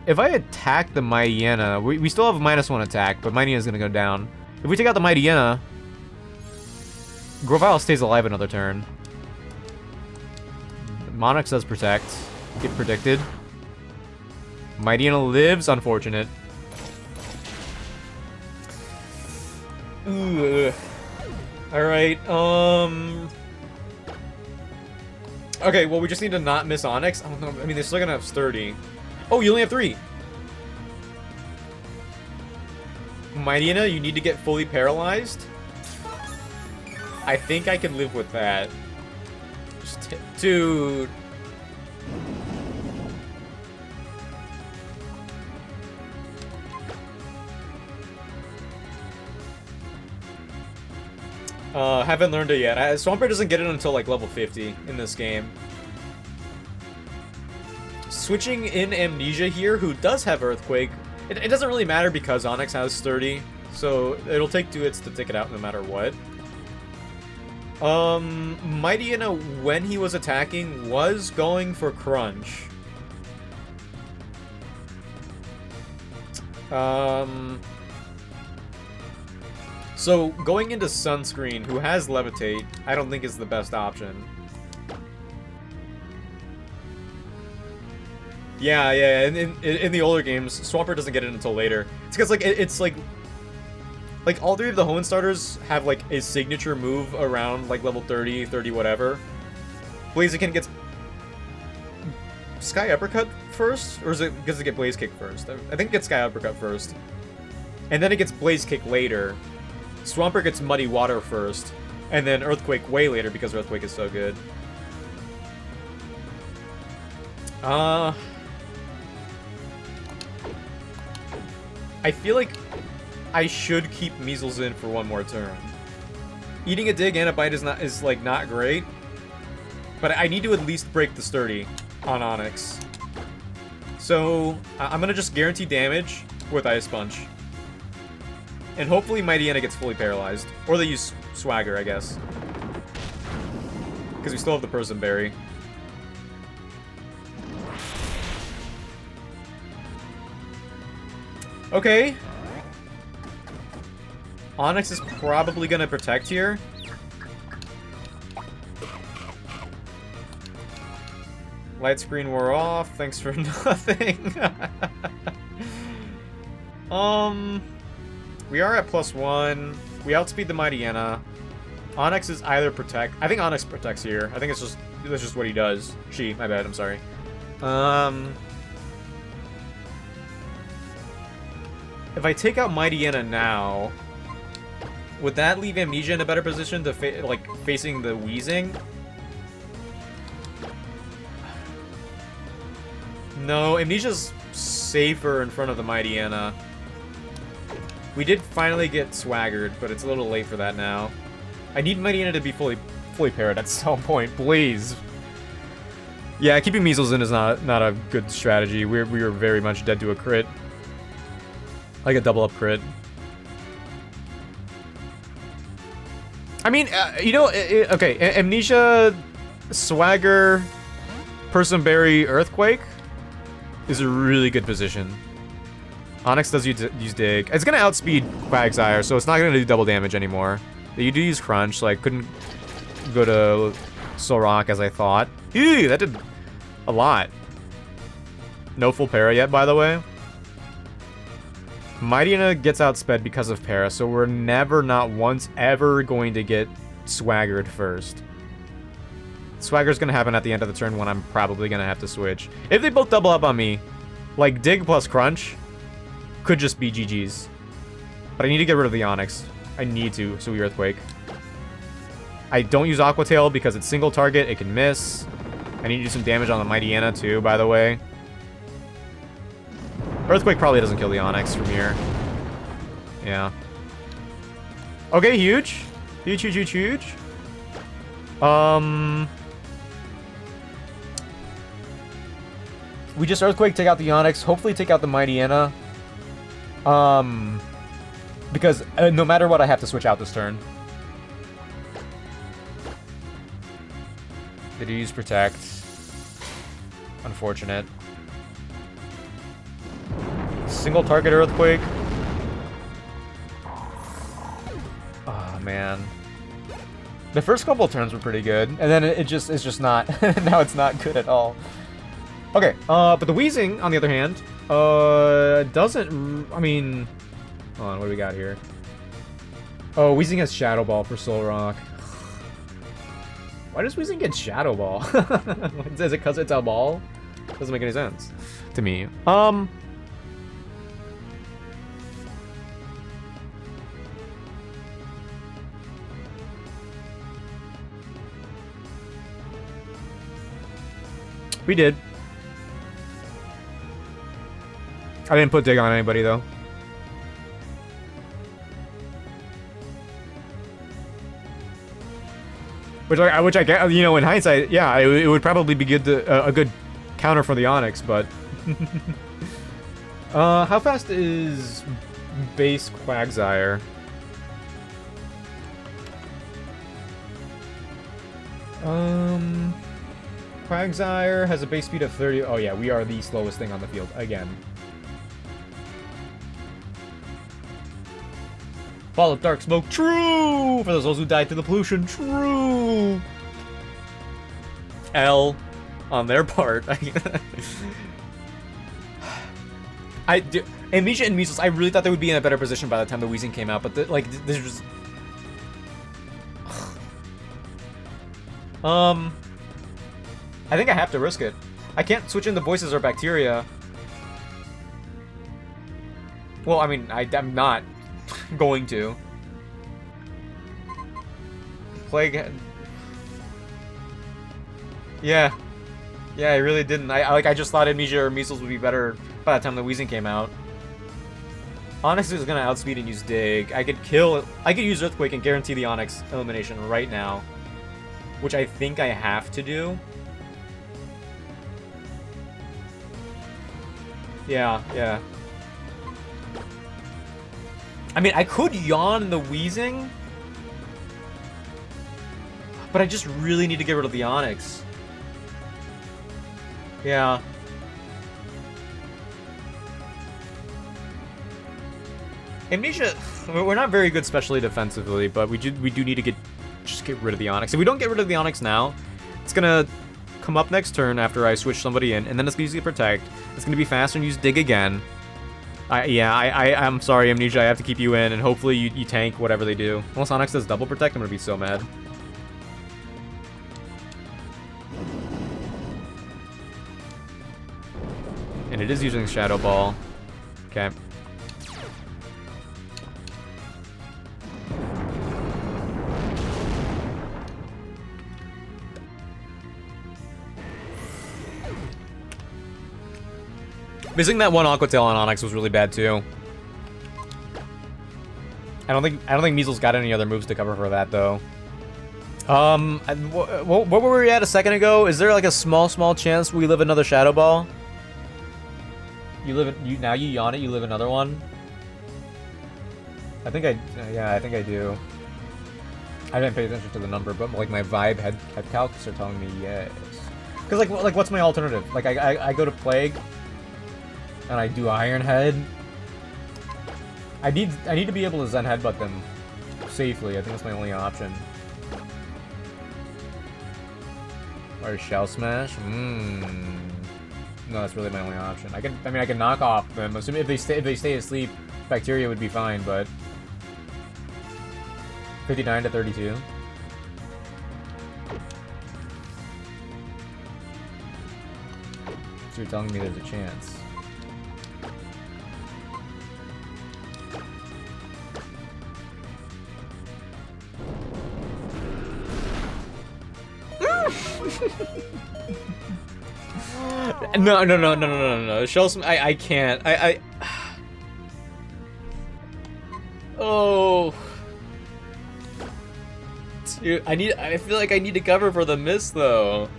If I attack the Mightyena, we still have a -1 attack, but Mightyena's gonna go down. If we take out the Mightyena, Grovyle stays alive another turn. Monarch does Protect. Get predicted. Mightyena lives, unfortunate. Ugh. Alright, okay, well, we just need to not miss Onyx. Oh, no, I mean, they're still gonna have sturdy. Oh, you only have 3! Mightyena, you need to get fully paralyzed? I think I can live with that. Just dude. Haven't learned it yet. Swampert doesn't get it until like level 50 in this game. Switching in Amnesia here, who does have Earthquake. It doesn't really matter because Onyx has Sturdy, so it'll take 2 hits to take it out no matter what. Mightyena, when he was attacking, was going for Crunch. So, going into Sunscreen, who has Levitate, I don't think is the best option. Yeah, in the older games, Swampert doesn't get it until later. It's because, like, it's like all 3 of the Hoenn starters have, like, a signature move around, like, level 30, 30 whatever. Blaziken gets Sky Uppercut first? Or does it get Blaze Kick first? I think it gets Sky Uppercut first. And then it gets Blaze Kick later. Swampert gets Muddy Water first, and then Earthquake way later because Earthquake is so good. I feel like I should keep Measles in for 1 more turn. Eating a Dig and a Bite is not great, but I need to at least break the Sturdy on Onyx. So I'm gonna just guarantee damage with Ice Punch. And hopefully Mightyena gets fully paralyzed. Or they use Swagger, I guess. Because we still have the Person Berry. Okay. Onyx is probably gonna Protect here. Light screen wore off. Thanks for nothing. We are at +1. We outspeed the Mightyena. Onyx is either Protect. I think Onyx protects here. I think that's just what he does. My bad. I'm sorry. If I take out Mightyena now, would that leave Amnesia in a better position to facing the Wheezing? No, Amnesia's safer in front of the Mightyena. We did finally get swaggered, but it's a little late for that now. I need Mightyena to be fully parried at some point, please. Yeah, keeping Measles in is not a good strategy. We were very much dead to a crit. Like a double up crit. I mean, you know, okay, Amnesia, Swagger, Personberry, Earthquake is a really good position. Onyx does use Dig. It's gonna outspeed Quagsire, so it's not gonna do double damage anymore. You do use Crunch, so I couldn't go to Solrock as I thought. Ew, that did a lot. No full para yet, by the way. Mightyena gets outsped because of para, so we're never, not once, ever going to get Swaggered first. Swagger's gonna happen at the end of the turn when I'm probably gonna have to switch. If they both double up on me, like Dig plus Crunch, could just be GG's. But I need to get rid of the Onyx. I need to, so we Earthquake. I don't use Aqua Tail because it's single target, it can miss. I need to do some damage on the Mightyena too, by the way. Earthquake probably doesn't kill the Onyx from here. Yeah. Okay, huge. Huge, huge, huge, huge. We just Earthquake, take out the Onyx, hopefully take out the Mightyena. Because no matter what, I have to switch out this turn. Did he use Protect? Unfortunate. Single target Earthquake. Oh, man. The first couple of turns were pretty good, and then it's just not. Now it's not good at all. Okay, but the Wheezing, on the other hand, doesn't, I mean, hold on, what do we got here? Oh, Wheezing has Shadow Ball for Solrock. Why does Wheezing get Shadow Ball? Is it because it's a ball? Doesn't make any sense to me. We did. I didn't put Dig on anybody, though. Which I get, you know, in hindsight, yeah, it would probably be good to, a good counter for the Onyx, but... how fast is base Quagsire? Quagsire has a base speed of 30. Oh yeah, we are the slowest thing on the field again. Fall of Dark Smoke, true! For those who died to the pollution, true! L on their part. Amnesia and Measles, I really thought they would be in a better position by the time the Wheezing came out, but this was... I think I have to risk it. I can't switch into Voices or Bacteria. Well, I mean, I'm not going to. Plague... Yeah. Yeah, I really didn't. I just thought Amnesia or Measles would be better by the time the Wheezing came out. Onyx is gonna outspeed and use Dig. I could use Earthquake and guarantee the Onyx elimination right now. Which I think I have to do. Yeah, yeah. I mean, I could yawn the Wheezing. But I just really need to get rid of the Onyx. Yeah. Amnesia, we're not very good specially defensively, but we do need to just get rid of the Onyx. If we don't get rid of the Onyx now, it's gonna come up next turn after I switch somebody in, and then it's gonna use the Protect. It's gonna be faster and use Dig again. I'm sorry, Amnesia, I have to keep you in, and hopefully you tank whatever they do. Unless Onyx does double Protect, I'm gonna be so mad. And it is using Shadow Ball. Okay. Missing that one Aqua Tail on Onyx was really bad too. I don't think Measles got any other moves to cover for that though. What were we at a second ago? Is there like a small chance we live another Shadow Ball? Now you yawn it, you live another one? I think I do. I didn't pay attention to the number, but like my vibe had calcs are telling me yes. Cause like what's my alternative? Like I go to Plague and I do Iron Head. I need to be able to Zen Headbutt them safely. I think that's my only option. Or Shell Smash? No, that's really my only option. I can knock off them. Assuming if they stay asleep, Bacteria would be fine, but 59 to 32. So you're telling me there's a chance. No. I can't. Oh. Dude, I feel like I need to cover for the miss though.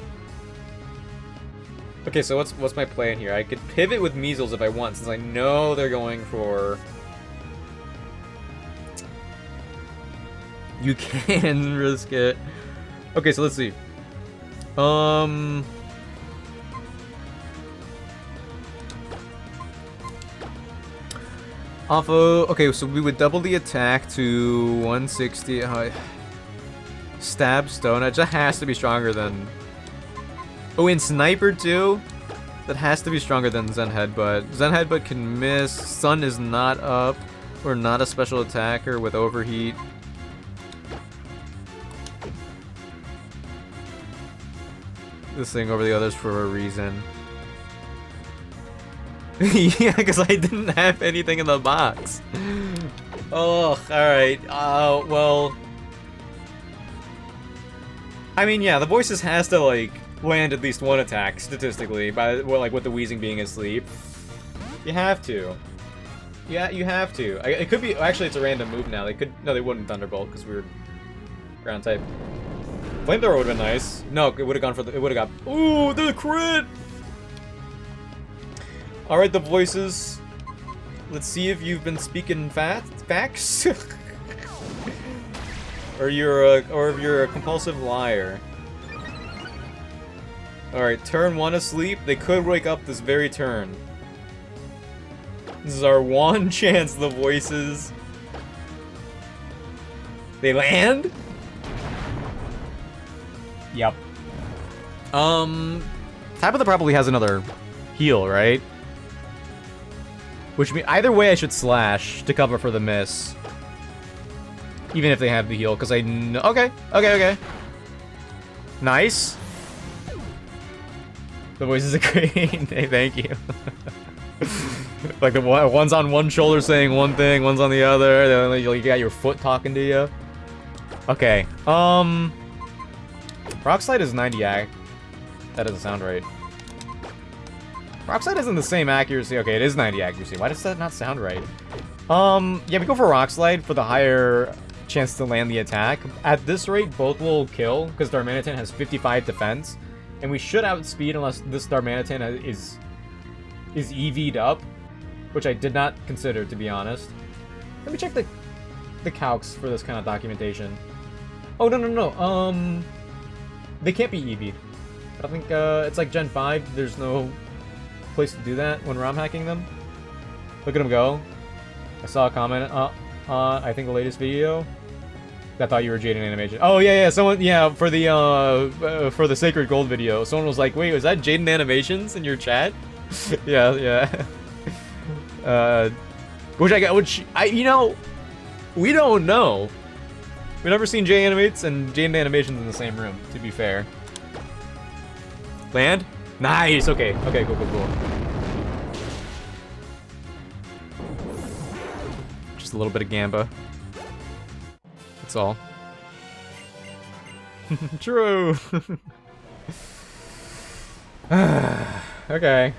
Okay, so what's my plan here? I could pivot with Measles if I want, since I know they're going for... You can risk it. Okay, so let's see. Okay, so we would double the attack to 160. Stab Stone Edge. That has to be stronger than... Oh, and Sniper too? That has to be stronger than Zen Headbutt. Zen Headbutt can miss. Sun is not up. We're not a special attacker with Overheat. This thing over the others for a reason. Yeah, because I didn't have anything in the box. Oh, alright. Well... I mean, yeah, the Voices has to, like, land at least one attack, statistically, by, well, like, with the Wheezing being asleep. You have to. Yeah, you have to. It could be... Actually, it's a random move now. They could... No, they wouldn't Thunderbolt, because we were ground type. Flamethrower would have been nice. No, it would have gone for the... It would have got... Ooh, the crit! Alright, the Voices. Let's see if you've been speaking facts. or if you're a compulsive liar. Alright, turn 1 asleep. They could wake up this very turn. This is our one chance, the Voices. They land? Yep. Tabitha probably has another heal, right? Which means either way I should slash to cover for the miss. Even if they have the heal, because I know... Okay. Nice. The Voices are great. Hey, thank you. Like the one's on one shoulder saying one thing, one's on the other, then you got your foot talking to you. Okay. Rock Slide is 90 ac. That doesn't sound right. Rock Slide isn't the same accuracy. Okay, it is 90 accuracy. Why does that not sound right? Yeah, we go for Rock Slide for the higher chance to land the attack. At this rate, both will kill, because Darmanitan has 55 defense. And we should outspeed unless this Darmanitan is EV'd up, which I did not consider, to be honest. Let me check the calcs for this kind of documentation. Oh, no. They can't be EV'd. I think it's like Gen 5, there's no place to do that when ROM hacking them. Look at them go. I saw a comment I think the latest video. I thought you were Jaden Animation. Oh yeah, someone for the Sacred Gold video, someone was like, "Wait, was that Jaden Animations in your chat?" yeah. Which you know, we don't know. We've never seen Jay Animates and Jaden Animations in the same room, to be fair. Land? Nice, okay, cool. Just a little bit of Gamba. That's all. True! Okay.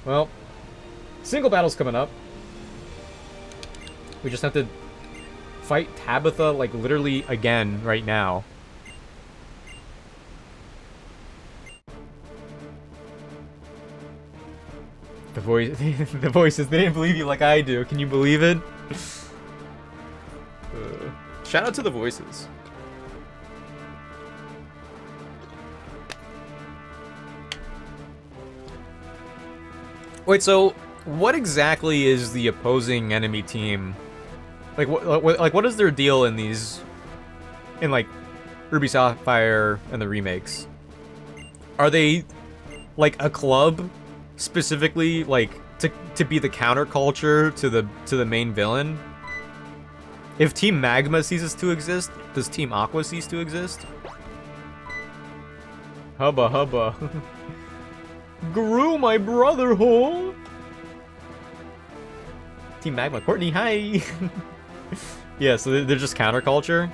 Well, Single battle's coming up. We just have to fight Tabitha, like, literally again right now. The voice, the voices, they didn't believe you like I do. Can you believe it? Shout out to the voices. Wait, so what exactly is the opposing enemy team? Like, what is their deal in these, in like Ruby Sapphire and the remakes? Are they like a club specifically, like to be the counterculture to the main villain? If Team Magma ceases to exist, does Team Aqua cease to exist? Hubba hubba. Gru, my brother, ho! Team Magma, Courtney, hi! Yeah, so they're just counterculture.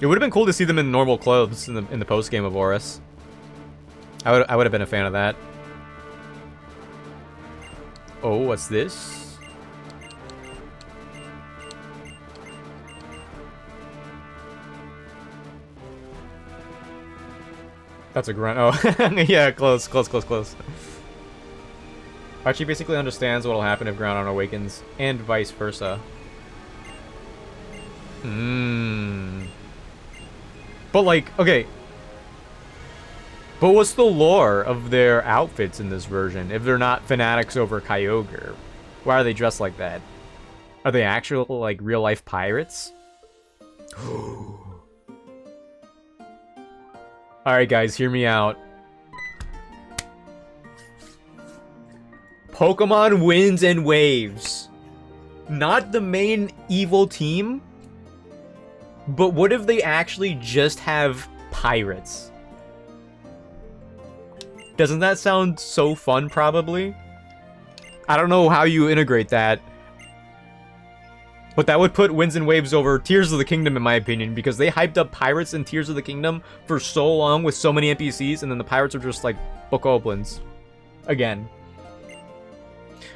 It would have been cool to see them in normal clothes in the post game of Horus. I would have been a fan of that. Oh, what's this? That's a grunt. Oh, yeah, close. Archie basically understands what'll happen if Groudon awakens, and vice versa. But like, okay. But what's the lore of their outfits in this version if they're not fanatics over Kyogre? Why are they dressed like that? Are they actual, like, real-life pirates? Alright guys, hear me out. Pokemon Winds and Waves. Not the main evil team, but what if they actually just have pirates? Doesn't that sound so fun, probably? I don't know how you integrate that. But that would put Winds and Waves over Tears of the Kingdom, in my opinion, because they hyped up pirates in Tears of the Kingdom for so long with so many NPCs, and then the pirates are just like book oplins. Again.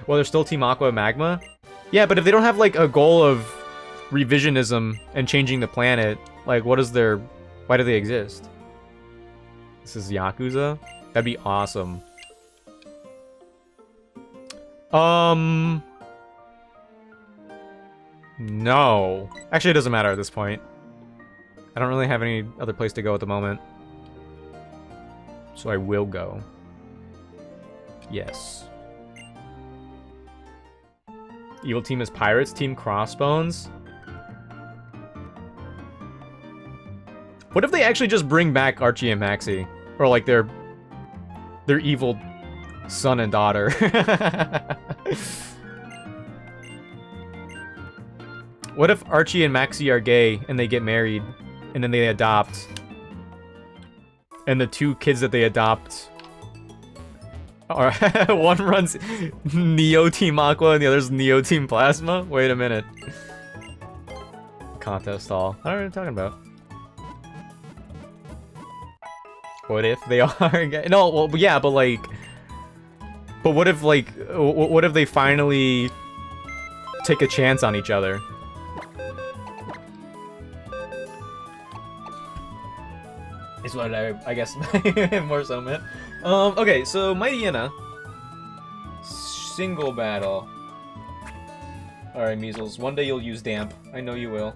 Well, they're still Team Aqua and Magma? Yeah, but if they don't have like a goal of revisionism and changing the planet, like what is their... why do they exist? This is Yakuza? That'd be awesome. No. Actually, it doesn't matter at this point. I don't really have any other place to go at the moment. So I will go. Yes. Evil team is pirates, Team Crossbones. What if they actually just bring back Archie and Maxie? Or like their evil son and daughter. What if Archie and Maxie are gay and they get married and then they adopt? And the two kids that they adopt are one runs Neo Team Aqua and the other's Neo Team Plasma? Wait a minute. Contest hall. I don't know what you're talking about. What if they are gay? No, well, yeah, but like... But what if, like... What if they finally take a chance on each other? Is what I guess more so meant. Okay, so Mightyena. Single battle. Alright, Measles. One day you'll use Damp. I know you will.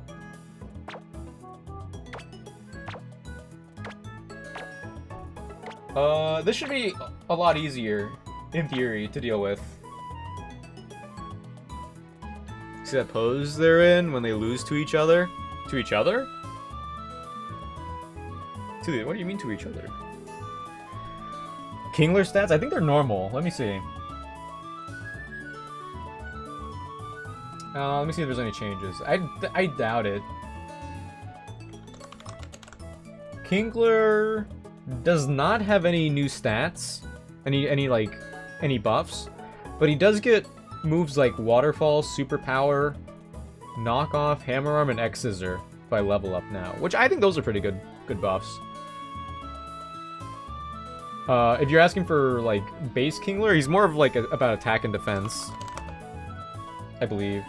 This should be a lot easier, in theory, to deal with. See that pose they're in when they lose to each other? To each other? What do you mean to each other? Kingler stats? I think they're normal. Let me see. Let me see if there's any changes. I doubt it. Kingler does not have any new stats, any buffs, but he does get moves like Waterfall, Superpower, Knockoff, Hammer Arm, and X Scissor by level up now, which I think those are pretty good buffs. If you're asking for, like, base Kingler, he's more of, like, about attack and defense. I believe.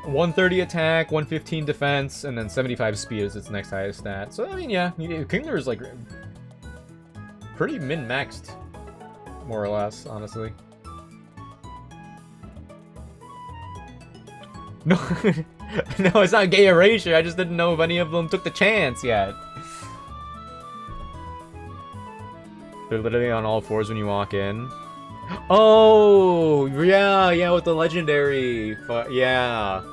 .130 attack, 115 defense, and then 75 speed is its next highest stat. So, I mean, yeah, Kingler is, like, pretty min-maxed, more or less, honestly. No, no, it's not gay erasure. I just didn't know if any of them took the chance yet. They're literally on all fours when you walk in. Oh, yeah, yeah, with the legendary. Yeah.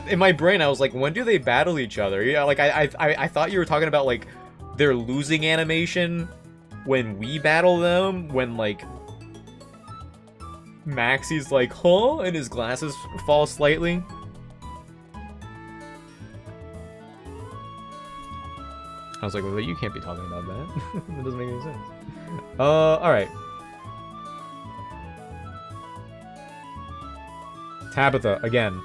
In my brain, I was like, when do they battle each other? Yeah, like I thought you were talking about like their losing animation when we battle them, when like Maxie's like, huh? And his glasses fall slightly. I was like, well, you can't be talking about that. That doesn't make any sense. Alright. Tabitha, again.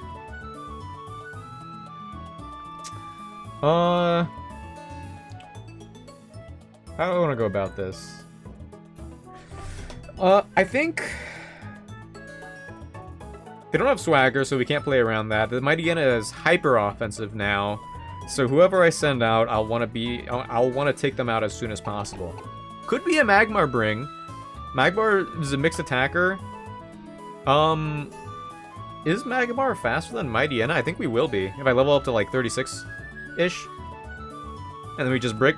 How do I want to go about this? I think... They don't have swagger, so we can't play around that. The Mighty Hyena is hyper offensive now, so whoever I send out, I'll want to take them out as soon as possible. Could be a Magmar bring. Magmar is a mixed attacker. Is Magmar faster than Mighty Hyena? I think we will be if I level up to like 36-ish, and then we just break.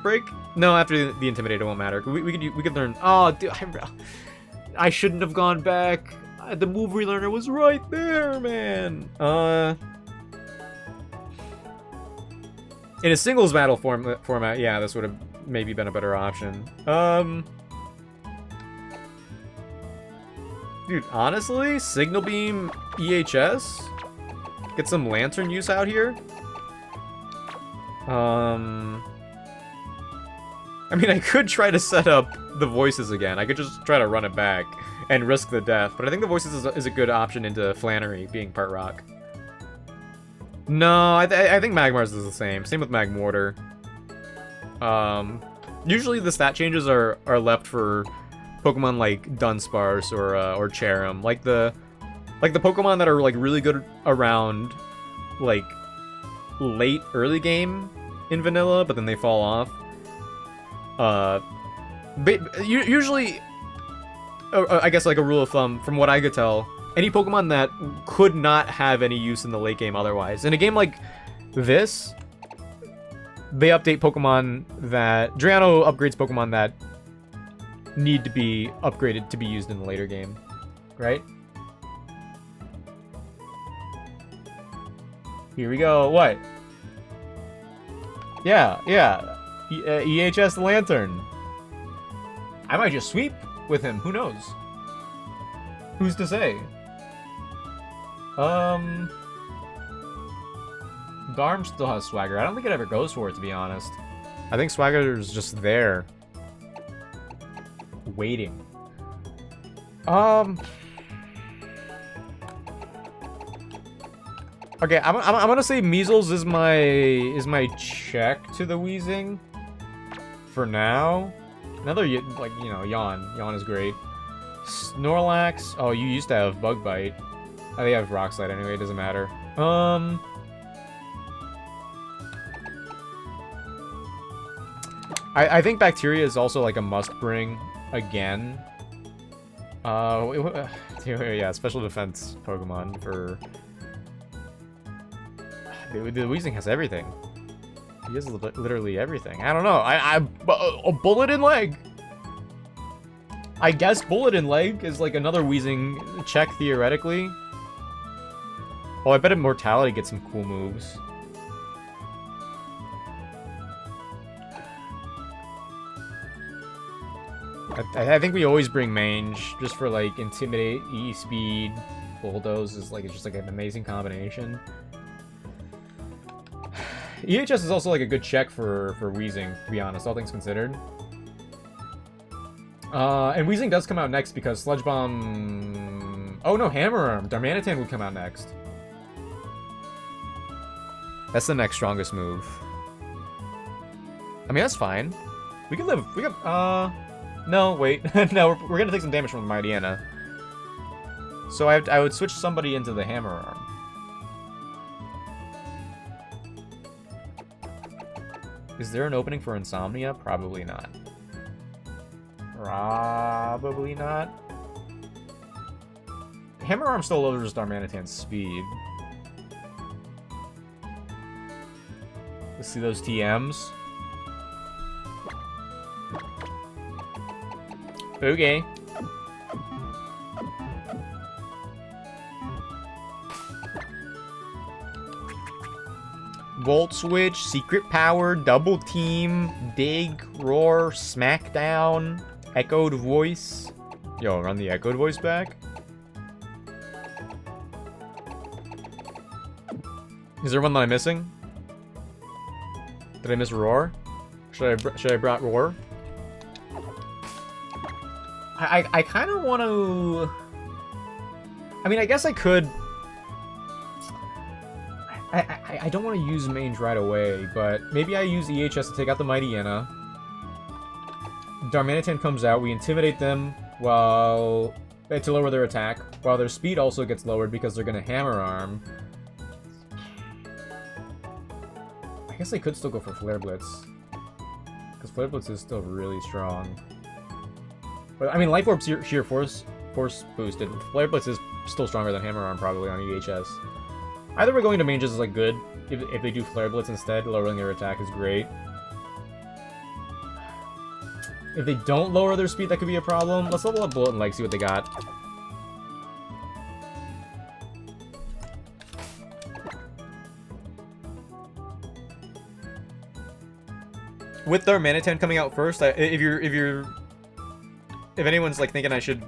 No, after the Intimidate, it won't matter. We could learn. Oh, dude, I shouldn't have gone back. The move relearner was right there, man. In a singles battle format, yeah, this would have maybe been a better option. Dude, honestly, Signal Beam EHS? Get some Lantern use out here? I mean, I could try to set up the voices again. I could just try to run it back and risk the death, but I think the voices is a good option into Flannery being part rock. No, I think Magmar's is the same. Same with Magmortar. Usually the stat changes are left for Pokemon like Dunsparce or Cherim, like the Pokemon that are like really good around like late early game in vanilla, but then they fall off. Usually, I guess like a rule of thumb, from what I could tell, any Pokemon that could not have any use in the late game otherwise. In a game like this, they update Pokemon that... Draiano upgrades Pokemon that need to be upgraded to be used in the later game, right? Here we go. What? Yeah. EHS Lantern. I might just sweep with him. Who knows? Who's to say? Garm still has Swagger. I don't think it ever goes for it, to be honest. I think Swagger is just there. Waiting. Okay, I'm gonna say Measles is my check to the Weezing. For now. Another, like, you know, Yawn. Yawn is great. Snorlax. Oh, you used to have Bug Bite. I think I have Rock Slide anyway, it doesn't matter. I think Bacteria is also like a must-bring again. Yeah, special defense Pokemon for... The Weezing has everything. He has literally everything. I don't know. A Bullet in Leg. I guess Bullet in Leg is like another Weezing check theoretically. Oh, I bet Immortality gets some cool moves. I think we always bring Mange just for like Intimidate, E-Speed, Bulldoze is like, it's just like an amazing combination. EHS is also like a good check for Weezing, to be honest, all things considered. And Weezing does come out next because Sludge Bomb Oh no, Hammer Arm. Darmanitan would come out next. That's the next strongest move. I mean, that's fine. We can live. We can. No, wait. No, we're gonna take some damage from the Mightyena. So I would switch somebody into the Hammer Arm. Is there an opening for Insomnia? Probably not. Probably not. Hammer Arm still lowers Darmanitan's speed. Let's see those TMs. Okay. Volt Switch, Secret Power, Double Team, Dig, Roar, Smackdown, Echoed Voice. Yo, run the Echoed Voice back. Is there one that I'm missing? Did I miss Roar? Should I brought Roar? I kind of want to... I mean, I guess I could... I don't want to use Mange right away, but maybe I use EHS to take out the Mightyena. Darmanitan comes out, we intimidate them while... to lower their attack, while their speed also gets lowered because they're going to Hammer Arm. I guess they could still go for Flare Blitz. Because Flare Blitz is still really strong. But, I mean, Life Orb's sheer force boosted. Flare Blitz is still stronger than Hammer Arm, probably, on EHS. Either way, going to Manges is, like, good. If they do Flare Blitz instead, lowering their attack is great. If they don't lower their speed, that could be a problem. Let's level up Bullet and Leg, see what they got. With Darmanitan coming out first, if anyone's like thinking I should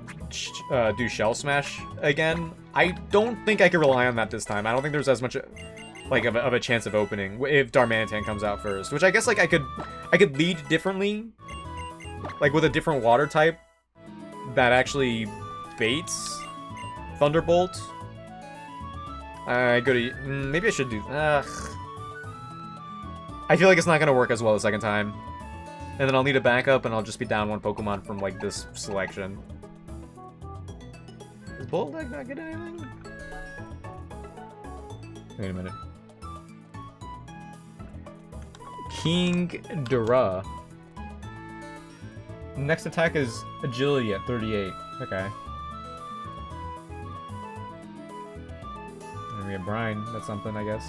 do Shell Smash again, I don't think I can rely on that this time. I don't think there's as much like of a chance of opening if Darmanitan comes out first, which I guess like I could lead differently, like with a different water type that actually baits Thunderbolt. I go to maybe I should do. I feel like it's not gonna work as well the second time. And then I'll need a backup, and I'll just be down one Pokemon from, like, this selection. Does Bullet Leg not get anything? Wait a minute. King Dura. Next attack is Agility at 38. Okay. And we have Brine. That's something, I guess.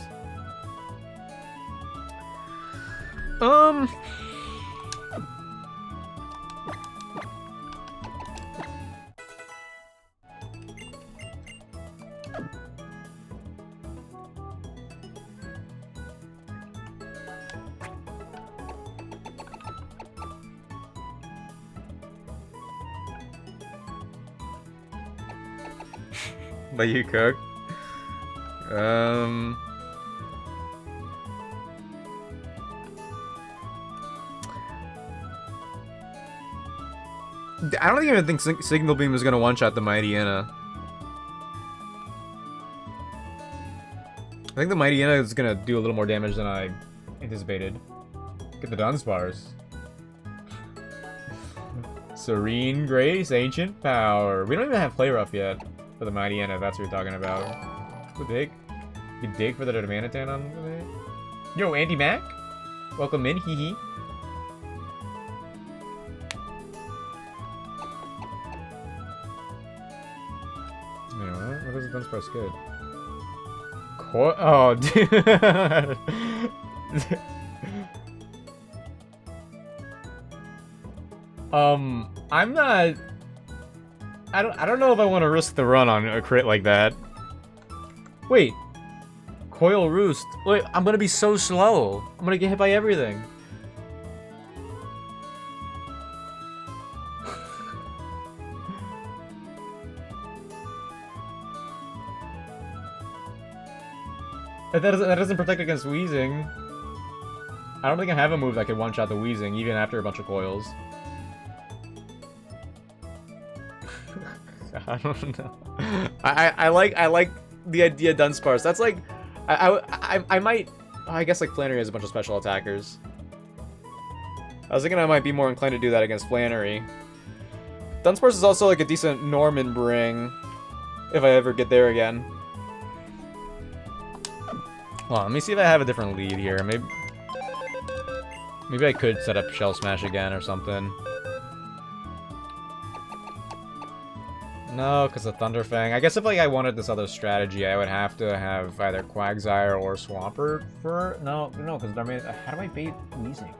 Let you cook. I don't even think Signal Beam is gonna one-shot the Mightyena. I think the Mightyena is gonna do a little more damage than I anticipated. Get the Dunsparce. Serene Grace, Ancient Power. We don't even have Play Rough yet for the Mightyena, if that's what you're talking about. Good dig. You dig for the Darmanitan on the... Yo, Andy Mac? Welcome in, hee hee. What does the Dunsparce good? Oh, dude. I'm not... I don't know if I want to risk the run on a crit like that. Wait. Coil Roost. Wait, I'm gonna be so slow. I'm gonna get hit by everything. That doesn't protect against Wheezing. I don't think I have a move that can one-shot the Wheezing, even after a bunch of coils. I don't know. I like the idea of Dunsparce. That's like, I might, I guess like Flannery has a bunch of special attackers. I was thinking I might be more inclined to do that against Flannery. Dunsparce is also like a decent Norman bring, if I ever get there again. Hold on, let me see if I have a different lead here. Maybe I could set up Shell Smash again or something. No, because of Thunderfang. I guess if like I wanted this other strategy, I would have to have either Quagsire or Swampert for... No, because Darmanitan... How do I bait Weezing?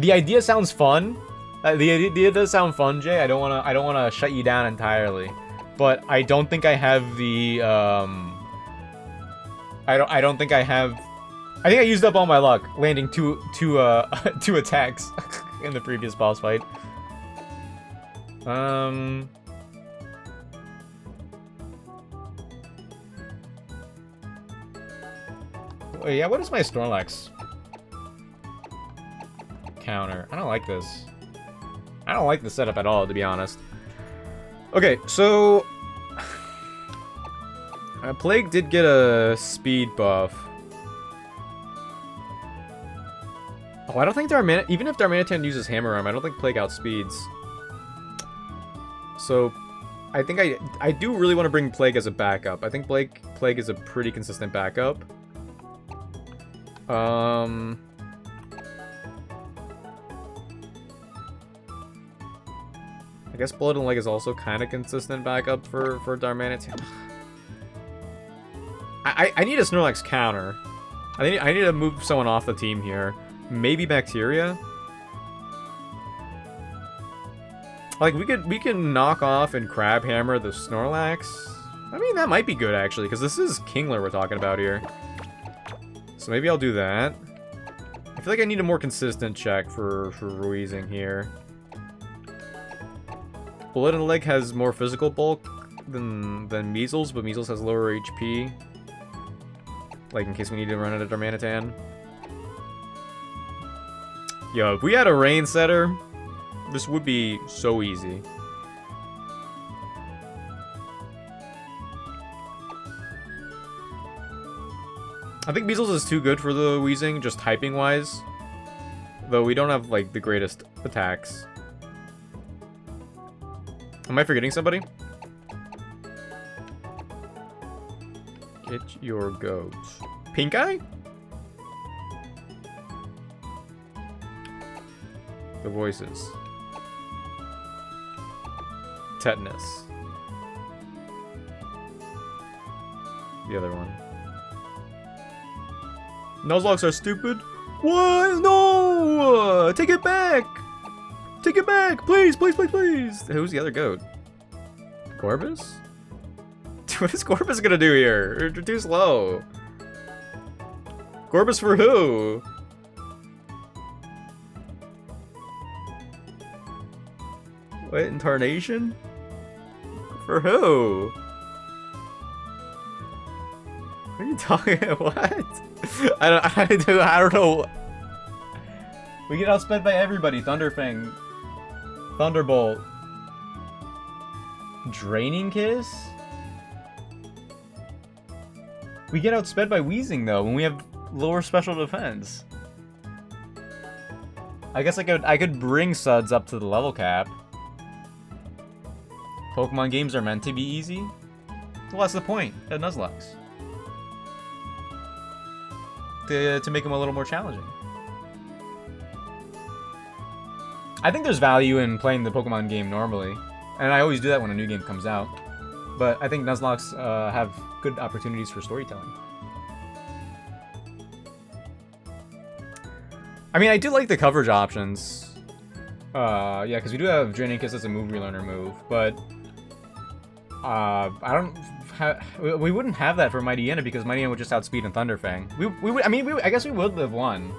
The idea sounds fun. The idea does sound fun, Jay. I don't wanna shut you down entirely, but I don't think I have the I don't think I have. I think I used up all my luck landing two attacks in the previous boss fight. Oh yeah, what is my Snorlax counter? I don't like this. I don't like the setup at all, to be honest. Okay, so Plague did get a speed buff. Oh, I don't think even if Darmanitan uses Hammer Arm, I don't think Plague outspeeds. So, I think I do really want to bring Plague as a backup. I think Plague is a pretty consistent backup. I guess Blood and Leg is also kind of consistent backup for Darmanitan. I need a Snorlax counter. I need to move someone off the team here. Maybe Bacteria. Like we can knock off and Crab Hammer the Snorlax. I mean that might be good actually, because this is Kingler we're talking about here. So maybe I'll do that. I feel like I need a more consistent check for Weezing here. Blood and Leg has more physical bulk than Measles, but Measles has lower HP. Like, in case we need to run into Darmanitan. Yo, if we had a Rain Setter, this would be so easy. I think Measles is too good for the Weezing, just typing-wise. Though we don't have, like, the greatest attacks. Am I forgetting somebody? Get your goats. Pink Eye? The voices. Tetanus. The other one. Nuzlocke are stupid? What? No! Take it back! Take it back! Please, please, please, please! Who's the other goat? Gorbis? What is Gorbis gonna do here? They're too slow. Gorbis for who? What, Intarnation? For who? What are you talking about? What? I don't know. We get outsped by everybody. Thunderfang. Thunderbolt. Draining Kiss? We get outsped by Weezing though when we have lower special defense. I guess I could bring Suds up to the level cap. Pokemon games are meant to be easy. Well, that's the point of Nuzlocke. To make them a little more challenging. I think there's value in playing the Pokemon game normally, and I always do that when a new game comes out. But I think Nuzlocke have good opportunities for storytelling. I mean, I do like the coverage options. Yeah, because we do have Draining Kiss as a move relearner move, but we wouldn't have that for Mightyena because Mightyena would just outspeed and Thunderfang. I guess we would live one.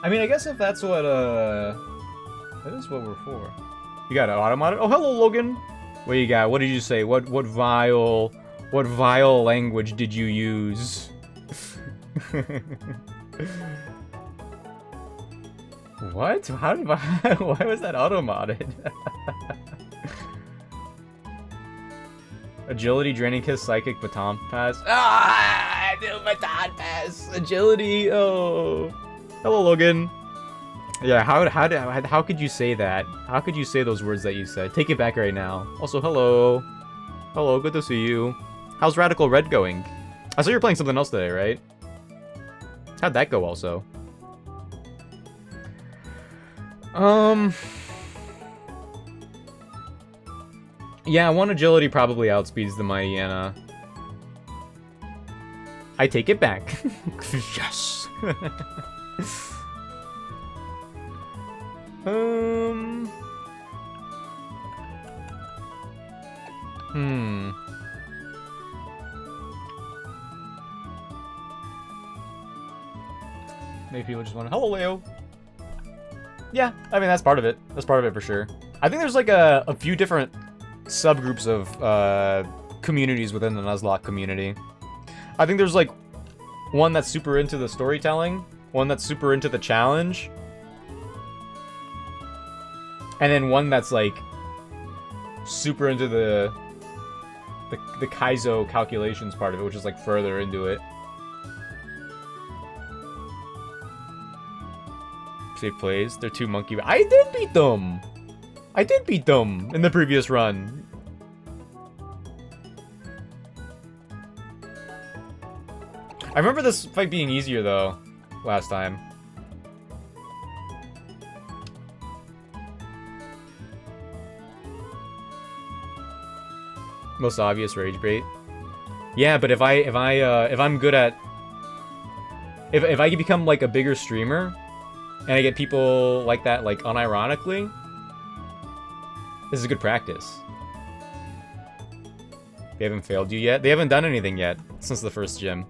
I mean, I guess if that is what we're for. You got an Automaton? Oh, hello, Logan! What you got? What did you say? What vile language did you use? What? How did why was that auto-modded? Agility, Draining Kiss, Psychic, Baton Pass. Ah! Baton Pass! Agility! Oh! Hello, Logan. Yeah, how could you say that? How could you say those words that you said? Take it back right now. Also, hello. Hello, good to see you. How's Radical Red going? I saw you were playing something else today, right? How'd that go also? Yeah, one agility probably outspeeds the Mighty Anna. I take it back. Yes. Maybe people just want to. Hello, Leo. Yeah, I mean, that's part of it. That's part of it for sure. I think there's like a few different subgroups of communities within the Nuzlocke community. I think there's like one that's super into the storytelling, one that's super into the challenge, and then one that's like super into the Kaizo calculations part of it, which is like further into it. Safe plays. They're two monkey. I did beat them. I did beat them in the previous run. I remember this fight being easier though last time. Most obvious rage bait. Yeah, but if I'm good at if I become like a bigger streamer and I get people like that like unironically, this is good practice. They haven't failed you yet. They haven't done anything yet since the first gym.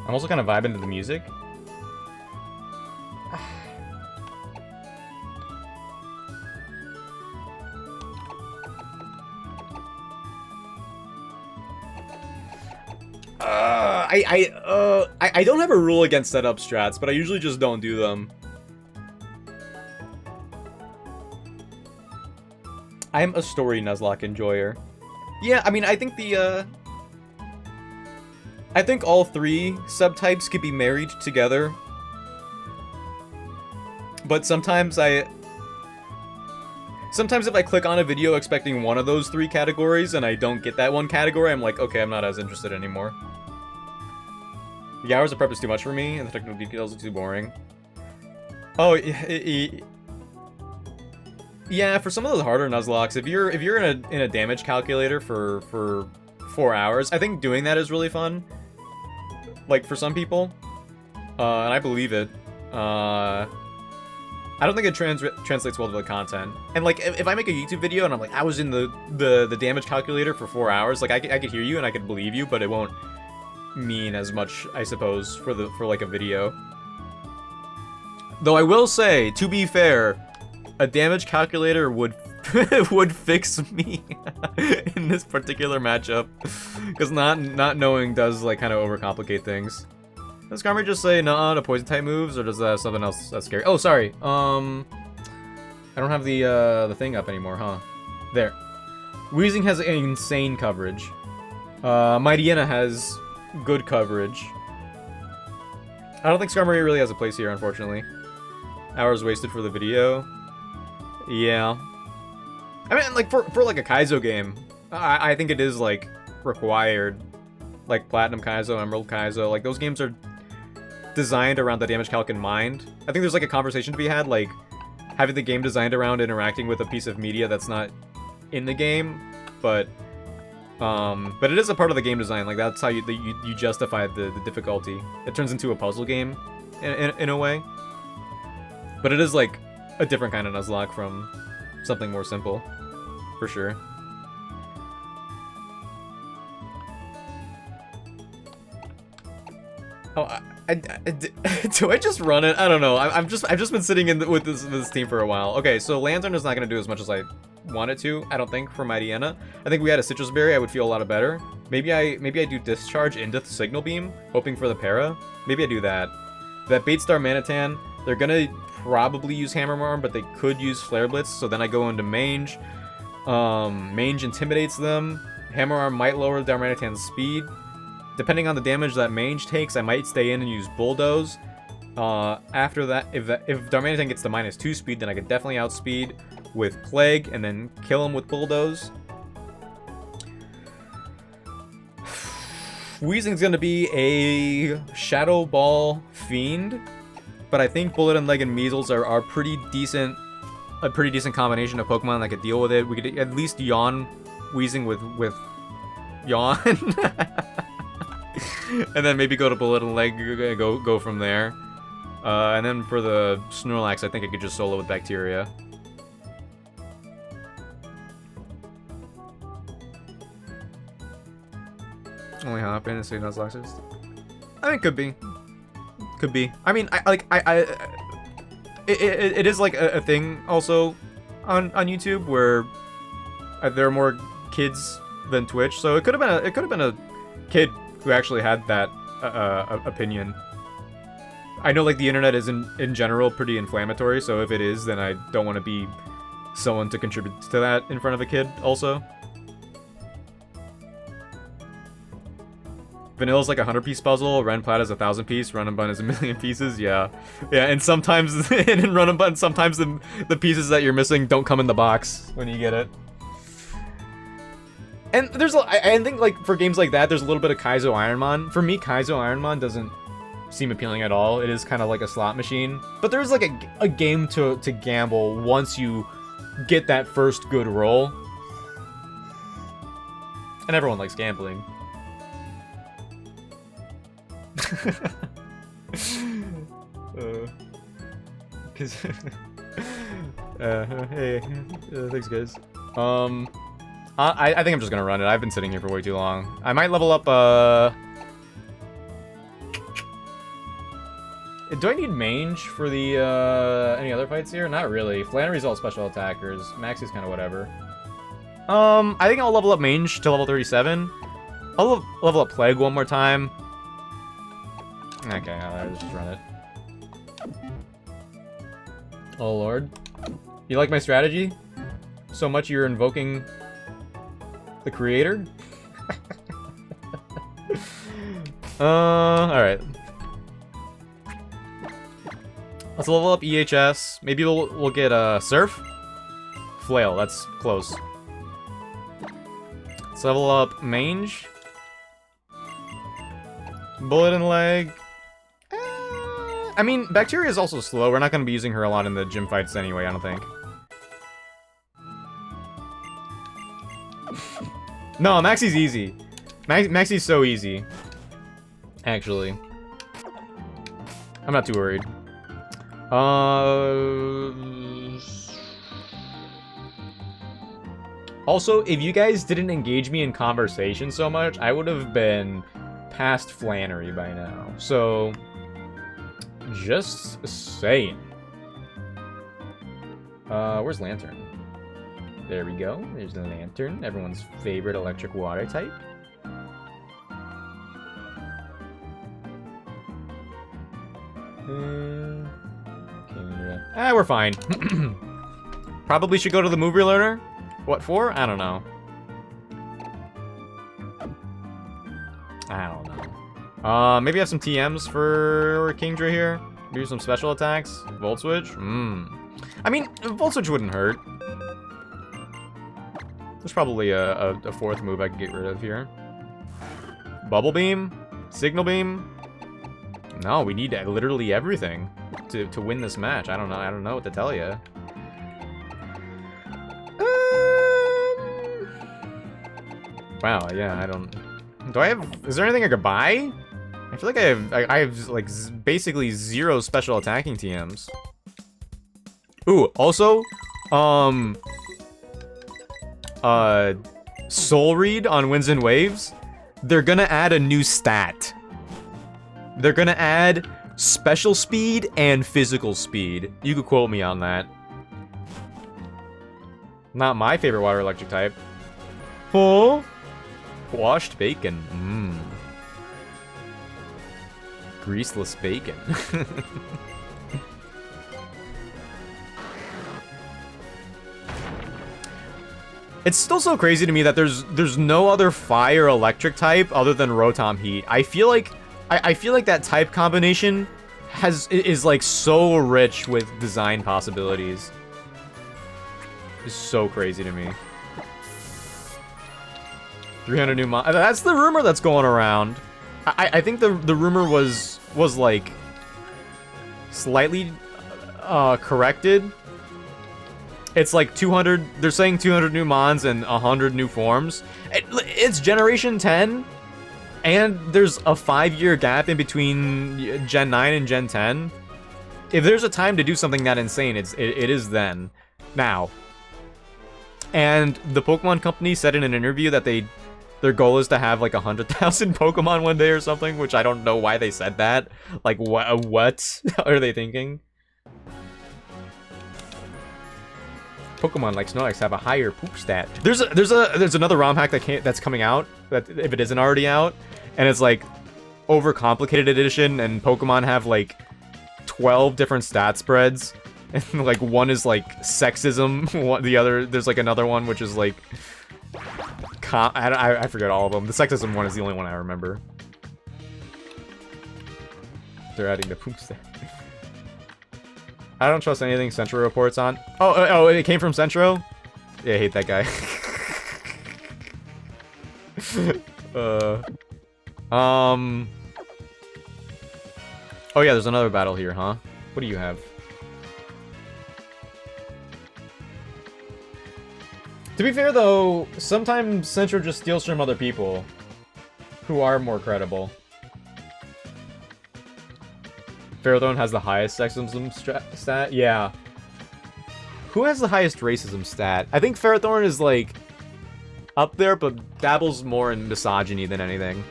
I'm also kind of vibing to the music. I don't have a rule against setup strats, but I usually just don't do them. I'm a story Nuzlocke enjoyer. Yeah, I mean, I think I think all three subtypes could be married together. But sometimes if I click on a video expecting one of those three categories and I don't get that one category, I'm like, okay, I'm not as interested anymore. The hours of prep is too much for me, and the technical details are too boring. Oh, yeah, for some of those harder Nuzlocks, if you're in a damage calculator for 4 hours, I think doing that is really fun. Like, for some people. And I believe it. I don't think it translates well to the content. And, like, if I make a YouTube video and I'm like, I was in the damage calculator for 4 hours, like, I could hear you and I could believe you, but it won't mean as much, I suppose, for like, a video. Though I will say, to be fair, a damage calculator would fix me in this particular matchup, because not knowing does like kind of overcomplicate things. Does Karma just say nah to poison type moves, or does that have something else that's scary? Oh, sorry. I don't have the thing up anymore, huh? There. Wheezing has insane coverage. Mighty Anna has good coverage. I don't think Skarmory really has a place here, unfortunately. Hours wasted for the video. Yeah. I mean, like, for like a Kaizo game, I think it is, like, required. Like, Platinum Kaizo, Emerald Kaizo, like, those games are designed around the damage calc in mind. I think there's, like, a conversation to be had, like, having the game designed around interacting with a piece of media that's not in the game, but it is a part of the game design. Like, that's how you justify the difficulty. It turns into a puzzle game, in a way. But it is, like, a different kind of Nuzlocke from something more simple. for sure. Oh, do I just run it? I don't know. I've just been sitting with this team for a while. Okay, so Lantern is not gonna do as much as I wanted to. I don't think for my Deanna. I think we had a Citrus Berry. I would feel a lot better. Maybe I do Discharge into the Signal Beam, hoping for the para. Maybe I do that. That baits Darmanitan. They're gonna probably use Hammer Arm, but they could use Flare Blitz. So then I go into Mange. Mange intimidates them. Hammer Arm might lower Darmanitan's speed. Depending on the damage that Mange takes, I might stay in and use Bulldoze. After that, if Darmanitan gets to -2 speed, then I could definitely outspeed with Plague and then kill him with Bulldoze. Weezing's gonna be a Shadow Ball Fiend, but I think Bullet and Leg and Measles are pretty decent. A pretty decent combination of Pokemon that could deal with it. We could at least Yawn Weezing with Yawn. And then maybe go to Bullet and Leg, go from there. And then for the Snorlax, I think I could just solo with Bacteria. Only hop in and say Nuzloxes. I mean, could be. Could be. I mean, it is like a thing also on YouTube where there are more kids than Twitch, so it could have been a kid who actually had that opinion. I know like the internet is in general pretty inflammatory, so if it is, then I don't want to be someone to contribute to that in front of a kid also. Vanilla's like a 100-piece puzzle, Renplat is 1,000-piece, Run and Bun is 1,000,000 pieces, yeah. Yeah, and sometimes in Run and Bun, sometimes the pieces that you're missing don't come in the box when you get it. And there's I think like for games like that, there's a little bit of Kaizo Ironmon. For me, Kaizo Ironmon doesn't seem appealing at all. It is kind of like a slot machine. But there's like a game to gamble once you get that first good roll. And everyone likes gambling. Hey, thanks guys. I think I'm just gonna run it. I've been sitting here for way too long. I might level up, do I need Mange for the, any other fights here? Not really. Flannery's all special attackers. Maxie's kind of whatever. I think I'll level up Mange to level 37. I'll level up Plague one more time. Okay, I'll just run it. Oh lord. You like my strategy? So much you're invoking the creator? Alright. Let's level up EHS. Maybe we'll get Surf? Flail, that's close. Let's level up Mange. Bullet and Leg. I mean, Bacteria is also slow. We're not going to be using her a lot in the gym fights anyway, I don't think. No, Maxie's easy. Maxie's so easy. Actually. I'm not too worried. Also, if you guys didn't engage me in conversation so much, I would have been past Flannery by now. So, just saying. Where's Lantern? There we go. There's the Lantern, everyone's favorite electric water type. We're fine. Probably should go to the movie learner. What for? I don't know. I don't know. Maybe have some TMs for Kingdra here. Do some special attacks. Volt Switch? I mean, Volt Switch wouldn't hurt. There's probably a fourth move I could get rid of here. Bubble Beam? Signal Beam? No, we need literally everything to win this match. I don't know what to tell you. Wow, yeah, I don't... Do I have... Is there anything I could buy? I feel like I have like, basically 0 special attacking TMs. Ooh, also, Soul Read on Winds and Waves, they're gonna add a new stat. They're gonna add special speed and physical speed. You could quote me on that. Not my favorite water electric type. Huh? Washed bacon. Mmm. Greaseless bacon. It's still so crazy to me that there's no other fire electric type other than Rotom Heat. I feel like that type combination is like so rich with design possibilities. It's so crazy to me. 300 new mon. That's the rumor that's going around. I think the rumor was like slightly corrected. It's like 200, they're saying 200 new mons and 100 new forms. It's Generation 10, and there's a 5-year gap in between Gen 9 and Gen 10. If there's a time to do something that insane, it is then. Now. And the Pokemon Company said in an interview that their goal is to have like 100,000 Pokemon one day or something, which I don't know why they said that. Like, what are they thinking? Pokemon like Snorlax have a higher poop stat. There's another ROM hack that's coming out, that if it isn't already out, and it's like overcomplicated edition, and Pokemon have like 12 different stat spreads, and like one is like sexism, there's like another one which is like I forget all of them. The sexism one is the only one I remember. They're adding the poop stat. I don't trust anything Centro reports on. Oh, it came from Centro? Yeah, I hate that guy. Oh yeah, there's another battle here, huh? What do you have? To be fair though, sometimes Centro just steals from other people who are more credible. Ferrothorn has the highest sexism stat? Yeah. Who has the highest racism stat? I think Ferrothorn is, like, up there, but dabbles more in misogyny than anything.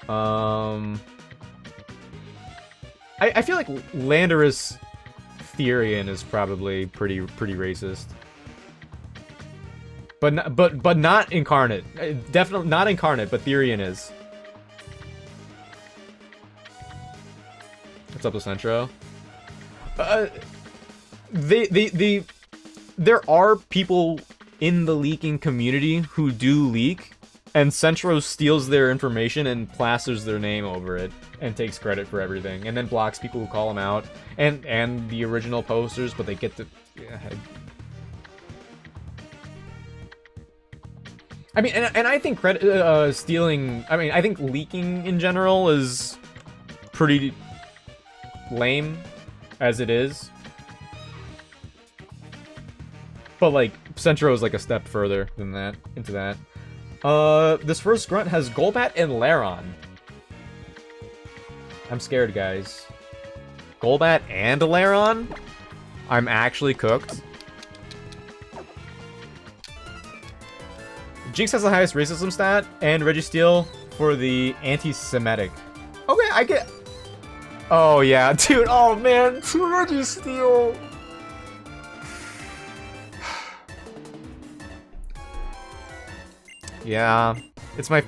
I feel like Landorus Therian is probably pretty racist. But not incarnate. Definitely not incarnate, but Therian is. What's up with Centro? There are people in the leaking community who do leak, and Centro steals their information and plasters their name over it and takes credit for everything, and then blocks people who call him out and the original posters, but they get to. Yeah. I mean, and I think stealing. I mean, I think leaking in general is pretty lame as it is, but like Centro is like a step further than that into that. This first grunt has Golbat and Lairon. I'm scared, guys. Golbat and Lairon? I'm actually cooked. Jinx has the highest racism stat, and Registeel for the anti-Semitic. Okay, I get. Oh yeah, dude. Oh man, Registeel. Yeah, it's my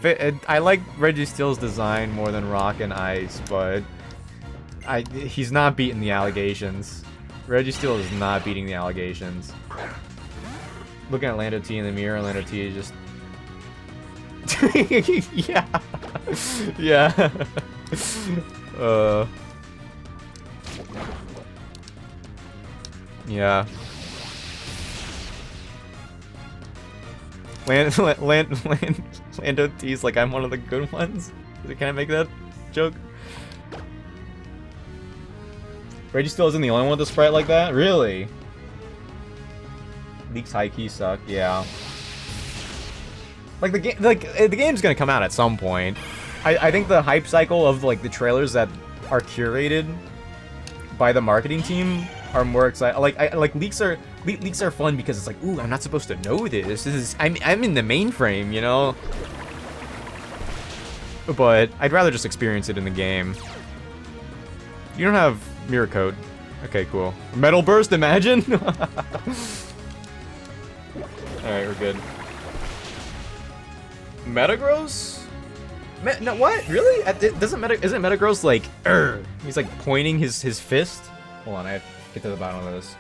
I like Registeel's design more than Rock and Ice, but he's not beating the allegations. Registeel is not beating the allegations. Looking at Lando T in the mirror, Lando T is just. Yeah. Yeah. Yeah. Lando T's like, I'm one of the good ones. Can I make that joke? Registeel isn't the only one with a sprite like that? Really? Leaks high key suck, yeah. Like the game's gonna come out at some point. I think the hype cycle of like the trailers that are curated by the marketing team are more exciting. Like leaks are. leaks are fun because it's like, ooh, I'm not supposed to know this. I'm in the mainframe, you know? But I'd rather just experience it in the game. You don't have mirror code. Okay, cool. Metal burst, imagine? Alright, we're good. Metagross? No, what? Really? Isn't Metagross like, he's like pointing his fist? Hold on, I have to get to the bottom of this.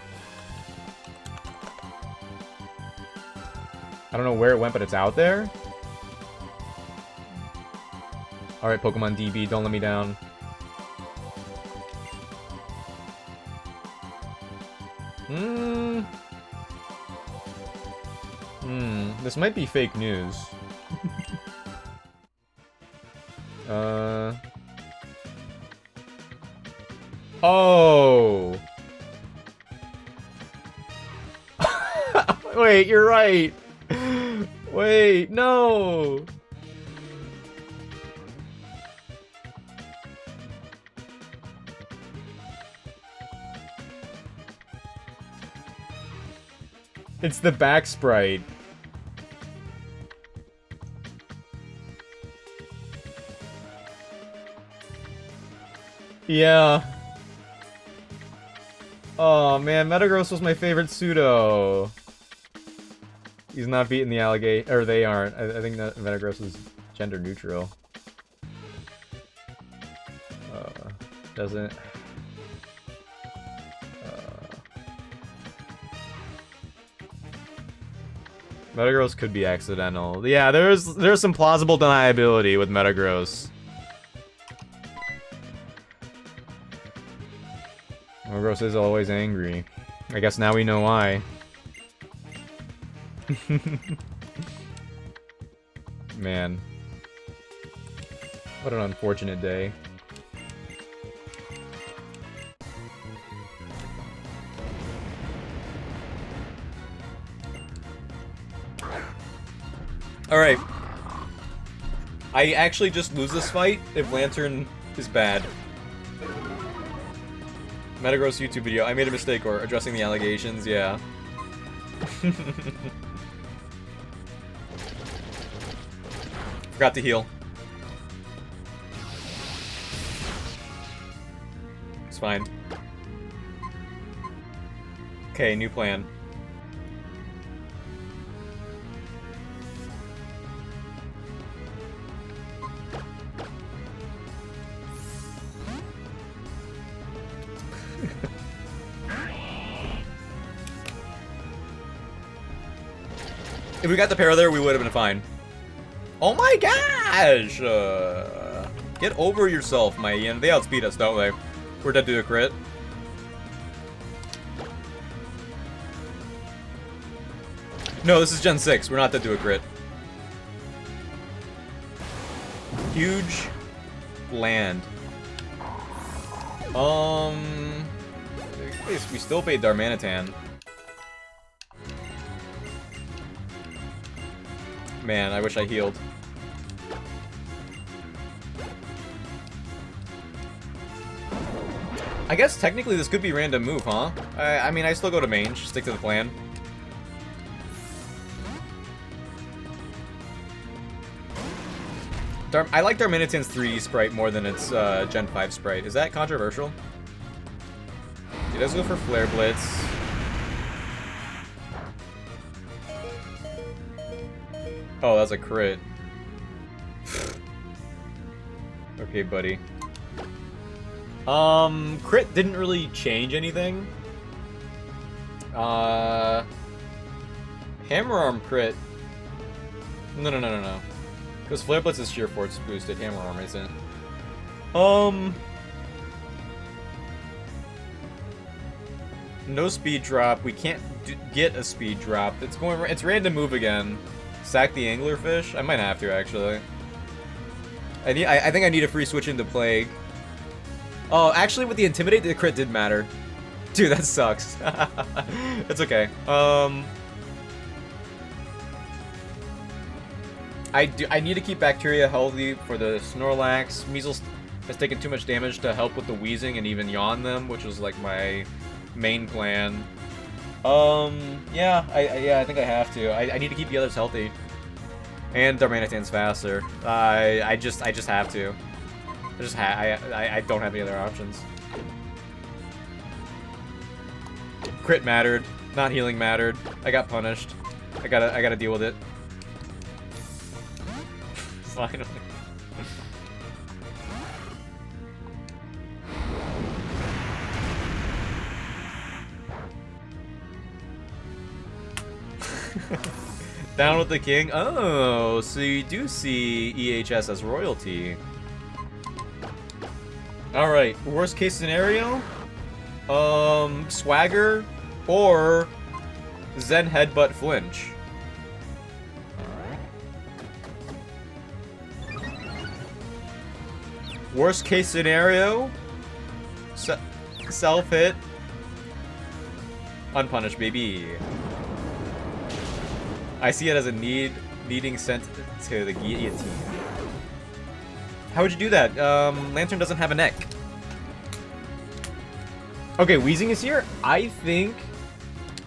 I don't know where it went, but it's out there. Alright, Pokemon DB, don't let me down. This might be fake news. Oh! Wait, you're right! Wait, no! It's the back sprite. Yeah. Oh man, Metagross was my favorite pseudo. He's not beating the alligator, or they aren't. I think that Metagross is gender neutral. Doesn't. Metagross could be accidental. Yeah, there's some plausible deniability with Metagross. Metagross is always angry. I guess now we know why. Man. What an unfortunate day. Alright. I actually just lose this fight if Lantern is bad. Metagross YouTube video. I made a mistake, or addressing the allegations, yeah. Forgot to heal. It's fine. Okay, new plan. If we got the pair there, we would have been fine. Oh my gosh! Get over yourself, my Ian. They outspeed us, don't they? We're dead to a crit. No, this is Gen 6. We're not dead to a crit. Huge land. We still paid Darmanitan. Man, I wish I healed. I guess technically this could be random move, huh? I mean, I still go to mange, stick to the plan. I like Darmanitan's 3 sprite more than its Gen 5 sprite. Is that controversial? He does go for Flare Blitz. Oh, that's a crit. Okay, buddy. Crit didn't really change anything. Hammer Arm crit. No. Because Flare Blitz is sheer force boosted, Hammer Arm isn't. No speed drop. We can't get a speed drop. It's random move again. Sack the Anglerfish? I might have to, actually. I think I need a free switch into Plague. Oh, actually, with the Intimidate, the crit did matter. Dude, that sucks. It's okay. I need to keep Bacteria healthy for the Snorlax. Measles has taken too much damage to help with the wheezing and even yawn them, which was like my main plan. Yeah, I think I have to. I need to keep the others healthy. And Darmanitan's faster. I just have to. I don't have any other options. Crit mattered. Not healing mattered. I got punished. I gotta deal with it. Finally. Down with the king? Oh, so you do see EHS as royalty. Alright, worst case scenario? Swagger or Zen Headbutt Flinch. Worst case scenario? Self-hit. Unpunished, baby. I see it as a needing sent to the guillotine. How would you do that? Lantern doesn't have a neck. Okay, Wheezing is here. I think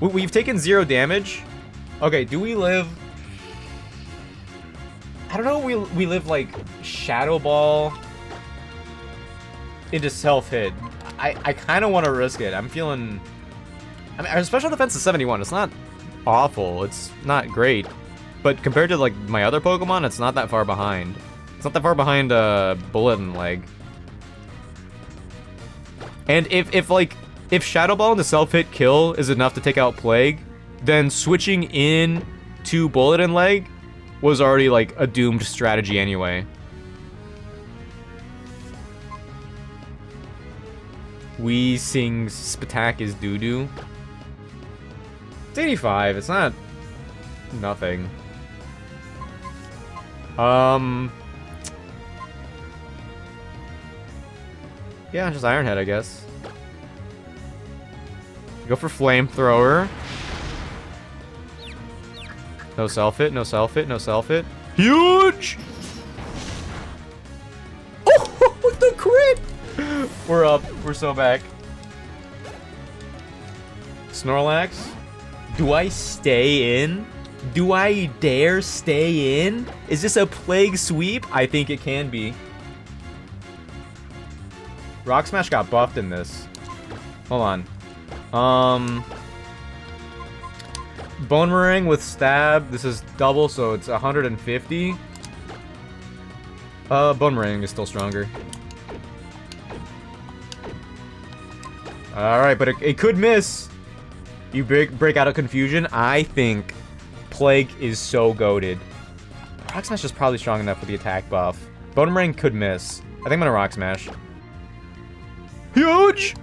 we've taken 0 damage. Okay, do we live? I don't know. We live like Shadow Ball into self-hit. I kind of want to risk it. I'm feeling. I mean, our special defense is 71. It's not awful. It's not great, but compared to like my other Pokemon, it's not that far behind. It's not that far behind Bullet and Leg. And if Shadow Ball and the self-hit kill is enough to take out Plague, then switching in to Bullet and Leg was already like a doomed strategy anyway. Weezing's Spatak is doo-doo. It's 85, it's not nothing. Yeah, just Iron Head, I guess. Go for Flamethrower. No self-hit, no self-hit, no self-hit. Huge! Oh, the crit! We're up. We're so back. Snorlax. Do I stay in? Do I dare stay in? Is this a Plague sweep? I think it can be. Rock Smash got buffed in this. Hold on. Bone Meringue with Stab. This is double, so it's 150. Bone Meringue is still stronger. Alright, but it could miss. You break out of confusion. I think Plague is so goated. Rock Smash is probably strong enough for the attack buff. Bone Meringue could miss. I think I'm gonna Rock Smash. Huge!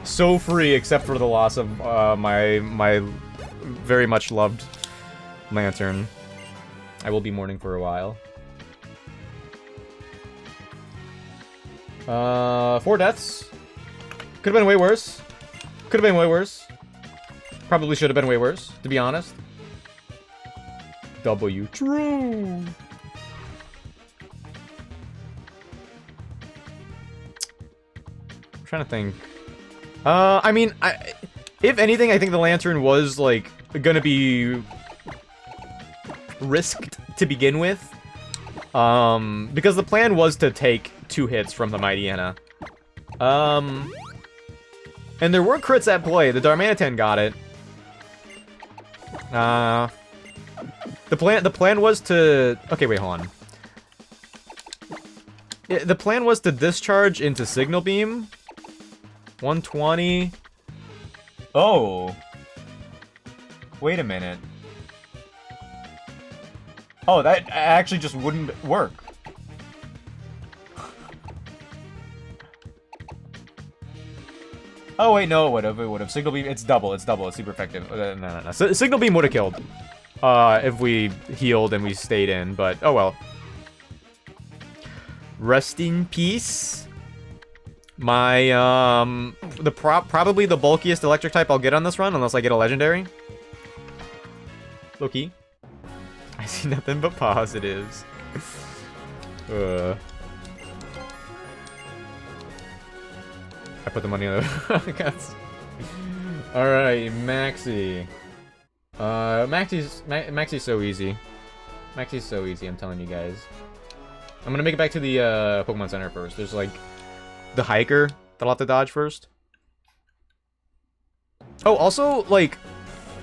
So free, except for the loss of my very much loved Lantern. I will be mourning for a while. 4 deaths. Could have been way worse. Could have been way worse. Probably should have been way worse, to be honest. W. True. I'm trying to think. I mean, if anything, I think the Lantern was, like, gonna be risked to begin with. Because the plan was to take 2 hits from the Mighty Anna. And there were crits at play. The Darmanitan got it. The plan was to... Okay, wait, hold on. Yeah, the plan was to discharge into Signal Beam. 120. Oh. Wait a minute. Oh, that actually just wouldn't work. Oh wait, no, it would have. Signal Beam, it's double, it's super effective. No. Signal Beam would have killed. If we healed and we stayed in, but oh well. Rest in peace. My, probably the bulkiest electric type I'll get on this run, unless I get a legendary. Loki. I see nothing but positives. I put the money on the guts. Alright, Maxi. Maxi's so easy. Maxi's so easy, I'm telling you guys. I'm gonna make it back to the Pokemon Center first. There's like the hiker that I'll have to dodge first. Oh, also, like,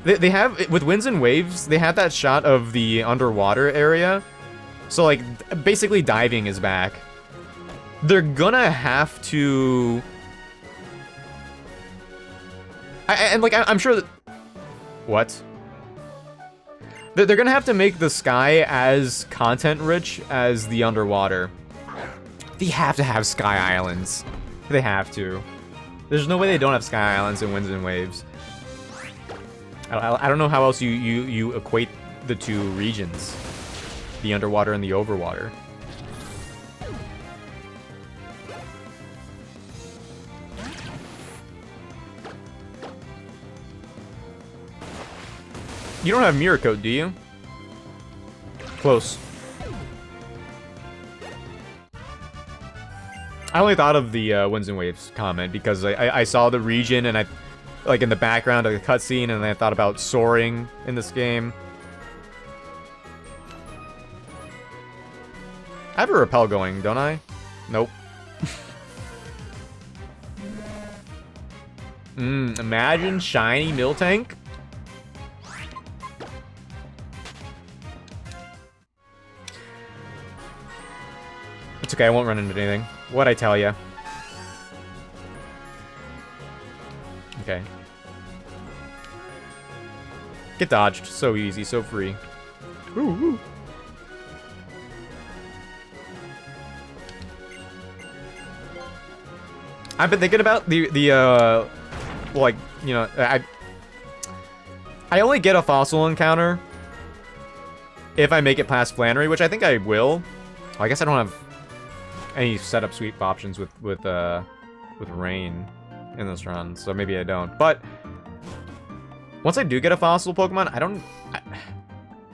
they have, with Winds and Waves, they have that shot of the underwater area. So, like, basically diving is back. They're gonna have to... I'm sure that... What? They're gonna have to make the sky as content-rich as the underwater. They have to have Sky Islands. They have to. There's no way they don't have Sky Islands and Winds and Waves. I don't know how else you equate the two regions. The underwater and the overwater. You don't have Mirror Coat, do you? Close. I only thought of the Winds and Waves comment because I saw the region and I, like in the background of the cutscene, and I thought about soaring in this game. I have a repel going, don't I? Nope. Imagine shiny Miltank. It's okay, I won't run into anything. What'd I tell ya? Okay. Get dodged. So easy, so free. Ooh, ooh. I've been thinking about like, you know, I only get a fossil encounter if I make it past Flannery, which I think I will. I guess I don't have any setup sweep options with Rain in this run, so maybe I don't. But once I do get a fossil Pokemon,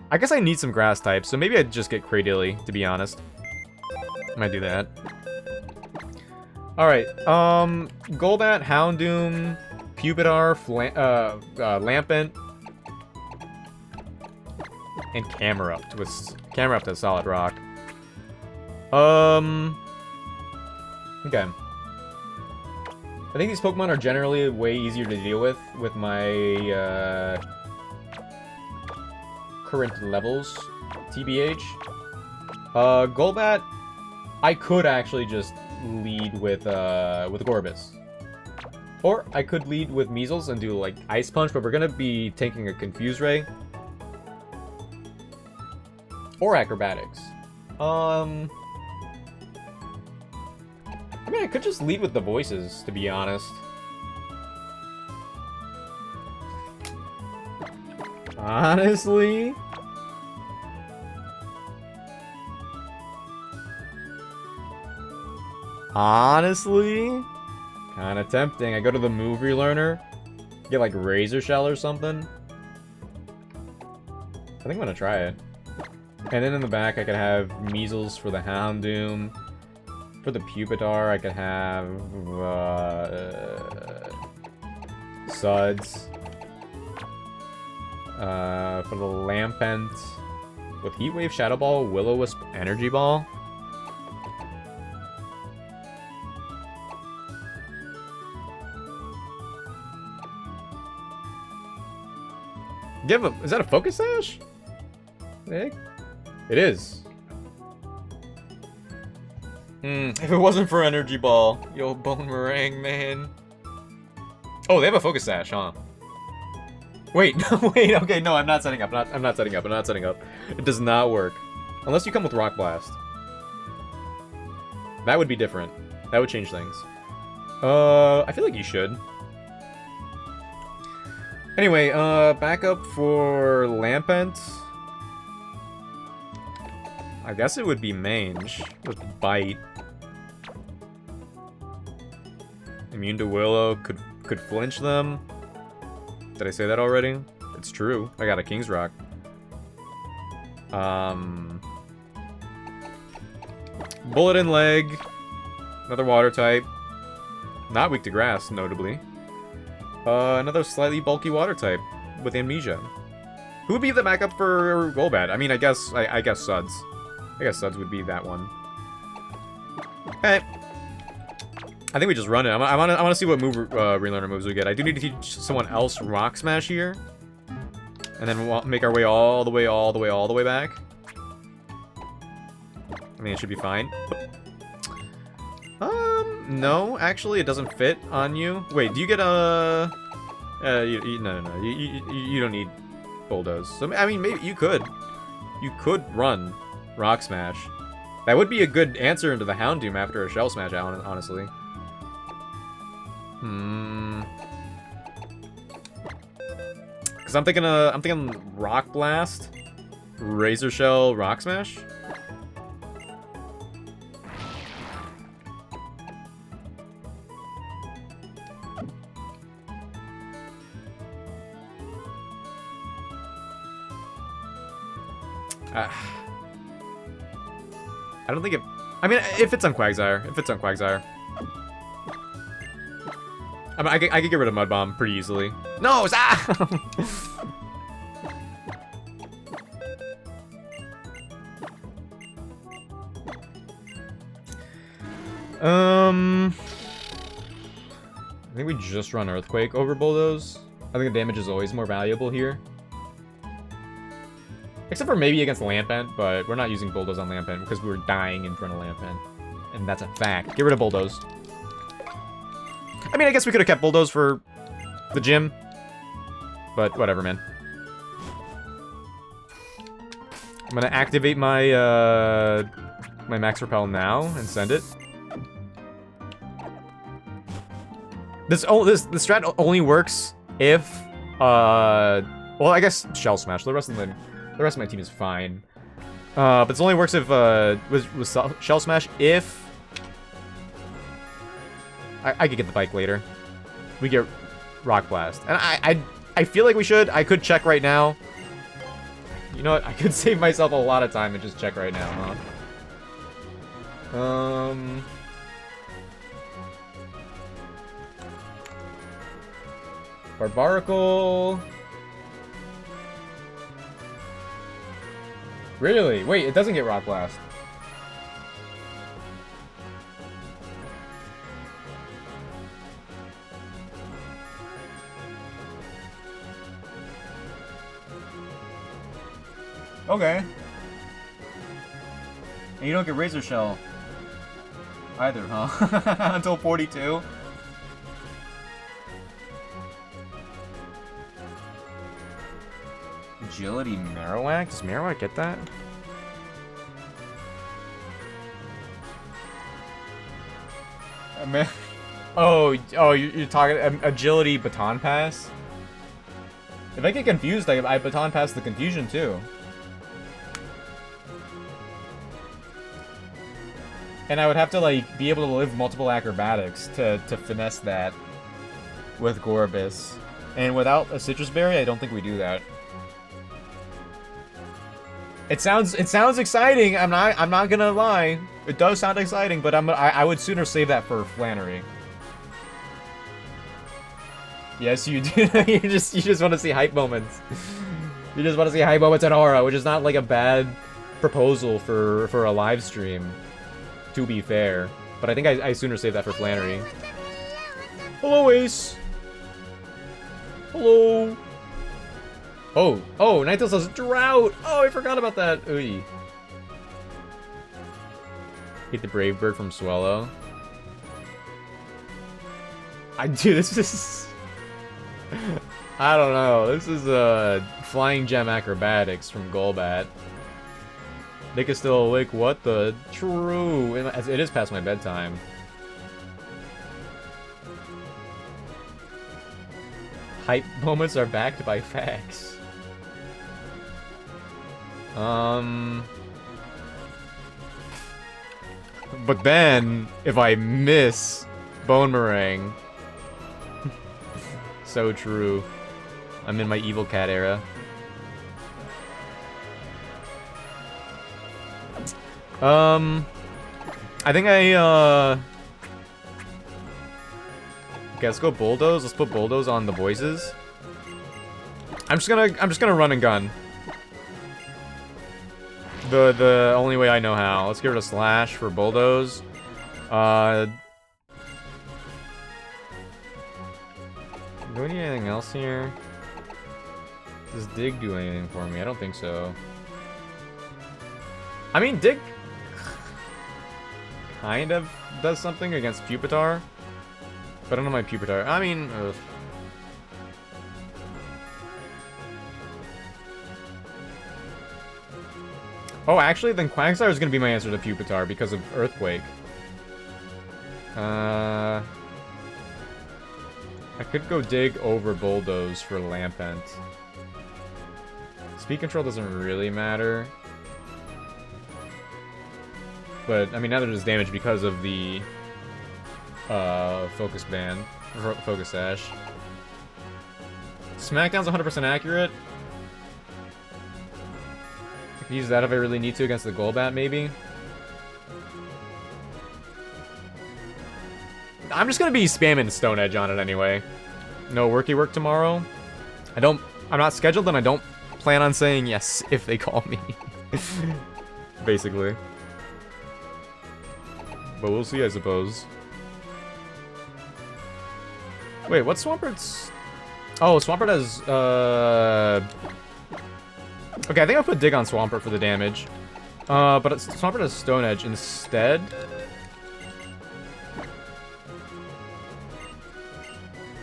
I guess I need some grass types, so maybe I'd just get Cradily, to be honest. Might do that. Alright, Golbat, Houndoom, Pupitar, Lampent, and Camerupt. Camerupt has Solid Rock. Okay. I think these Pokemon are generally way easier to deal with my current levels, TBH. Golbat, I could actually just lead with Gorbis. Or I could lead with Measles and do like Ice Punch, but we're gonna be taking a Confuse Ray. Or Acrobatics. I mean, I could just lead with the voices, to be honest. Honestly? Honestly? Kinda tempting. I go to the move relearner, get like Razor Shell or something. I think I'm gonna try it. And then in the back, I could have Measles for the Houndoom. For the Pupitar, I could have Suds. For the Lampent, with Heat Wave, Shadow Ball, Will-O-Wisp, Energy Ball. Is that a Focus Sash? It is. If it wasn't for Energy Ball, yo, Bone Meringue, man. Oh, they have a Focus Sash, huh? Wait, wait, okay, no, I'm not setting up. I'm not setting up. It does not work. Unless you come with Rock Blast. That would be different. That would change things. I feel like you should. Anyway, backup for Lampent. I guess it would be Mange with Bite. Immune to Willow, could flinch them. Did I say that already? It's true. I got a King's Rock. Bullet and Leg. Another water type. Not weak to grass, notably. Another slightly bulky water type with amnesia. Who would be the backup for Golbat? I mean, I guess Suds. I guess Suds would be that one. Hey. I think we just run it. I want to see what move relearner moves we get. I do need to teach someone else Rock Smash here. And then we'll make our way all the way back. I mean, it should be fine. No, actually, it doesn't fit on you. Wait, do you get a... no, you don't need Bulldoze. So, I mean, maybe you could. You could run Rock Smash. That would be a good answer into the Houndoom after a Shell Smash, honestly. Because I'm thinking Rock Blast, Razor Shell, Rock Smash. I don't think it... I mean, it fits on Quagsire. It fits on Quagsire. I mean, I could get rid of Mud Bomb pretty easily. No! Ah! I think we just run Earthquake over Bulldoze. I think the damage is always more valuable here. Except for maybe against Lampent, but we're not using Bulldoze on Lampent because we were dying in front of Lampent. And that's a fact. Get rid of Bulldoze. I mean, I guess we could have kept Bulldoze for the gym. But whatever, man. I'm gonna activate my, my Max Repel now and send it. This strat only works if, well, I guess Shell Smash. The rest of my team is fine. But this only works if with Shell Smash if I could get the bike later. We get Rock Blast, and I feel like we should. I could check right now. You know what? I could save myself a lot of time and just check right now, huh? Barbaracle. Really? Wait, it doesn't get Rock Blast. Okay. And you don't get Razor Shell either, huh? Until 42? Agility Marowak? Does Marowak get that? Oh, you're talking Agility Baton Pass? If I get confused, I Baton Pass the confusion too. And I would have to, like, be able to live multiple acrobatics to finesse that with Gorbis. And without a Citrus Berry, I don't think we do that. It sounds exciting. I'm not gonna lie. It does sound exciting, but I would sooner save that for Flannery. Yes, you do. you just want to see hype moments. You just want to see hype moments at Aura, which is not like a bad proposal for a live stream. To be fair, but I think I sooner save that for Flannery. Hello, Ace. Hello. Oh, Ninetales says Drought! Oh, I forgot about that! Ooh. Get the Brave Bird from Swellow. This is... I don't know. This is, Flying Gem Acrobatics from Golbat. Nick is still awake, what the... True! It is past my bedtime. Hype moments are backed by facts. But then, if I miss Bone Meringue... So true. I'm in my evil cat era. I think Okay, let's go bulldoze. Let's put bulldoze on the voices. I'm just gonna run and gun. The only way I know how. Let's get rid of slash for bulldoze. Do we need anything else here? Does dig do anything for me? I don't think so. I mean, dig kind of does something against Pupitar. But I don't know my Pupitar. I mean, ugh. Oh, actually, then Quagsire is going to be my answer to Pupitar because of Earthquake. I could go dig over Bulldoze for Lampent. Speed control doesn't really matter. But, I mean, now there's damage because of the Focus Band. Focus Sash. Smackdown's 100% accurate. I can use that if I really need to against the Golbat, maybe. I'm just gonna be spamming Stone Edge on it anyway. No worky work tomorrow. I'm not scheduled and I don't plan on saying yes if they call me. Basically. But we'll see, I suppose. Wait, what's Swampert's? Oh, Swampert has, okay, I think I'll put Dig on Swampert for the damage. But Swampert has Stone Edge instead.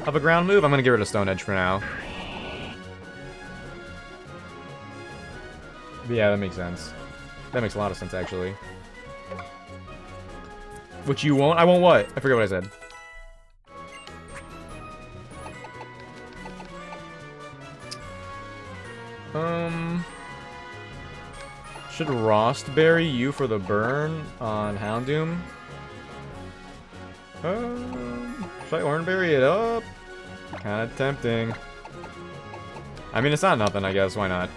Of a ground move, I'm gonna get rid of Stone Edge for now. Yeah, that makes sense. That makes a lot of sense, actually. Which you won't? I won't what? I forget what I said. Should Rostberry you for the burn on Houndoom? Should I Oranberry it up? Kinda tempting. I mean, it's not nothing, I guess. Why not?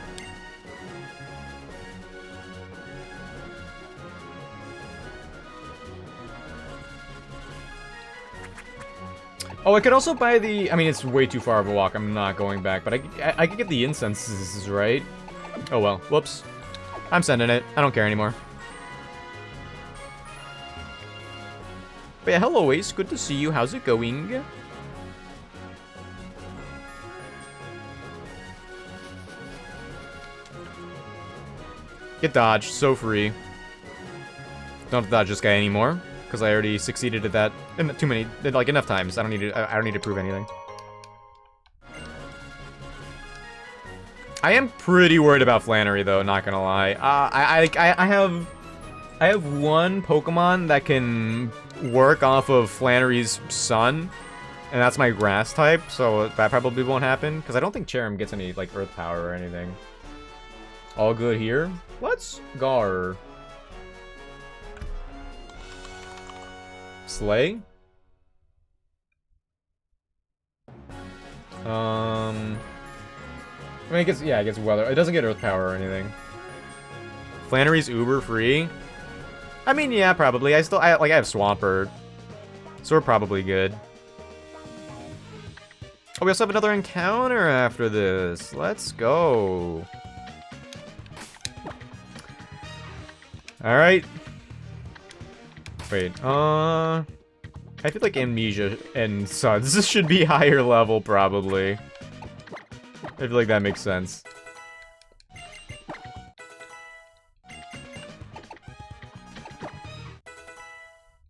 Oh, I could also buy the... I mean, it's way too far of a walk. I'm not going back. But I could get the incenses, right? Oh, well. Whoops. I'm sending it. I don't care anymore. But yeah, hello, Ace. Good to see you. How's it going? Get dodged. So free. Don't have to dodge this guy anymore. Because I already succeeded at that too many, like, enough times. I don't need to prove anything. I am pretty worried about Flannery, though, not gonna lie. I have one Pokemon that can work off of Flannery's Sun, and that's my Grass type, so that probably won't happen, because I don't think Cherim gets any, like, Earth Power or anything. All good here. Let's Gar. Slay? I mean, it gets, yeah, it gets weather. It doesn't get Earth Power or anything. Flannery's Uber free? I mean, yeah, probably. I have Swampert. So we're probably good. Oh, we also have another encounter after this. Let's go. Alright. Wait, I feel like Amnesia and Suds should be higher level, probably. I feel like that makes sense.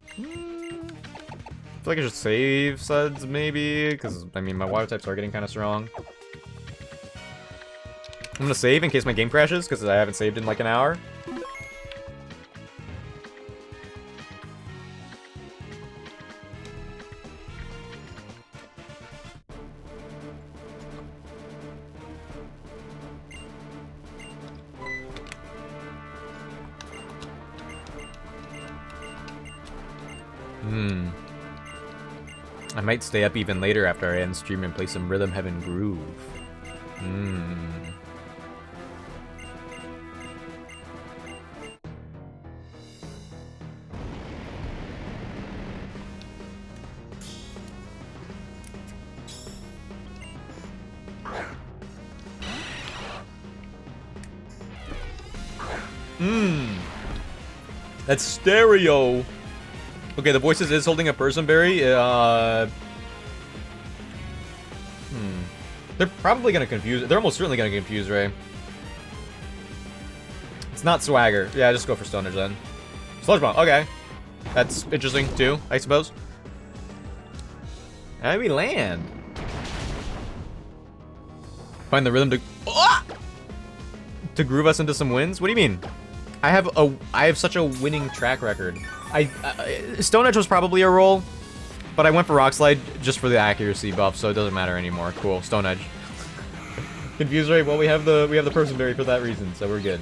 I feel like I should save Suds, maybe, because, I mean, my water types are getting kind of strong. I'm gonna save in case my game crashes, because I haven't saved in like an hour. I might stay up even later after I end stream and play some Rhythm Heaven Groove. Mmm. That's stereo. Okay, the voices is holding a person berry. They're probably gonna confuse. They're almost certainly gonna confuse Ray. It's not swagger. Yeah, just go for Stone Edge then. Sludge Bomb. Okay, that's interesting too, I suppose. And we land. Find the rhythm to groove us into some wins. What do you mean? I have such a winning track record. Stone Edge was probably a roll, but I went for Rock Slide just for the accuracy buff, so it doesn't matter anymore. Cool, Stone Edge. Confused Ray. Well, we have the person berry for that reason, so we're good.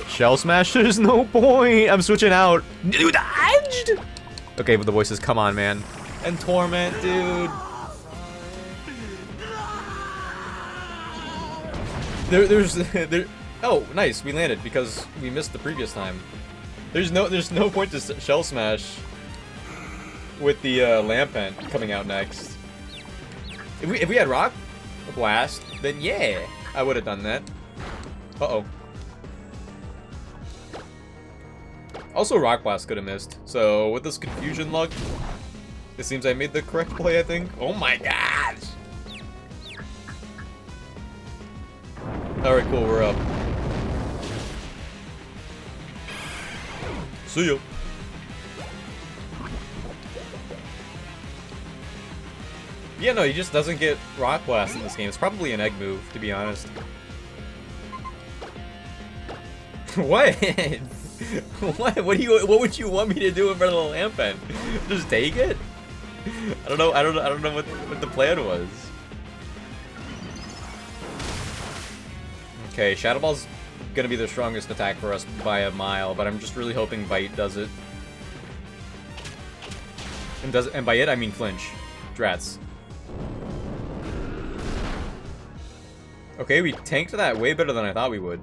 Shell Smash. There's no point. I'm switching out. You dodged. Okay, but the voices. Come on, man. And Torment, dude. There. Oh, nice. We landed because we missed the previous time. There's no point to Shell Smash with the Lampent coming out next. If we had Rock Blast, then yeah, I would have done that. Uh-oh. Also, Rock Blast could have missed. So with this confusion luck, it seems I made the correct play, I think. Oh my gosh! Alright, cool, we're up. See ya. Yeah, no, he just doesn't get Rock Blast in this game. It's probably an egg move, to be honest. What? What? What would you want me to do in front of the Lampent? Just take it? I don't know what the plan was. Okay, Shadow Ball's gonna be the strongest attack for us by a mile, but I'm just really hoping Bite does it. And by it I mean flinch. Drats. Okay, we tanked that way better than I thought we would.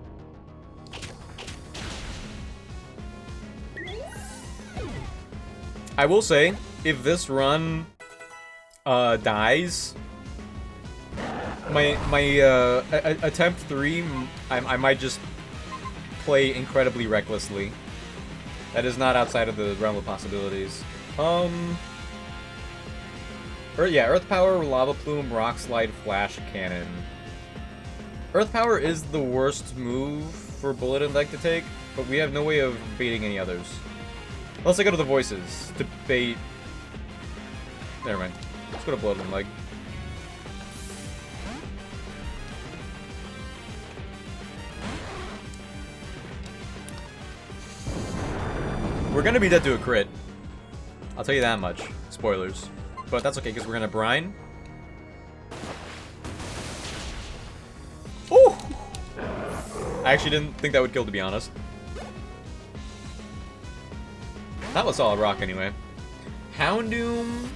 I will say, if this run dies, my attempt 3, I might just play incredibly recklessly. That is not outside of the realm of possibilities. Earth Power, Lava Plume, Rock Slide, Flash Cannon. Earth Power is the worst move for Bullet and Leg to take, but we have no way of baiting any others. Unless I go to the voices to bait. Never mind. Let's go to Bullet and Leg. We're gonna be dead to a crit. I'll tell you that much. Spoilers. But that's okay, because we're gonna brine. Ooh! I actually didn't think that would kill, to be honest. That was solid rock anyway. Houndoom.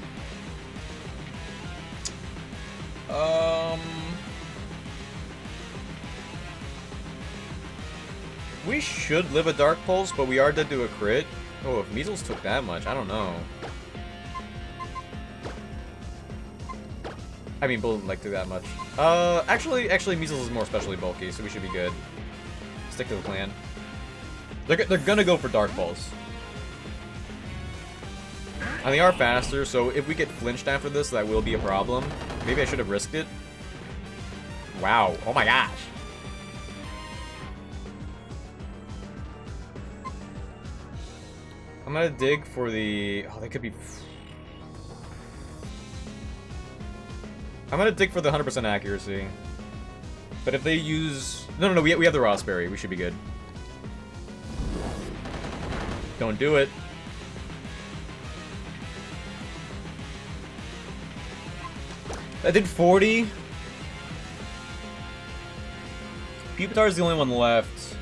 We should live a Dark Pulse, but we are dead to a crit. Oh, if Measles took that much, I don't know. I mean, Bullet and Leg took that much. Actually, Measles is more specially bulky, so we should be good. Stick to the plan. They're gonna go for Dark Pulse. And they are faster, so if we get flinched after this, that will be a problem. Maybe I should have risked it. Wow. Oh my gosh. I'm gonna dig for the... Oh, they could be... I'm gonna dig for the 100% accuracy. But if they use... No, we have the Raspberry. We should be good. Don't do it. I did 40. Pupitar is the only one left.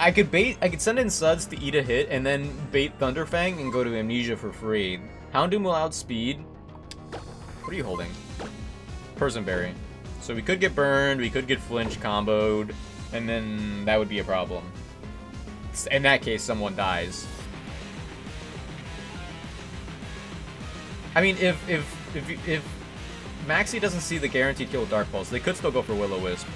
I could send in Suds to eat a hit and then bait Thunderfang and go to Amnesia for free. Houndoom will outspeed. What are you holding? Personberry. So we could get burned, we could get flinch comboed, and then that would be a problem. In that case, someone dies. I mean, if Maxie doesn't see the guaranteed kill with Dark Pulse, they could still go for Will-O-Wisp.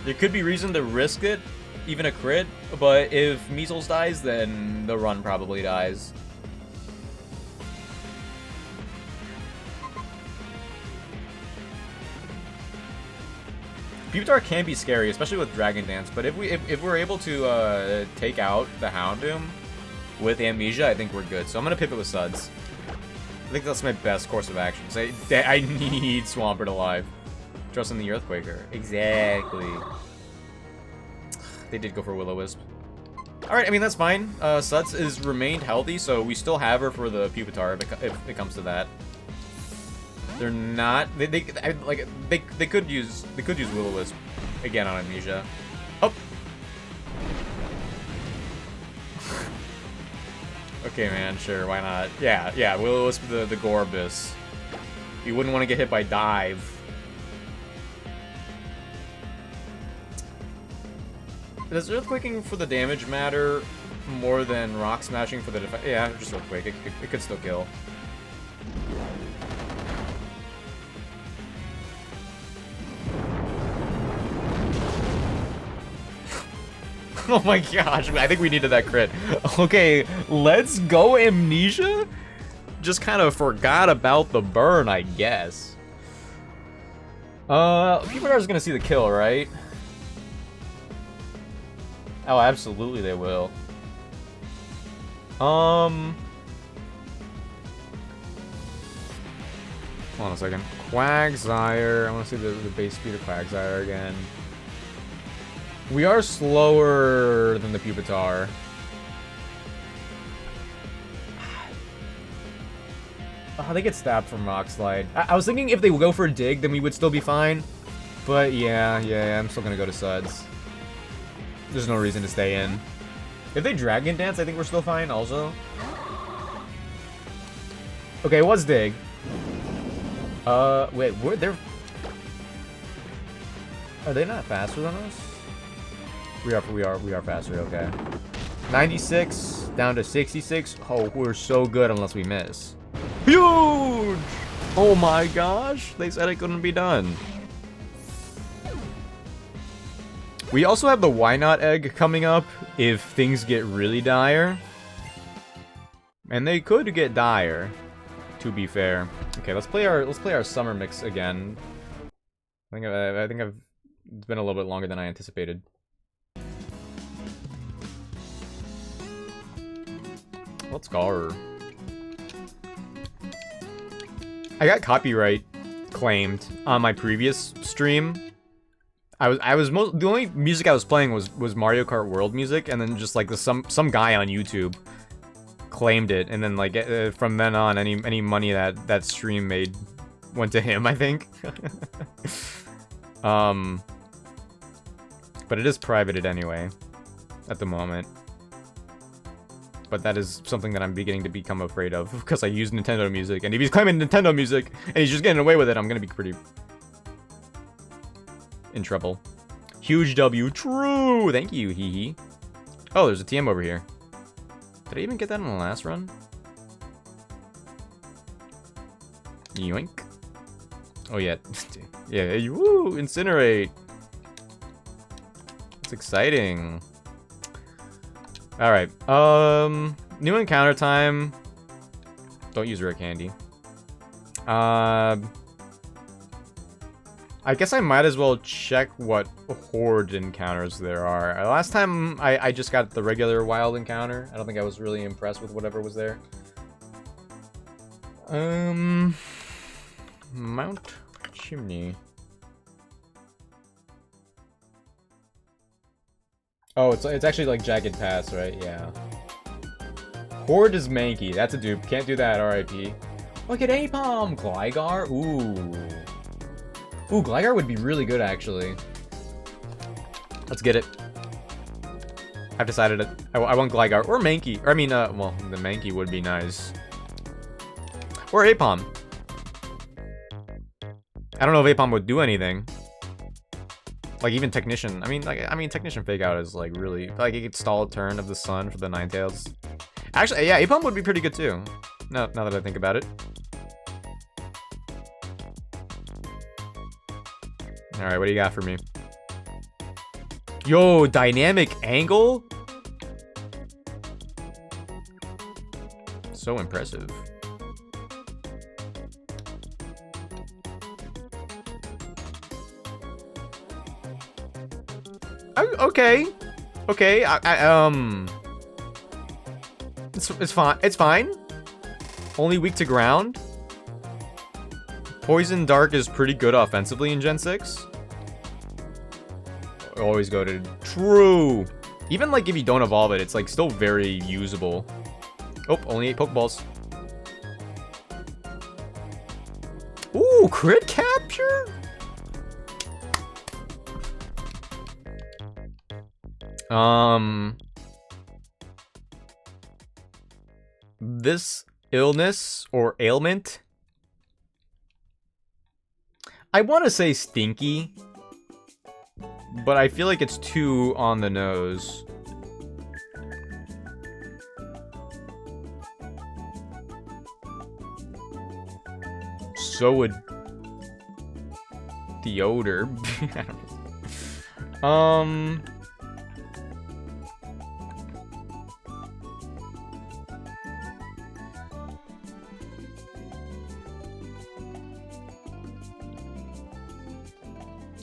There could be reason to risk it, even a crit, but if Measles dies, then the run probably dies. Pupitar can be scary, especially with Dragon Dance, but if we're able to take out the Houndoom with Amnesia, I think we're good. So I'm gonna pivot with Suds. I think that's my best course of action. So I need Swampert alive. Trust in the Earthquaker. Exactly. They did go for Will-O-Wisp. Alright, I mean, that's fine. Suds is remained healthy, so we still have her for the Pupitar if it comes to that. They're not... They could use Will-O-Wisp again on Amnesia. Oh! Okay, man, sure, why not? Yeah, Will-O-Wisp the Gorbis. You wouldn't want to get hit by Dive. Does Earthquaking for the damage matter more than Rock Smashing for the defense? Yeah, just Earthquake. It could still kill. Oh my gosh, I think we needed that crit. Okay, let's go Amnesia? Just kind of forgot about the burn, I guess. People are just gonna see the kill, right? Oh, absolutely they will. Hold on a second. Quagsire. I want to see the base speed of Quagsire again. We are slower than the Pupitar. Oh, they get stabbed from Rock Slide. I was thinking if they would go for a dig, then we would still be fine. But yeah, I'm still gonna go to Suds. There's no reason to stay in. If they Dragon Dance, I think we're still fine also. Okay, it was dig. Wait, they're... Are they not faster than us? We are faster, okay. 96, down to 66. Oh, we're so good unless we miss. Huge! Oh my gosh, they said it couldn't be done. We also have the Why Not Egg coming up if things get really dire. And they could get dire, to be fair. Okay, let's play our summer mix again. I think it's been a little bit longer than I anticipated. Let's go her. I got copyright claimed on my previous stream. The only music I was playing was Mario Kart World music, and then just like some guy on YouTube claimed it, and then like from then on, any money that stream made went to him, I think. But it is privated anyway, at the moment. But that is something that I'm beginning to become afraid of, because I use Nintendo music, and if he's claiming Nintendo music, and he's just getting away with it, I'm gonna be pretty... in trouble. Huge W. True! Thank you, hee hee. Oh, there's a TM over here. Did I even get that in the last run? Yoink. Oh, yeah. Yeah, woo! Incinerate! It's exciting. Alright, new encounter time. Don't use rare candy. I guess I might as well check what horde encounters there are. Last time, I just got the regular wild encounter. I don't think I was really impressed with whatever was there. Mount Chimney. Oh, it's actually like Jagged Pass, right? Yeah. Horde is manky. That's a dupe. Can't do that, RIP. Look at Apom! Gligar? Ooh. Ooh, Gligar would be really good, actually. Let's get it. I've decided I want Gligar or Mankey. Or I mean, well, the Mankey would be nice. Or Apom. I don't know if Apom would do anything. Like even Technician. I mean Technician Fake Out is like really like it could stall a turn of the Sun for the Ninetales. Actually, yeah, Apom would be pretty good too. Now that I think about it. All right, what do you got for me? Yo, Dynamic Angle? So impressive. Okay. Okay, It's fine. It's fine. Only weak to ground. Poison Dark is pretty good offensively in Gen 6. Always go to true. Even like if you don't evolve it, it's like still very usable. Oh, only 8 Pokeballs. Ooh, crit capture? This illness or ailment, I want to say stinky, but I feel like it's too on the nose. So would the odor. I don't know.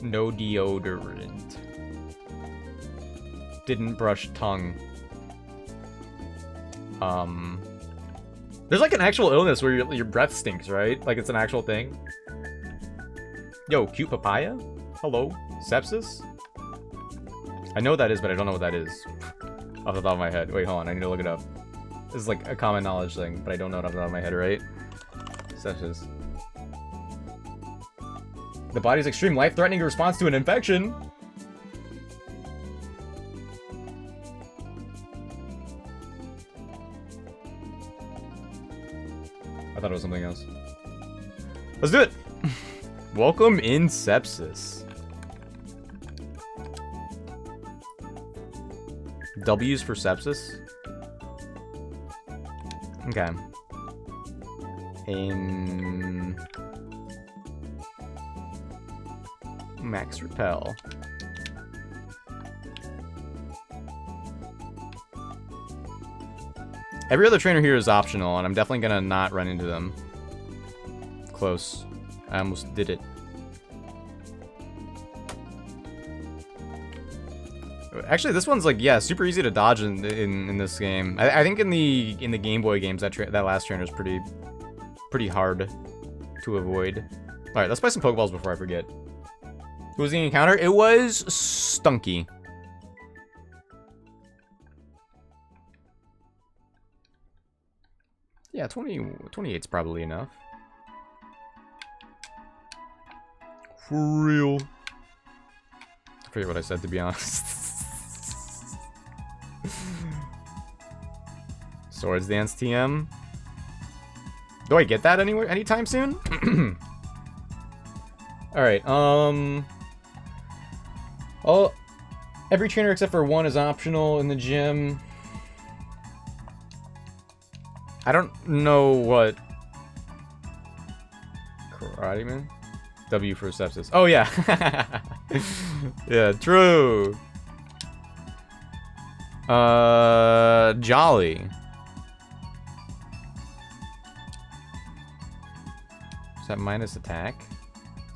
No deodorant. Didn't brush tongue. There's like an actual illness where your breath stinks, right? Like it's an actual thing. Yo, cute papaya? Hello? Sepsis? I know what that is, but I don't know what that is. Off the top of my head. Wait, hold on, I need to look it up. This is like a common knowledge thing, but I don't know it off the top of my head, right? Sepsis. The body's extreme life-threatening response to an infection. I thought it was something else. Let's do it! Welcome in sepsis. W's for sepsis? Okay. Max Repel. Every other trainer here is optional, and I'm definitely gonna not run into them. Close. I almost did it. Actually, this one's like, yeah, super easy to dodge in this game. I think in the Game Boy games that last trainer is pretty hard to avoid. All right, let's play some Pokeballs before I forget. Who was the encounter? It was Stunky. Yeah, 28's probably enough. For real. I forget what I said, to be honest. Swords Dance TM. Do I get that anywhere anytime soon? Alright, every trainer except for one is optional in the gym. I don't know what... Karate Man? W for sepsis. Oh, yeah. Yeah, true. Jolly. Is that minus attack?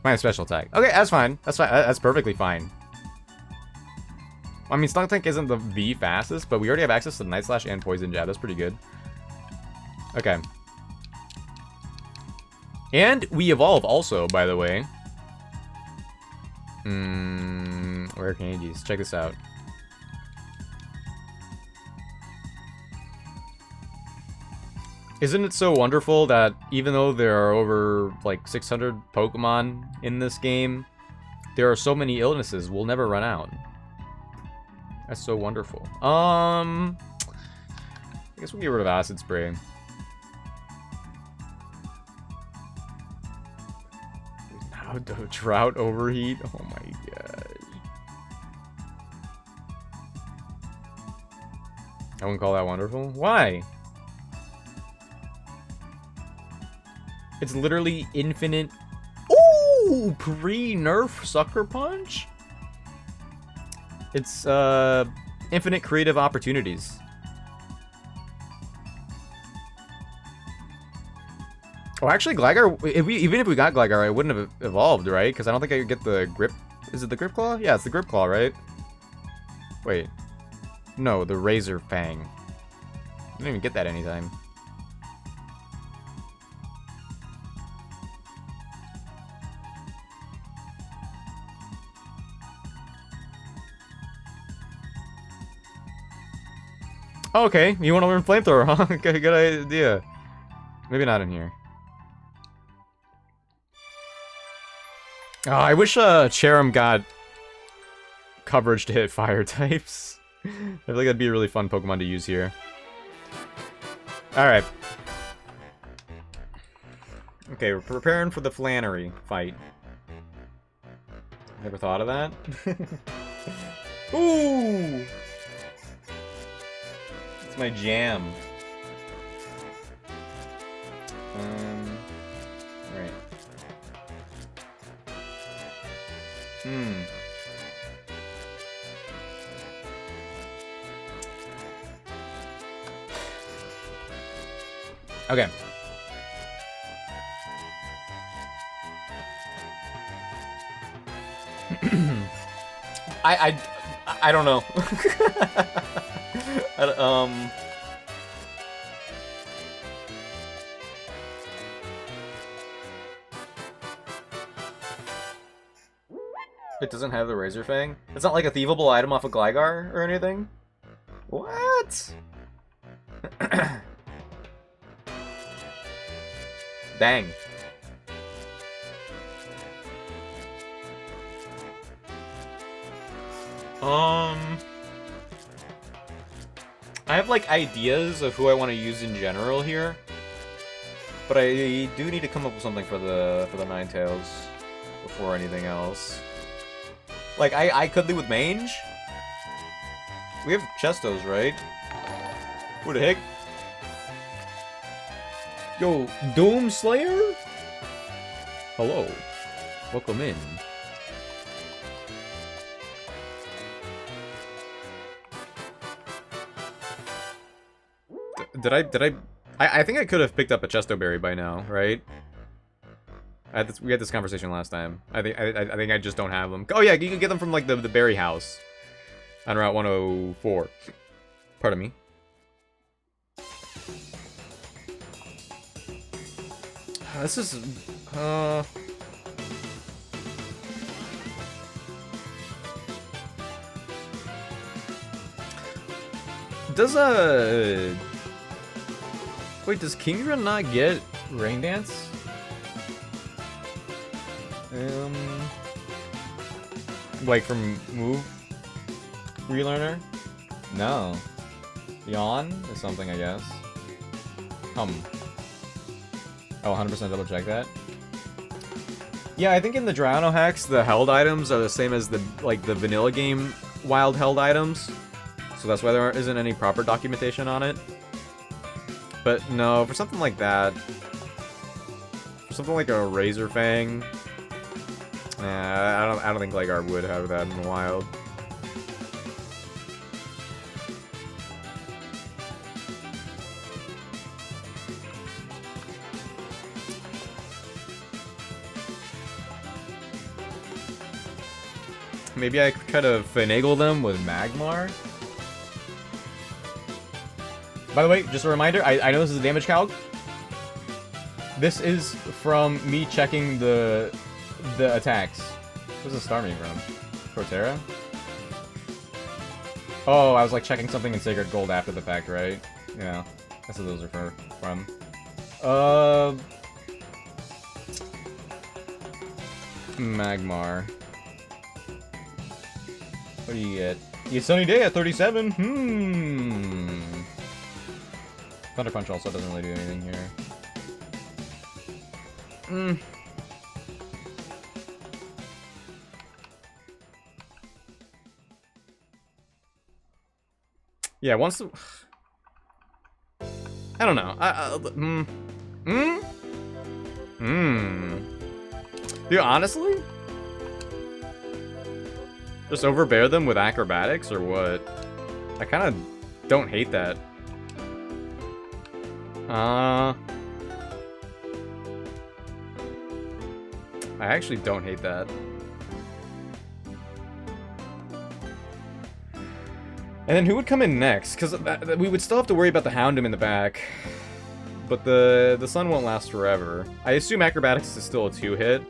Minus special attack. Okay, that's fine. That's fine. That's perfectly fine. I mean, Stunk Tank isn't the fastest, but we already have access to Night Slash and Poison Jab. That's pretty good. Okay. And we evolve also, by the way. Rare candies. Check this out. Isn't it so wonderful that even though there are over like 600 Pokemon in this game, there are so many illnesses we'll never run out. That's so wonderful. I guess we'll get rid of acid spray. Now the drought overheat. Oh my god. I wouldn't call that wonderful. Why? It's literally infinite. Ooh, pre-nerf sucker punch. It's infinite creative opportunities. Oh, actually, Gligar. Even if we got Gligar, it wouldn't have evolved, right? Because I don't think I could get the grip. Is it the grip claw? Yeah, it's the grip claw, right? Wait, no, the Razor Fang. I didn't even get that anytime. Oh, okay, you want to learn Flamethrower, huh? Okay, good idea. Maybe not in here. Oh, I wish Cherim got coverage to hit fire types. I feel like that'd be a really fun Pokemon to use here. Alright. Okay, we're preparing for the Flannery fight. Never thought of that? Ooh! It's my jam. Right. Okay. I don't know. It doesn't have the Razor Fang? It's not like a thievable item off of Gligar or anything? What? Dang. I have like ideas of who I want to use in general here, but I do need to come up with something for the Ninetales before anything else. Like I could lead with Mange. We have Chestos, right? Who the heck? Yo, Doom Slayer? Hello. Welcome in. I think I could have picked up a Chesto Berry by now, right? We had this conversation last time. I think I just don't have them. Oh yeah, you can get them from like the berry house on Route 104. Pardon me. This is does wait, does Kingdra not get Rain Dance? Like from move relearner? No. Yawn is something, I guess. Oh, 100% double check that. Yeah, I think in the Drowno hacks, the held items are the same as the vanilla game wild held items. So that's why there isn't any proper documentation on it. But no, for something like that, for something like a Razor Fang, I don't think Gligar would have that in the wild. Maybe I could try to finagle them with Magmar. By the way, just a reminder, I know this is a damage calc. This is from me checking the attacks. Where's the star me from? Torterra? Oh, I was like checking something in Sacred Gold after the fact, right? Yeah, that's what those are from. Magmar. What do you get? It's sunny day at 37. Thunder Punch also doesn't really do anything here. Yeah, once the... I don't know. Dude, honestly? Just overbear them with acrobatics or what? I kind of don't hate that. I actually don't hate that. And then who would come in next? Because we would still have to worry about the Houndoom in the back. But the sun won't last forever. I assume acrobatics is still a 2-hit.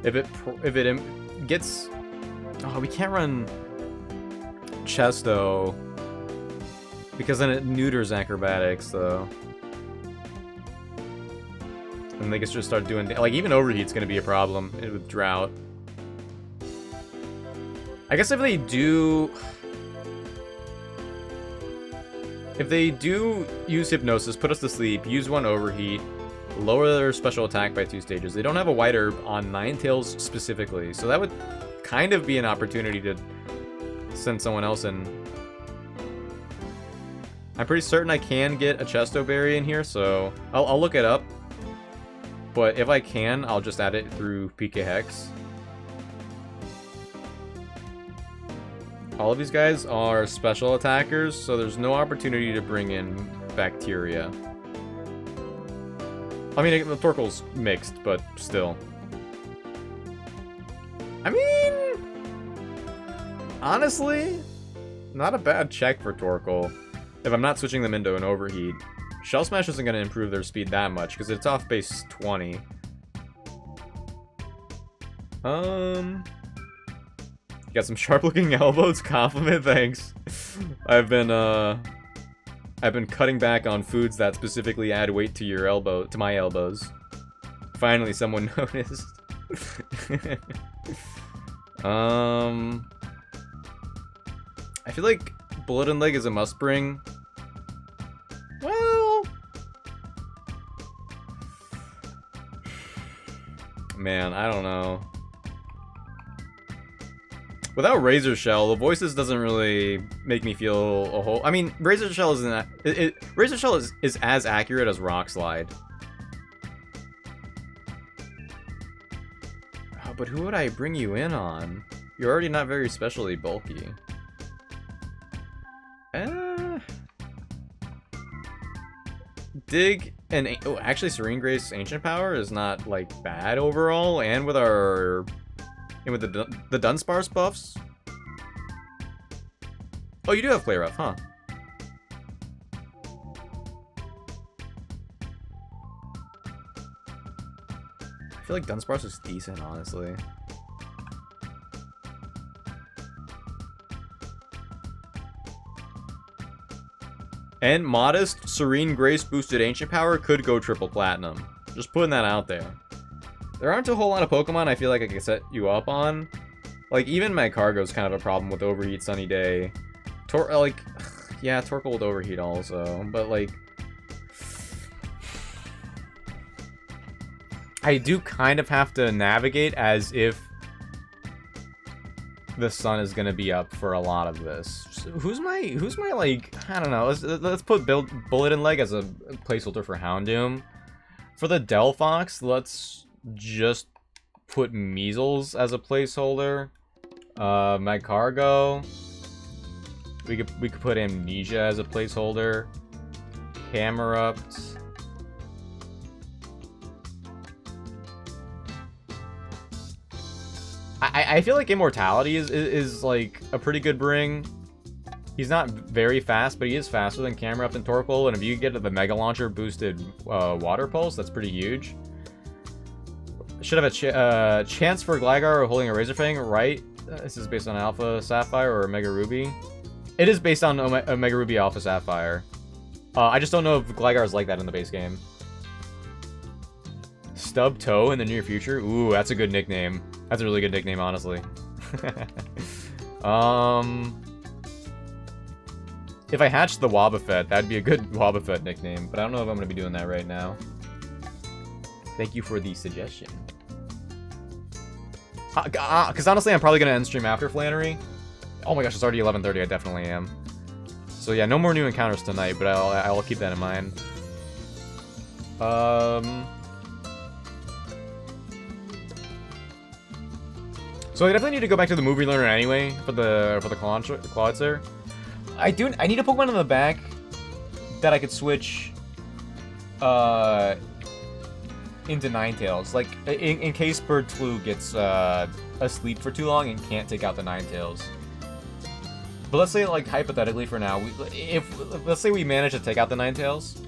If it gets... Oh, we can't run Chesto. Because then it neuters acrobatics, though. And they can just start doing... Like, even Overheat's gonna be a problem with Drought. I guess if they do... If they do use Hypnosis, put us to sleep, use 1 Overheat, lower their special attack by 2 stages. They don't have a White Herb on Ninetales specifically, so that would kind of be an opportunity to send someone else in. I'm pretty certain I can get a Chesto Berry in here, so I'll look it up. But if I can, I'll just add it through PK Hex. All of these guys are special attackers, so there's no opportunity to bring in Bacteria. I mean, the Torkoal's mixed, but still. I mean... Honestly, not a bad check for Torkoal. If I'm not switching them into an Overheat. Shell Smash isn't going to improve their speed that much, because it's off base 20. Got some sharp-looking elbows. Compliment, thanks. I've been cutting back on foods that specifically add weight to your to my elbows. Finally, someone noticed. I feel like Bullet and Leg is a must bring. Well, man, I don't know. Without Razor Shell, the voices doesn't really make me feel a whole... I mean, Razor Shell isn't... Razor Shell is as accurate as Rock Slide. Oh, but who would I bring you in on? You're already not very specially bulky. Dig and... Oh, actually, Serene Grace Ancient Power is not, like, bad overall. And with our... And with the Dunsparce buffs? Oh, you do have Play Rough, huh? I feel like Dunsparce is decent, honestly. And Modest Serene Grace boosted Ancient Power could go triple platinum. Just putting that out there. There aren't a whole lot of Pokemon I feel like I can set you up on. Like, even Magcargo's kind of a problem with Overheat Sunny Day. Yeah, Torkoal with Overheat also, but like... I do kind of have to navigate as if the sun is gonna be up for a lot of this. So who's my like, I don't know, let's put Bullet and Leg as a placeholder for Houndoom. For the Delphox, let's just put Measles as a placeholder. Magcargo. We could put Amnesia as a placeholder. Camerupt. I feel like Immortality is like a pretty good bring. He's not very fast, but he is faster than Camerupt and Torkoal, and if you get the Mega Launcher boosted Water Pulse, that's pretty huge. Should have a chance for Gligar holding a Razor Fang, right? This is based on Alpha Sapphire or Omega Ruby. It is based on Omega Ruby Alpha Sapphire. I just don't know if Gligar is like that in the base game. Stub Toe in the near future? Ooh, that's a good nickname. That's a really good nickname, honestly. If I hatched the Wobbuffet, that'd be a good Wobbuffet nickname, but I don't know if I'm gonna be doing that right now. Thank you for the suggestion. Because honestly, I'm probably gonna end stream after Flannery. Oh my gosh, it's already 11:30. I definitely am. So yeah, no more new encounters tonight, but I'll keep that in mind. So I definitely need to go back to the movie learner anyway for the Clawitzer. I need a Pokemon in the back that I could switch into Ninetales, like in case Bird Flu gets asleep for too long and can't take out the Ninetales. But let's say, like, hypothetically for now, let's say we manage to take out the Ninetales,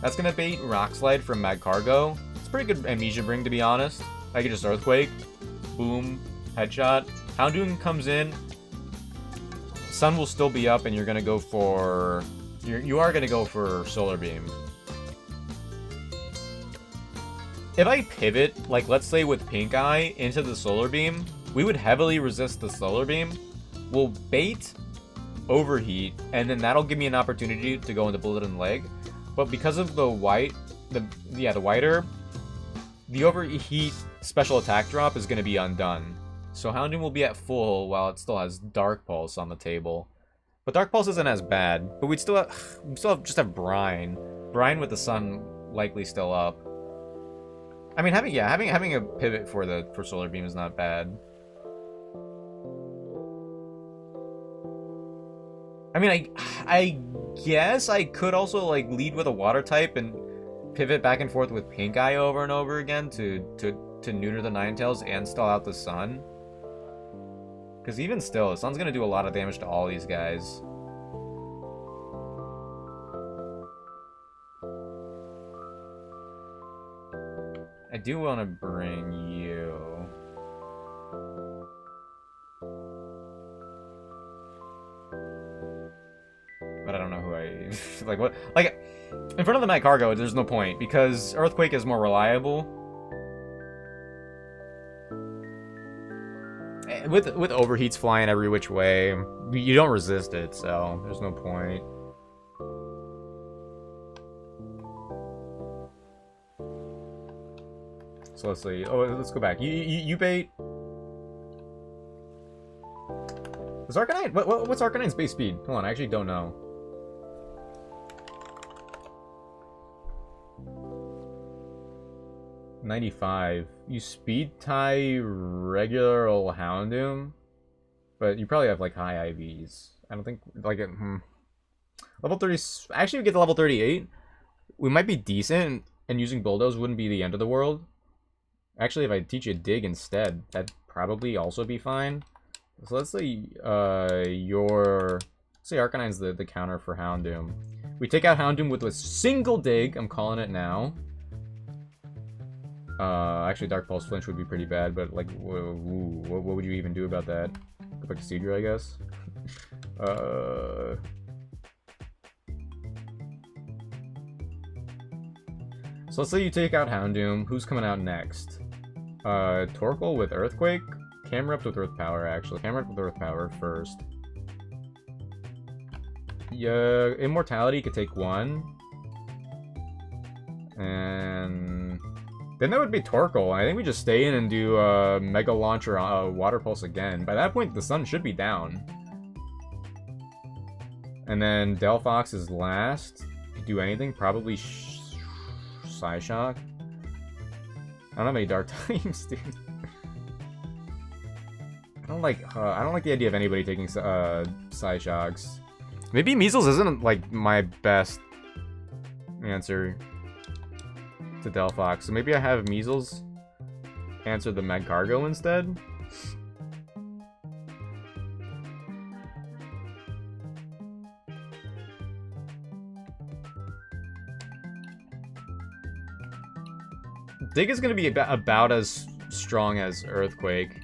that's gonna bait Rock Slide from Magcargo. It's pretty good Amnesia Bring, to be honest. I could just Earthquake, boom, headshot. Houndoom comes in, Sun will still be up, and you're gonna go for you are gonna go for Solar Beam. If I pivot, like let's say with Pink Eye into the Solar Beam, we would heavily resist the Solar Beam. We'll bait Overheat, and then that'll give me an opportunity to go into Bullet and Leg. But because of the white herb, the Overheat special attack drop is going to be undone. So Houndoom will be at full while it still has Dark Pulse on the table. But Dark Pulse isn't as bad. But we'd still just have Brine. Brine with the Sun likely still up. I mean, having a pivot for Solar Beam is not bad. I mean, I guess I could also like lead with a Water type and pivot back and forth with Pink Eye over and over again to neuter the Ninetales and stall out the Sun. Because even still, the Sun's gonna do a lot of damage to all these guys. I do want to bring you. But I don't know who I like. What like in front of the Magcargo? There's no point because Earthquake is more reliable. With Overheats flying every which way, you don't resist it, so there's no point. So let's see. Oh, let's go back. You bait. Is Arcanine? What's Arcanine's base speed? Hold on, I actually don't know. $95. You speed tie regular old Houndoom, but you probably have like high IVs. I don't think like it. Level 30. Actually, we get to level 38. We might be decent, and using Bulldoze wouldn't be the end of the world. Actually, if I teach you Dig instead, that'd probably also be fine. So let's say say Arcanine's the counter for Houndoom. We take out Houndoom with a single Dig. I'm calling it now. Actually, Dark Pulse Flinch would be pretty bad, but like, what would you even do about that? Go back to Seadra, I guess. So let's say you take out Houndoom. Who's coming out next? Torkoal with Earthquake. Camerupt with Earth Power, actually. Camerupt with Earth Power first. Yeah, Immortality could take one. And then that would be Torkoal. I think we just stay in and do Mega Launch or Water Pulse again. By that point, the Sun should be down. And then Delphox is last. Do anything? Probably Psyshock. I don't have any Dark types, dude. I don't like the idea of anybody taking Psyshocks. Maybe Measles isn't like my best answer to Delphox, so maybe I have Measles answer the Magcargo instead. Dig is going to be about as strong as Earthquake.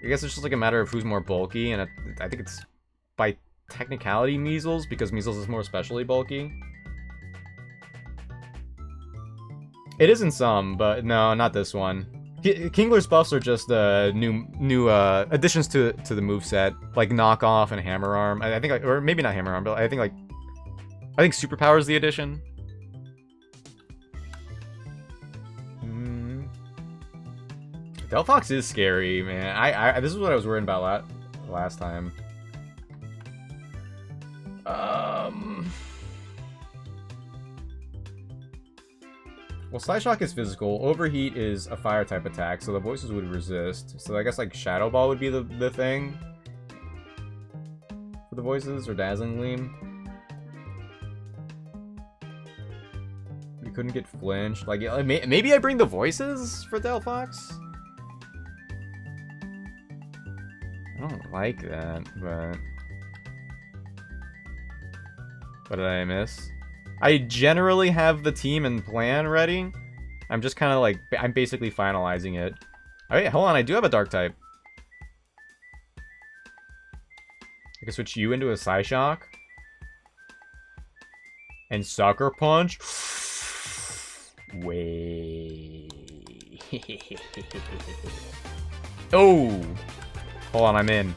I guess it's just like a matter of who's more bulky, and I think it's by technicality Measles, because Measles is more especially bulky. It is in some, but no, not this one. Kingler's buffs are just new additions to the moveset, like Knockoff and Hammer Arm. I think, like, or maybe not Hammer Arm, but I think like I think Superpower is the addition. Delphox is scary, man. This is what I was worried about last time. Well, Psyshock is physical. Overheat is a fire type attack, so the voices would resist. So I guess like Shadow Ball would be the thing for the voices, or Dazzling Gleam. We couldn't get flinched. Like maybe I bring the voices for Delphox. I don't like that, but what did I miss? I generally have the team and plan ready. I'm just kind of like, I'm basically finalizing it. Oh wait, hold on, I do have a dark type. I can switch you into a Psyshock. And Sucker Punch. Way. Oh! Hold on, I'm in.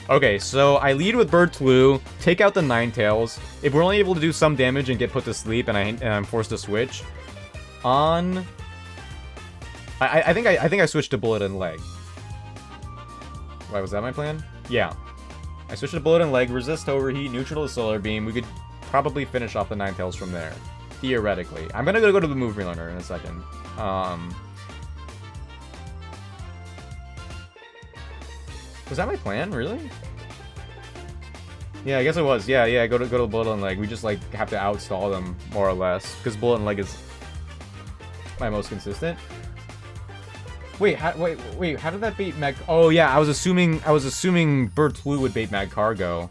Okay, so I lead with Bird Flu, take out the Ninetales. If we're only able to do some damage and get put to sleep, and I'm forced to switch, on. I think I switched to Bullet and Leg. Why was that my plan? Yeah, I switched to Bullet and Leg, resist overheat, neutral to Solar Beam. We could probably finish off the Ninetales from there, theoretically. I'm gonna go to the Move Relearner in a second. Was that my plan, really? Yeah, I guess it was. Yeah, go to Bullet and Leg. We just like have to outstall them more or less, because Bullet and Leg is my most consistent. Wait, how did that bait Mag? Oh yeah, I was assuming Bird Flu would bait Magcargo.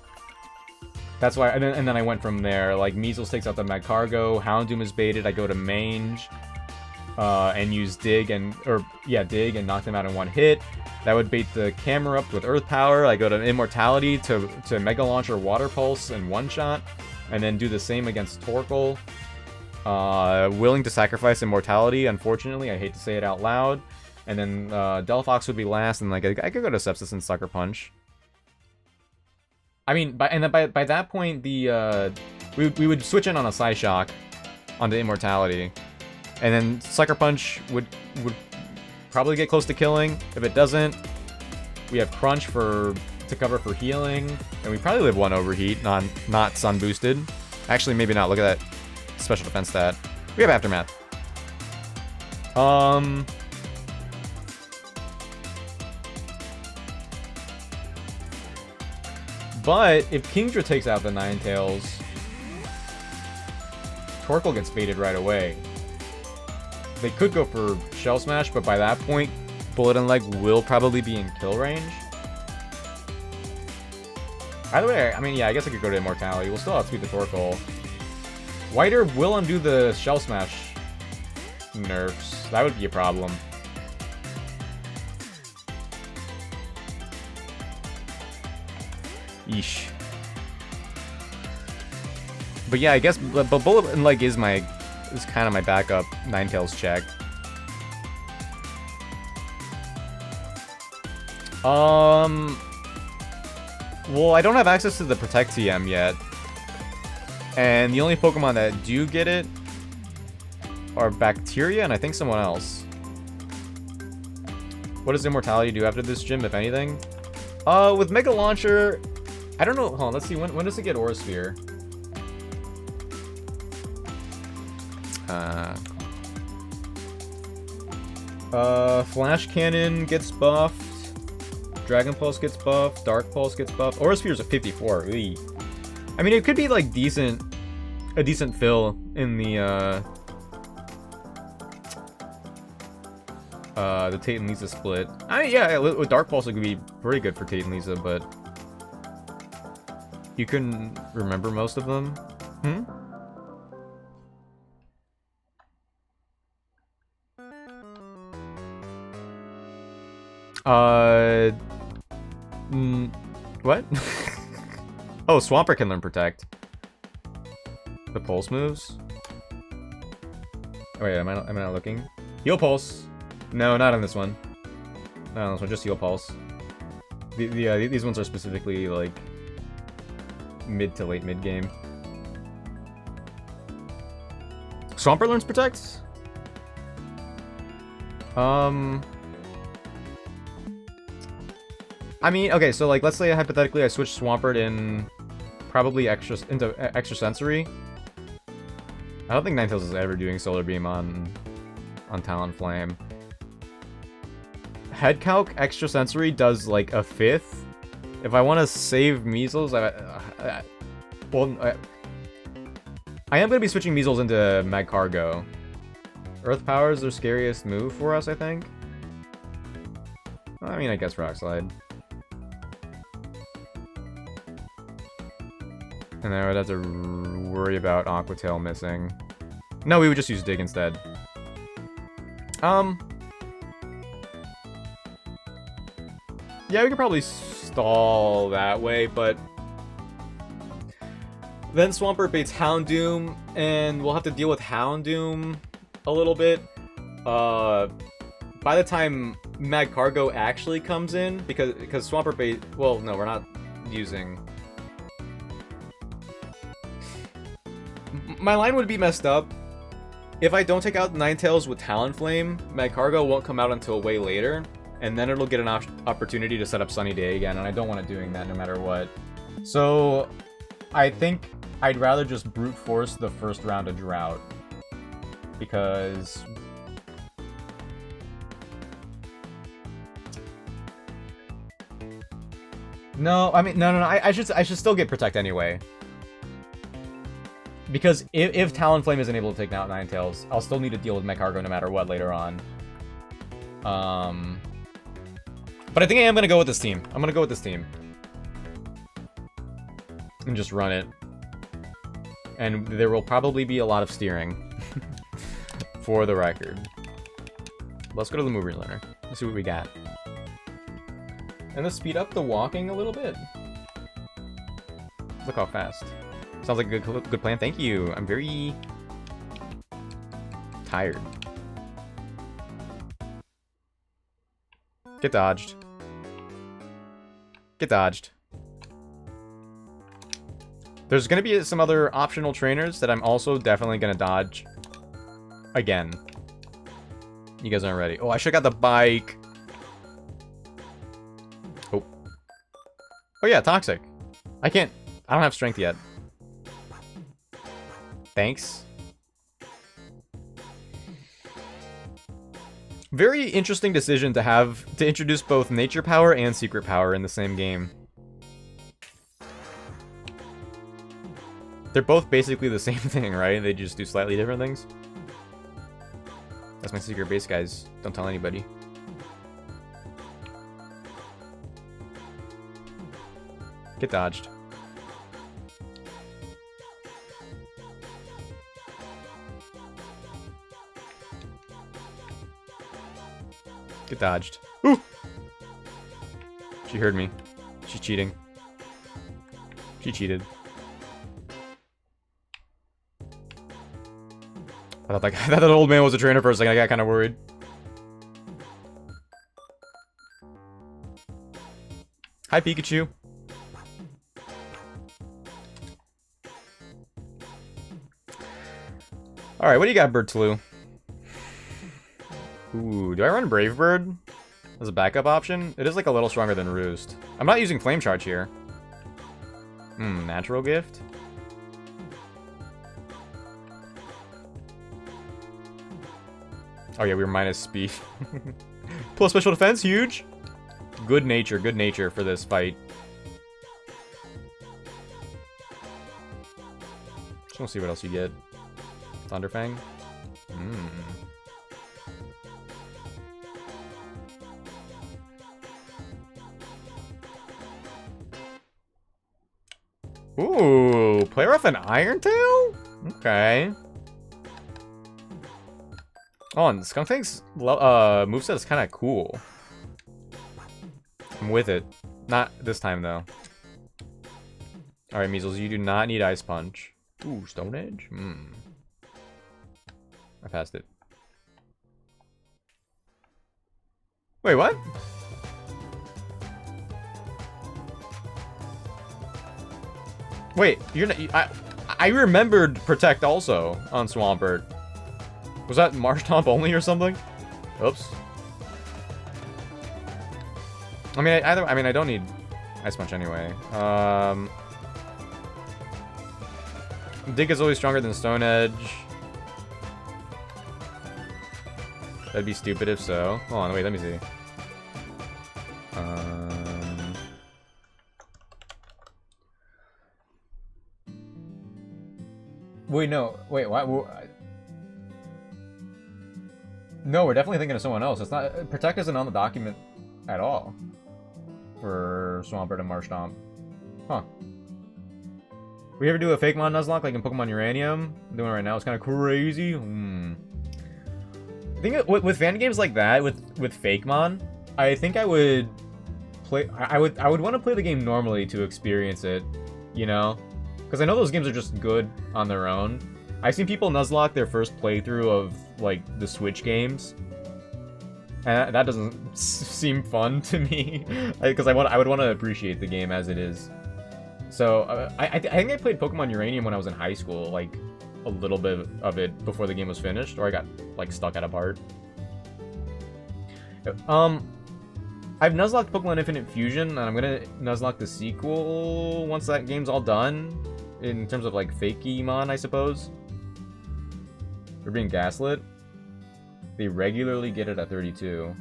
That's why, and then I went from there. Like Measles takes out the Magcargo, Houndoom is baited. I go to Mange, and use Dig and knock them out in one hit. That would bait the camera up with Earth Power. I go to Immortality to Mega Launcher Water Pulse and one shot, and then do the same against Torkoal. Willing to sacrifice Immortality, unfortunately. I hate to say it out loud. And then Delphox would be last, and like I could go to Sepsis and Sucker Punch. I mean, by that point, we would switch in on a Psyshock onto Immortality, and then Sucker Punch would probably get close to killing. If it doesn't, we have Crunch to cover for healing, and we probably live one overheat, not Sun boosted. Actually, maybe not. Look at that special defense stat. We have Aftermath. But if Kingdra takes out the Ninetales, Torkoal gets baited right away. They could go for Shell Smash, but by that point, Bullet and Leg will probably be in kill range. Either way, I mean, yeah, I guess I could go to Immortality. We'll still outspeed the Torkoal. Whiter will undo the Shell Smash nerfs. That would be a problem. Yeesh. But yeah, I guess, but Bullet and Leg is kind of my backup Ninetales check. Well, I don't have access to the Protect TM yet. And the only Pokemon that do get it are Bacteria and I think someone else. What does Immortality do after this gym, if anything? With Mega Launcher, I don't know. Hold on, let's see. When does it get Aura Sphere? Flash Cannon gets buffed. Dragon Pulse gets buffed. Dark Pulse gets buffed. Aura Sphere's a 54. Eey. I mean, it could be like a decent fill in the Tate and Lisa split. I mean, yeah, with Dark Pulse it could be pretty good for Tate and Lisa, but you couldn't remember most of them. What? Oh, Swampert can learn Protect. The Pulse moves? Oh wait, am I not looking? Heal Pulse! No, not on this one. Not on this one, just Heal Pulse. These ones are specifically, like, mid to late mid game. Swampert learns Protect? I mean, okay, so like let's say hypothetically I switch Swampert in probably into extra sensory. I don't think Ninetales is ever doing Solar Beam on Talonflame. Head Calc extra sensory does like a 5th. If I want to save Measles, I am going to be switching Measles into Magcargo. Earth Power is their scariest move for us, I think. I mean, I guess Rock Slide. And then I would have to worry about Aqua Tail missing. No, we would just use Dig instead. Yeah, we could probably stall that way, but then Swampert baits Houndoom, and we'll have to deal with Houndoom a little bit. By the time Magcargo actually comes in, because Swampert bait... Well, no, we're not using... My line would be messed up. If I don't take out Ninetales with Talonflame, Magcargo won't come out until way later, and then it'll get an opportunity to set up Sunny Day again, and I don't want to doing that no matter what. So, I think I'd rather just brute force the first round of Drought. Because... No, I mean, no, I should still get Protect anyway. Because if Talonflame isn't able to take out Ninetales, I'll still need to deal with Magcargo no matter what later on. But I think I am going to go with this team. I'm going to go with this team. And just run it. And there will probably be a lot of steering. For the record. Let's go to the Movie Learner. Let's see what we got. And let's speed up the walking a little bit. Look how fast. Sounds like a good plan. Thank you. I'm very tired. Get dodged. Get dodged. There's going to be some other optional trainers that I'm also definitely going to dodge again. You guys aren't ready. Oh, I should have got the bike. Oh. Oh yeah, Toxic. I don't have strength yet. Thanks. Very interesting decision to have to introduce both Nature Power and Secret Power in the same game. They're both basically the same thing, right? They just do slightly different things. That's my secret base, guys. Don't tell anybody. Get dodged. Get dodged. Ooh! She heard me. She's cheating. She cheated. I thought that old man was a trainer for a second. I got kind of worried. Hi, Pikachu. Alright, what do you got, Bertlu? Ooh, do I run Brave Bird as a backup option? It is like a little stronger than Roost. I'm not using Flame Charge here. Natural Gift? Oh yeah, we were minus speed. Plus special defense, huge. Good nature for this fight. Just want to see what else you get. Thunderfang? Ooh, player off an Iron Tail? Okay. Oh, and Skunktank's moveset is kind of cool. I'm with it. Not this time, though. Alright, Measles, you do not need Ice Punch. Ooh, Stone Edge? I passed it. Wait, what? Wait, you're not... I remembered Protect also on Swampert. Was that Marshtomp only or something? Oops. I mean, I don't need Ice Punch anyway. Dig is always stronger than Stone Edge. That'd be stupid if so. Hold on, wait, let me see. Wait, no. Wait, what? No, we're definitely thinking of someone else. It's not... Protect isn't on the document at all. For Swampert and Marshtomp. Huh. We ever do a fake Mon Nuzlocke like in Pokemon Uranium? I'm doing it right now. It's kind of crazy. I think with fan games like that, with fake Mon, I think I would play... I would want to play the game normally to experience it, you know? Because I know those games are just good on their own. I've seen people Nuzlocke their first playthrough of, like, the Switch games. And that doesn't seem fun to me. Because I would want to appreciate the game as it is. So, I think I played Pokemon Uranium when I was in high school, like, a little bit of it before the game was finished. Or I got, like, stuck at a part. I've Nuzlocked Pokemon Infinite Fusion, and I'm gonna Nuzlocke the sequel once that game's all done. In terms of, like, fake Mon, I suppose. We're being gaslit. They regularly get it at 32.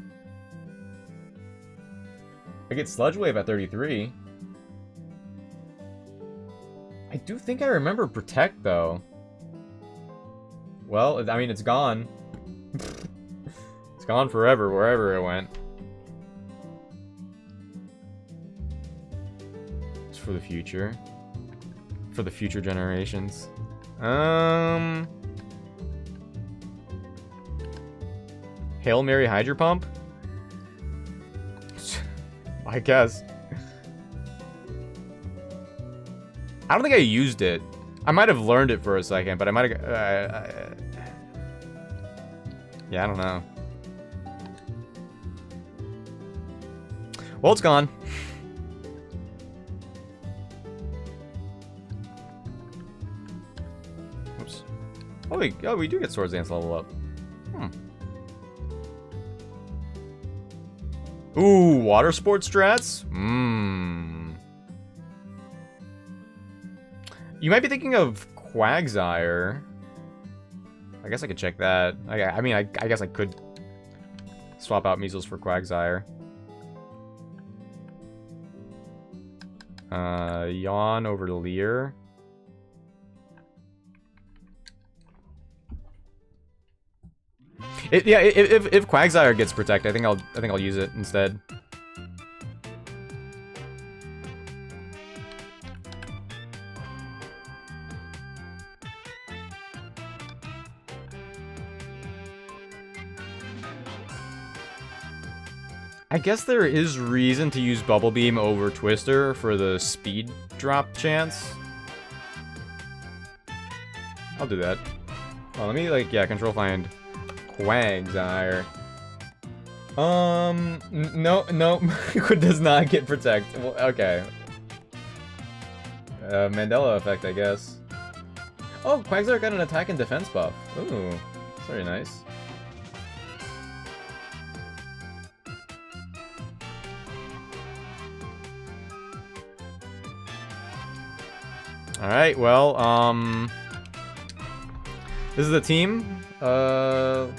I get Sludge Wave at 33. I do think I remember Protect, though. Well, I mean, it's gone. It's gone forever, wherever it went. It's for the future. For the future generations. Hail Mary Hydro Pump? I guess. I don't think I used it. I might have learned it for a second, but I might have... yeah, I don't know. Well, it's gone. Oops. Oh, we do get Swords Dance level up. Ooh, water sports strats? You might be thinking of Quagsire. I guess I could check that. I mean, I guess I could swap out Measles for Quagsire. Yawn over Leer. Yeah, if Quagsire gets Protect, I think I'll use it instead. I guess there is reason to use Bubble Beam over Twister for the speed drop chance. I'll do that. Oh, let me, like, yeah, control find Quagsire. No, it does not get Protect. Well, okay. Mandela effect, I guess. Oh, Quagsire got an attack and defense buff. Ooh, that's very nice. Alright, well, this is the team. Time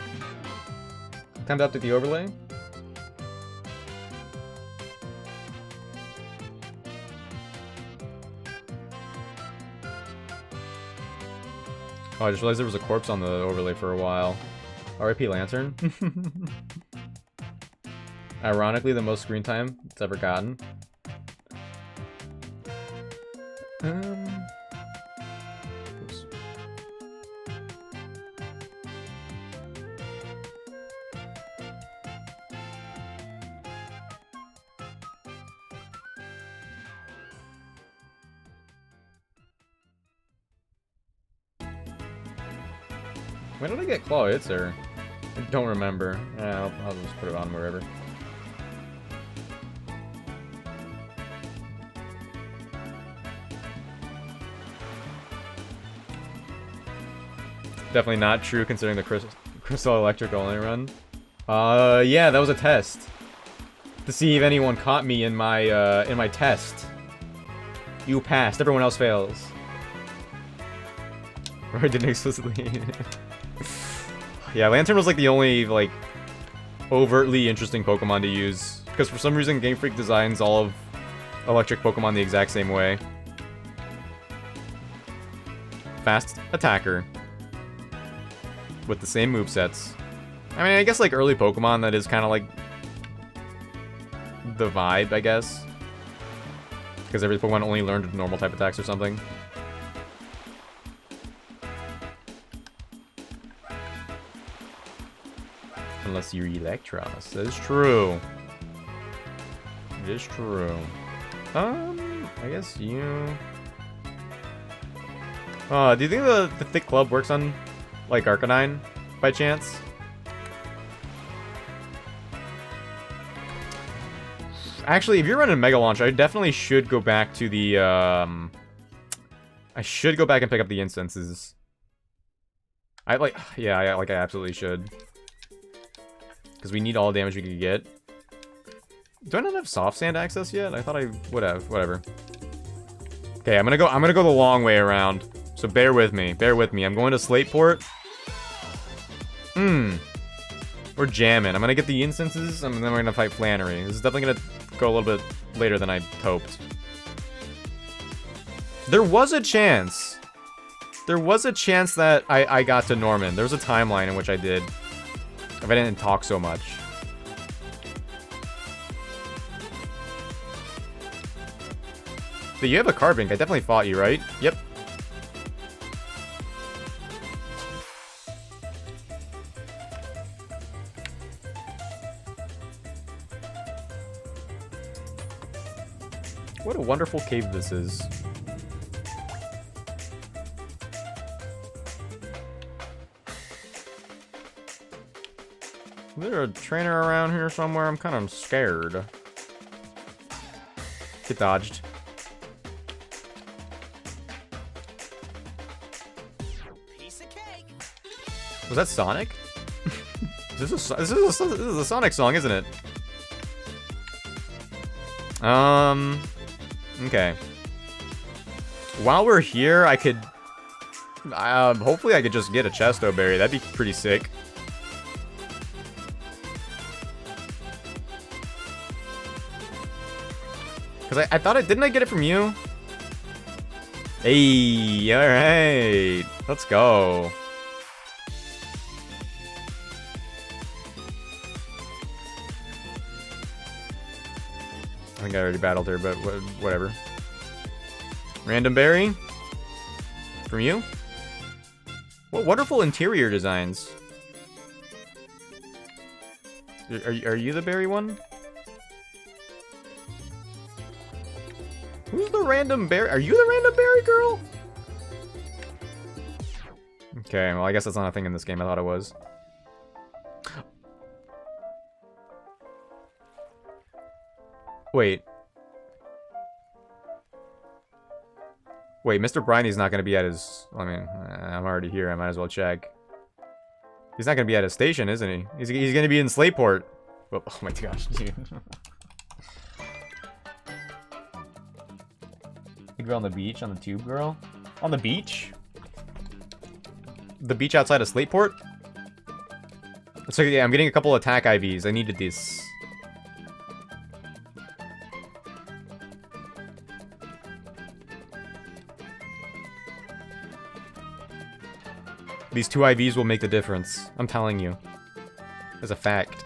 to update the overlay. Oh, I just realized there was a corpse on the overlay for a while. RIP Lantern. Ironically, the most screen time it's ever gotten. Oops. When did I get Claw Itzer? I don't remember. Yeah, I'll just put it on wherever. Definitely not true considering the Crystal Electric only run. Yeah, that was a test. To see if anyone caught me in my test. You passed, everyone else fails. Or I didn't explicitly. Yeah, Lantern was like the only, like, overtly interesting Pokemon to use. Because for some reason, Game Freak designs all of electric Pokemon the exact same way. Fast attacker. With the same movesets. I mean, I guess like early Pokemon, that is kind of like the vibe, I guess. Because every Pokemon only learned normal type attacks or something. Unless you're Electros. That is true. It is true. I guess you... do you think the Thick Club works on, like, Arcanine, by chance? Actually, if you're running Mega Launch, I definitely should go back to the, I should go back and pick up the instances. I absolutely should. Because we need all the damage we could get. Do I not have Soft Sand access yet? I thought I would have. Whatever. Okay, I'm gonna go the long way around. So bear with me. Bear with me. I'm going to Slateport. We're jamming. I'm gonna get the instances, and then we're gonna fight Flannery. This is definitely gonna go a little bit later than I hoped. There was a chance. There was a chance that I got to Norman. There was a timeline in which I did. If I didn't talk so much. But you have a Carbink. I definitely fought you, right? Yep. What a wonderful cave this is. Is there a trainer around here somewhere? I'm kind of scared. Get dodged. Piece of cake. Was that Sonic? This is a Sonic song, isn't it? Okay. While we're here, I could... hopefully I could just get a Chesto Berry. That'd be pretty sick. Because I thought didn't I get it from you? Hey, alright. Let's go. I think I already battled her, but whatever. Random berry? From you? What wonderful interior designs. Are you the berry one? Who's the random berry? Are you the random berry girl? Okay, well I guess that's not a thing in this game. I thought it was. Wait. Wait, Mr. Briney's not going to be at his... I mean, I'm already here. I might as well check. He's not going to be at his station, isn't he? He's going to be in Slateport. Oh my gosh, dude. The girl on the beach? On the tube girl? On the beach? The beach outside of Slateport? So yeah, I'm getting a couple attack IVs. I needed this. These 2 IVs will make the difference. I'm telling you. As a fact.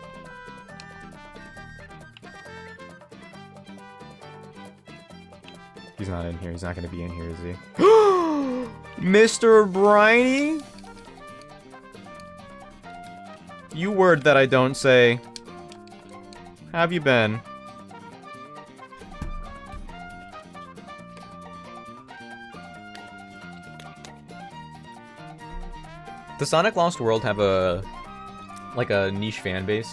He's not in here. He's not going to be in here, is he? Mr. Briny? You word that I don't say. How have you been? Does Sonic Lost World have a niche fan base?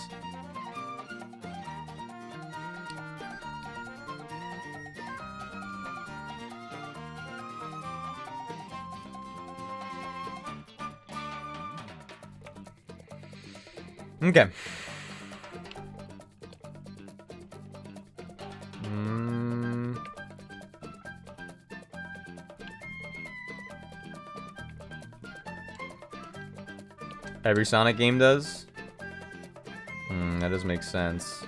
Okay. Every Sonic game does? That does make sense.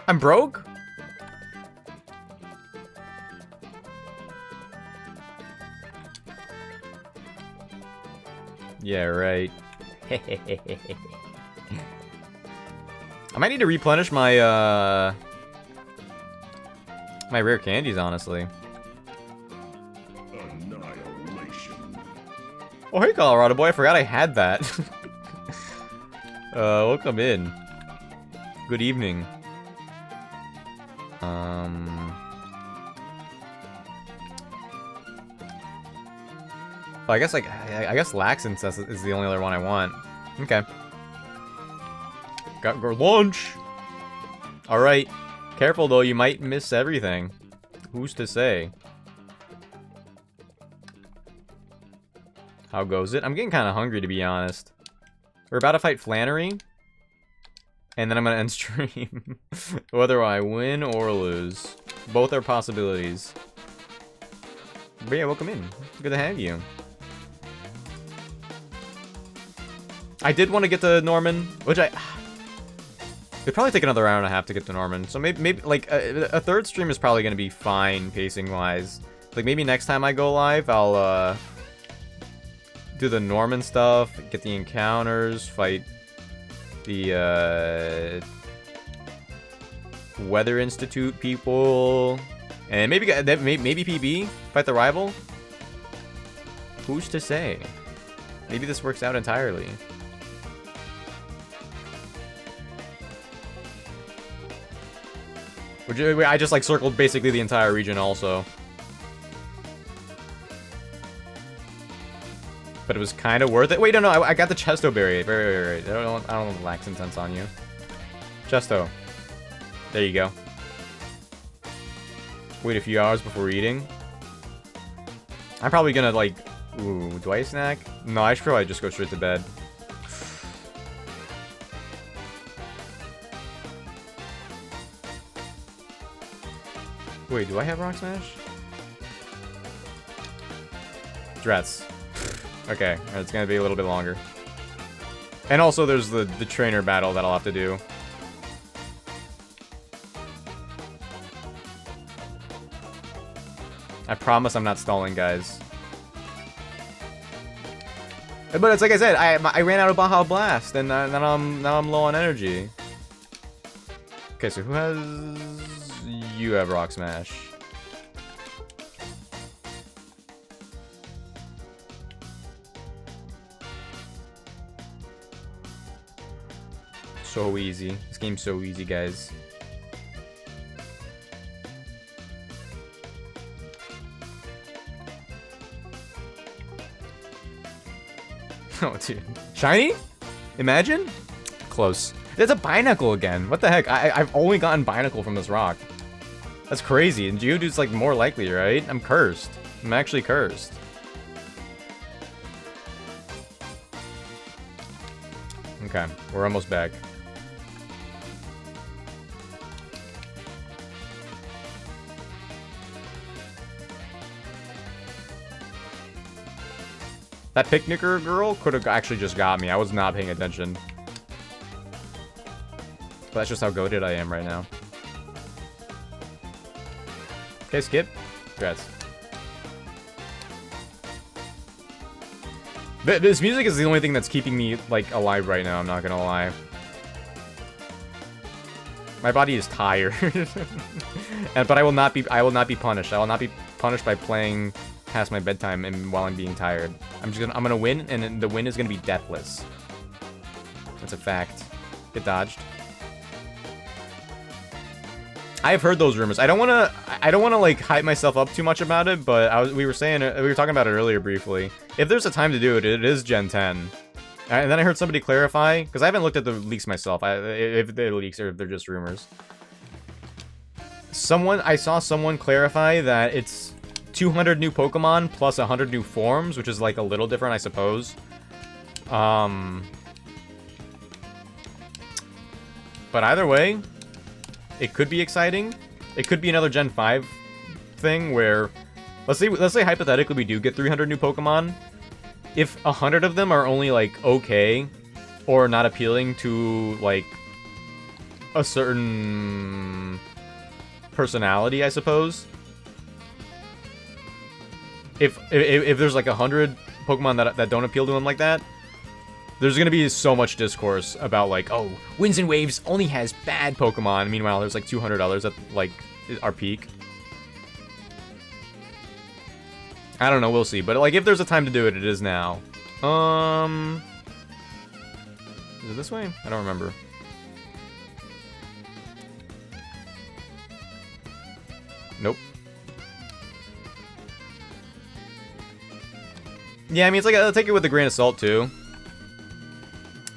I'm broke? Yeah, right. I might need to replenish my, my rare candies, honestly. Annihilation. Oh, hey, Colorado boy, I forgot I had that. Welcome in. Good evening. I guess, like, I guess Laxance is the only other one I want. Okay. Got your lunch! Alright. Careful, though, you might miss everything. Who's to say? How goes it? I'm getting kind of hungry, to be honest. We're about to fight Flannery. And then I'm going to end stream. Whether I win or lose. Both are possibilities. But yeah, welcome in. Good to have you. I did want to get to Norman, which it'd probably take another hour and a half to get to Norman. So maybe like, a third stream is probably going to be fine, pacing-wise. Like, maybe next time I go live, I'll, do the Norman stuff, get the encounters, fight the, Weather Institute people, and maybe PB, fight the rival? Who's to say? Maybe this works out entirely. I just, like, circled basically the entire region also. But it was kind of worth it. Wait, no, I got the Chesto berry. Right. I don't want the lax intense on you. Chesto. There you go. Wait a few hours before eating. I'm probably gonna, like... Ooh, do I snack? No, I should probably just go straight to bed. Wait, do I have Rock Smash? Drats. Okay, it's gonna be a little bit longer. And also there's the trainer battle that I'll have to do. I promise I'm not stalling, guys. But it's like I said, I ran out of Baja Blast, and now I'm low on energy. Okay, so who has... You have Rock Smash. So easy. This game's so easy, guys. Oh, dude. Shiny? Imagine? Close. There's a Binacle again. What the heck? I've only gotten Binacle from this rock. That's crazy. And Geodude's like more likely, right? I'm cursed. I'm actually cursed. Okay, we're almost back. That picnicker girl could have actually just got me. I was not paying attention. But that's just how goated I am right now. Okay, skip. Congrats. This music is the only thing that's keeping me, like, alive right now, I'm not gonna lie. My body is tired. But I will not be punished. I will not be punished by playing past my bedtime and while I'm being tired. I'm gonna win, and the win is gonna be deathless. That's a fact. Get dodged. I've heard those rumors. I don't wanna like hype myself up too much about it, but we were talking about it earlier briefly. If there's a time to do it, it is Gen 10. And then I heard somebody clarify, because I haven't looked at the leaks myself, if they're leaks or if they're just rumors. I saw someone clarify that it's 200 new Pokemon plus 100 new forms, which is like a little different, I suppose. But either way, it could be exciting. It could be another Gen 5 thing where, let's say hypothetically we do get 300 new Pokemon. If 100 of them are only like okay or not appealing to like a certain personality, I suppose. If there's like 100 Pokemon that don't appeal to him like that, there's gonna be so much discourse about like, oh, Winds and Waves only has bad Pokemon. Meanwhile, there's like 200 others at like our peak. I don't know, we'll see. But like, if there's a time to do it, it is now. Is it this way? I don't remember. Nope. Yeah, I mean, it's like, I'll take it with a grain of salt, too.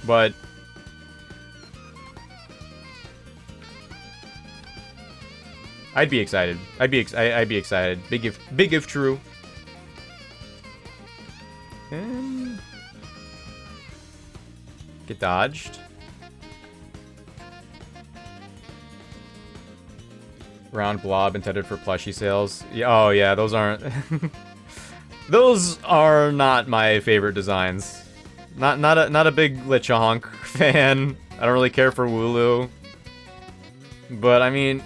But I'd be excited. I'd be excited. Big if true. And get dodged. Round blob intended for plushie sales. Yeah, oh yeah, those aren't. Those are not my favorite designs. Not a big Lechonk fan. I don't really care for Wooloo. But I mean,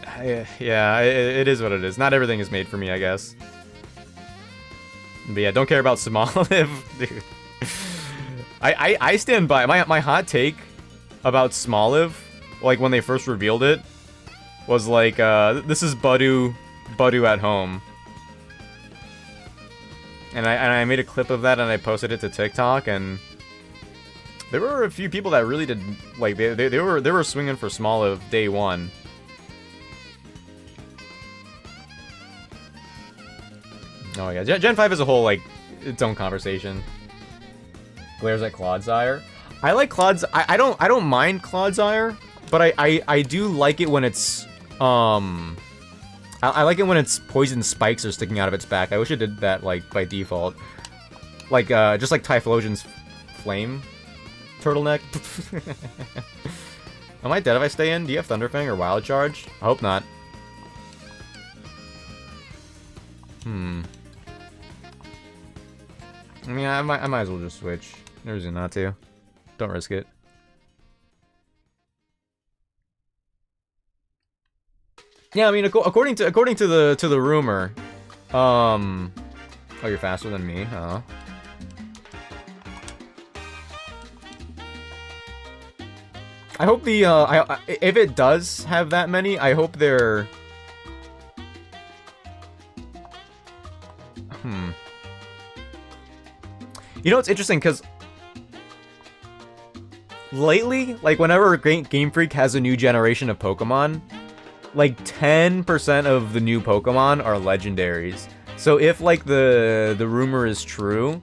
yeah, it is what it is. Not everything is made for me, I guess. But yeah, don't care about Smoliv, dude. I stand by my hot take about Smoliv, like when they first revealed it, was like, this is Budu at home. And I made a clip of that and I posted it to TikTok, and there were a few people that really did, like, they were swinging for Smoliv day one. Oh yeah, Gen 5 as a whole, like, its own conversation. Glares at Clodsire. I like I don't mind Clodsire, but I do like it when it's I like it when its poison spikes are sticking out of its back. I wish it did that like by default. Like just like Typhlosion's flame turtleneck. Am I dead if I stay in? Do you have Thunderfang or Wild Charge? I hope not. I mean, I might as well just switch. No reason not to. Don't risk it. Yeah, I mean, according to the rumor, oh, you're faster than me, huh? I hope the if it does have that many, I hope they're You know, it's interesting because lately, like whenever Game Freak has a new generation of Pokemon, like 10% of the new Pokemon are legendaries. So if like the rumor is true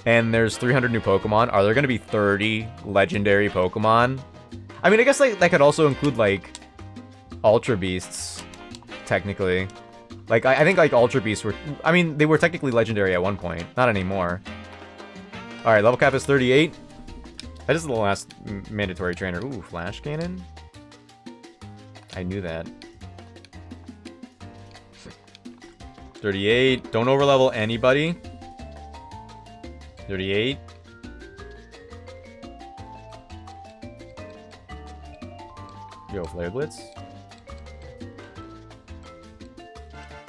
and there's 300 new Pokemon, are there going to be 30 legendary Pokemon? I mean, I guess like that could also include like Ultra Beasts, technically. Like I think like Ultra Beasts were, I mean, they were technically legendary at one point, not anymore. All right, level cap is 38. That is the last mandatory trainer. Ooh, Flash Cannon. I knew that. 38. Don't overlevel anybody. 38. Yo, Flare Blitz.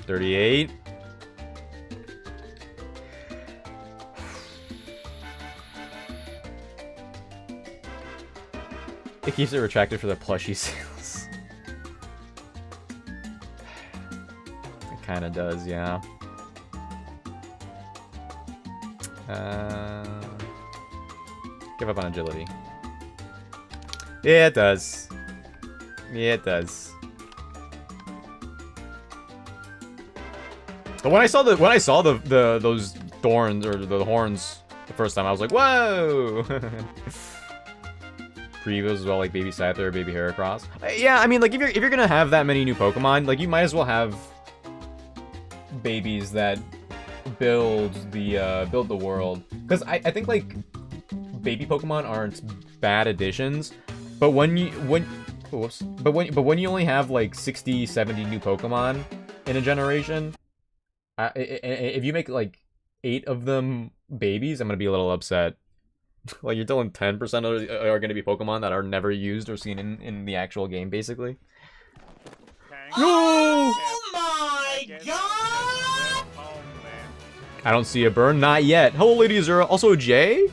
38. It keeps it retracted for the plushie sales. It kind of does, yeah. Give up on agility. Yeah, it does. Yeah, it does. But when I saw those thorns or the horns the first time, I was like, whoa. Previews as well, like Baby Scyther, Baby Heracross. Yeah, I mean, like, if you're gonna have that many new Pokemon, like, you might as well have babies that build the world. Because I think, like, baby Pokemon aren't bad additions, but when Whoops. But when you only have like 60, 70 new Pokemon in a generation, if you make like 8 of them babies, I'm gonna be a little upset. Like you're telling 10% are gonna be Pokemon that are never used or seen in the actual game, basically. Oh my god! I don't see a burn, not yet. Hello, ladies, are also Jay.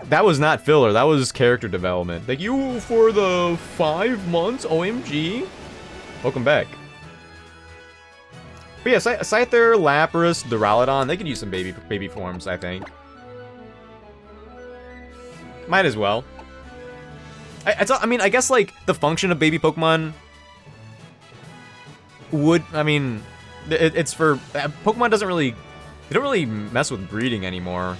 That was not filler, that was character development. Thank you for the 5 months, OMG. Welcome back. But yeah, Scyther, Lapras, Duraludon, they could use some baby forms, I think. Might as well. I mean, I guess, like, the function of baby Pokemon would, I mean, it's for, Pokemon doesn't really, they don't really mess with breeding anymore.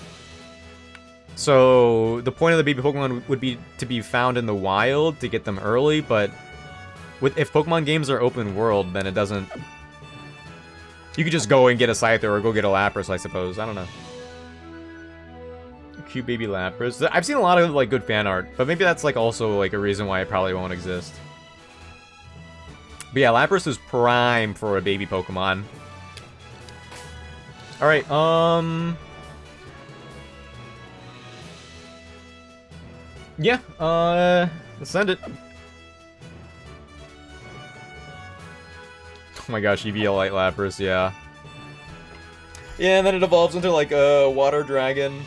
So, the point of the baby Pokemon would be to be found in the wild to get them early, but if Pokemon games are open world, then it doesn't... You could just go and get a Scyther or go get a Lapras, I suppose. I don't know. Cute baby Lapras. I've seen a lot of, like, good fan art, but maybe that's, like, also, like, a reason why it probably won't exist. But yeah, Lapras is prime for a baby Pokemon. Alright, yeah, let's send it. Oh my gosh, EVL Light Lapras, yeah. Yeah, and then it evolves into, like, a Water Dragon.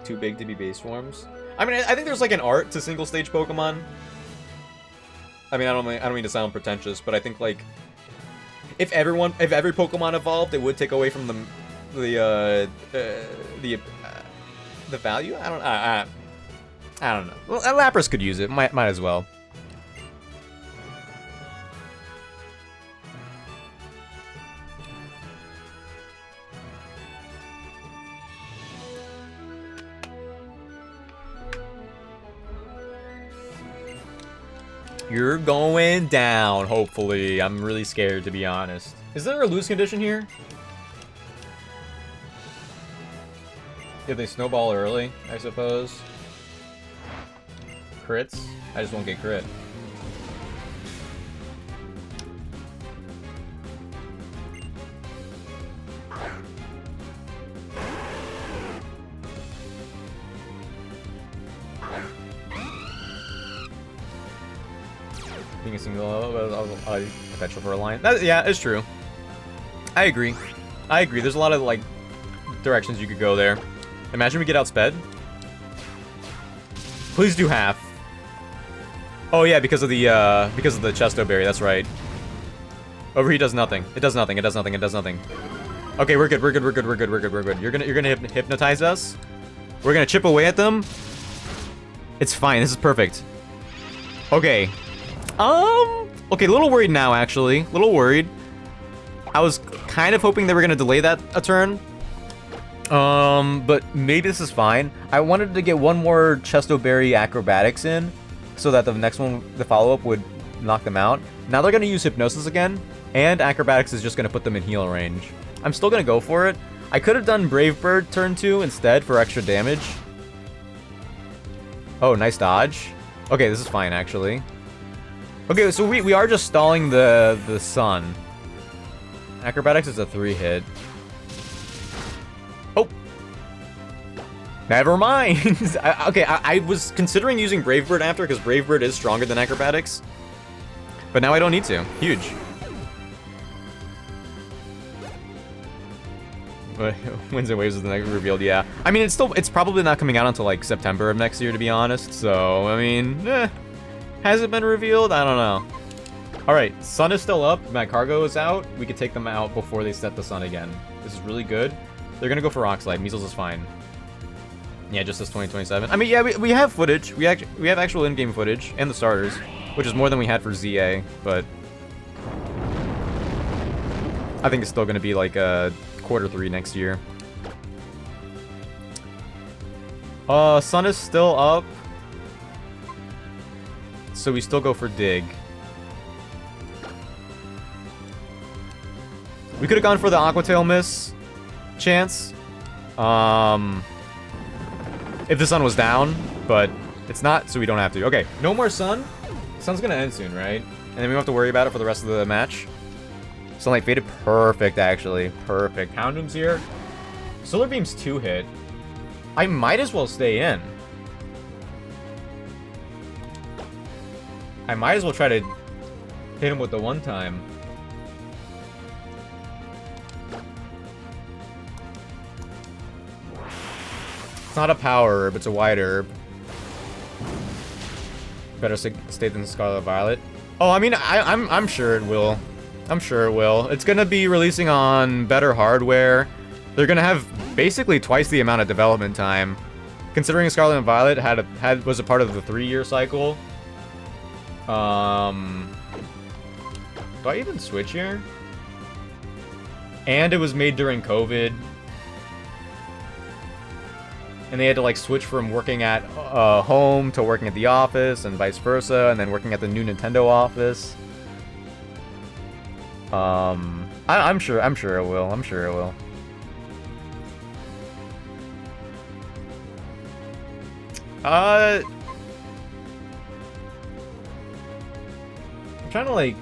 Too big to be base forms. I mean, I think there's, like, an art to single-stage Pokemon. I mean, I don't mean to sound pretentious, but I think, like, if every Pokemon evolved, it would take away from the value? I don't know. Well, Lapras could use it. Might as well. You're going down, hopefully. I'm really scared, to be honest. Is there a lose condition here? If they snowball early, I suppose. Crits? I just won't get crit. Being a single potential for a line. Yeah, it's true. I agree. There's a lot of, like, directions you could go there. Imagine we get outsped. Please do half. Oh yeah, because of the Chesto Berry, that's right. Overheat does nothing. It does nothing. Okay, we're good. You're gonna hypnotize us. We're gonna chip away at them. It's fine, this is perfect. Okay. Okay, a little worried now, actually. A little worried. I was kind of hoping they were gonna delay that a turn. But maybe this is fine. I wanted to get one more Chesto Berry Acrobatics in, so that the next one, the follow-up, would knock them out. Now they're gonna use Hypnosis again, and Acrobatics is just gonna put them in heal range. I'm still gonna go for it. I could have done Brave Bird turn 2 instead for extra damage. Oh, nice dodge. Okay, this is fine, actually. Okay, so we are just stalling the Sun. Acrobatics is a 3-hit. Oh! Never mind! I was considering using Brave Bird after, because Brave Bird is stronger than Acrobatics. But now I don't need to. Huge. Winds and Waves is the next revealed, yeah. I mean, it's probably not coming out until, like, September of next year, to be honest. So, I mean, has it been revealed? I don't know. Alright, Sun is still up. Magcargo is out. We could take them out before they set the Sun again. This is really good. They're gonna go for Rock Slide. Measles is fine. Yeah, just this 2027. I mean, yeah, we have footage. We have actual in-game footage and the starters, which is more than we had for ZA, but I think it's still gonna be like Q3 next year. Sun is still up, so we still go for Dig. We could have gone for the Aqua Tail miss chance, if the Sun was down, but it's not, so we don't have to. Okay, no more sun. Sun's gonna end soon, right? And then we don't have to worry about it for the rest of the match. Sunlight faded. Perfect, actually. Perfect. Houndoom's here. Solar Beam's 2-hit. I might as well stay in. I might as well try to hit him with the one time. It's not a power herb, it's a white herb. Better stay than Scarlet Violet. Oh, I mean, I'm sure it will. I'm sure it will. It's gonna be releasing on better hardware. They're gonna have basically twice the amount of development time. Considering Scarlet and Violet was a part of the 3-year cycle. Do I even switch here? And it was made during COVID. And they had to like switch from working at home to working at the office and vice versa, and then working at the new Nintendo office. I'm sure it will. I'm sure it will. I'm trying to like,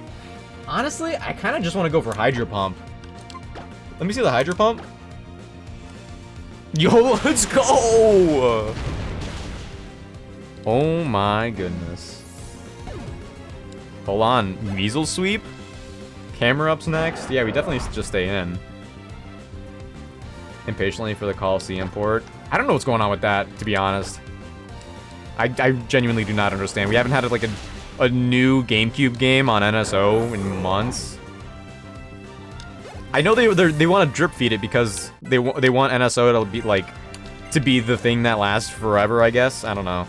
honestly, I kind of just want to go for Hydro Pump. Let me see the Hydro Pump. Yo, let's go! Oh my goodness. Hold on, Measles Sweep? Camera up's next? Yeah, we definitely just stay in. Impatiently for the Coliseum port. I don't know what's going on with that, to be honest. I genuinely do not understand. We haven't had like a new GameCube game on NSO in months. I know they want to drip feed it because they want NSO to be like the thing that lasts forever, I guess. I don't know.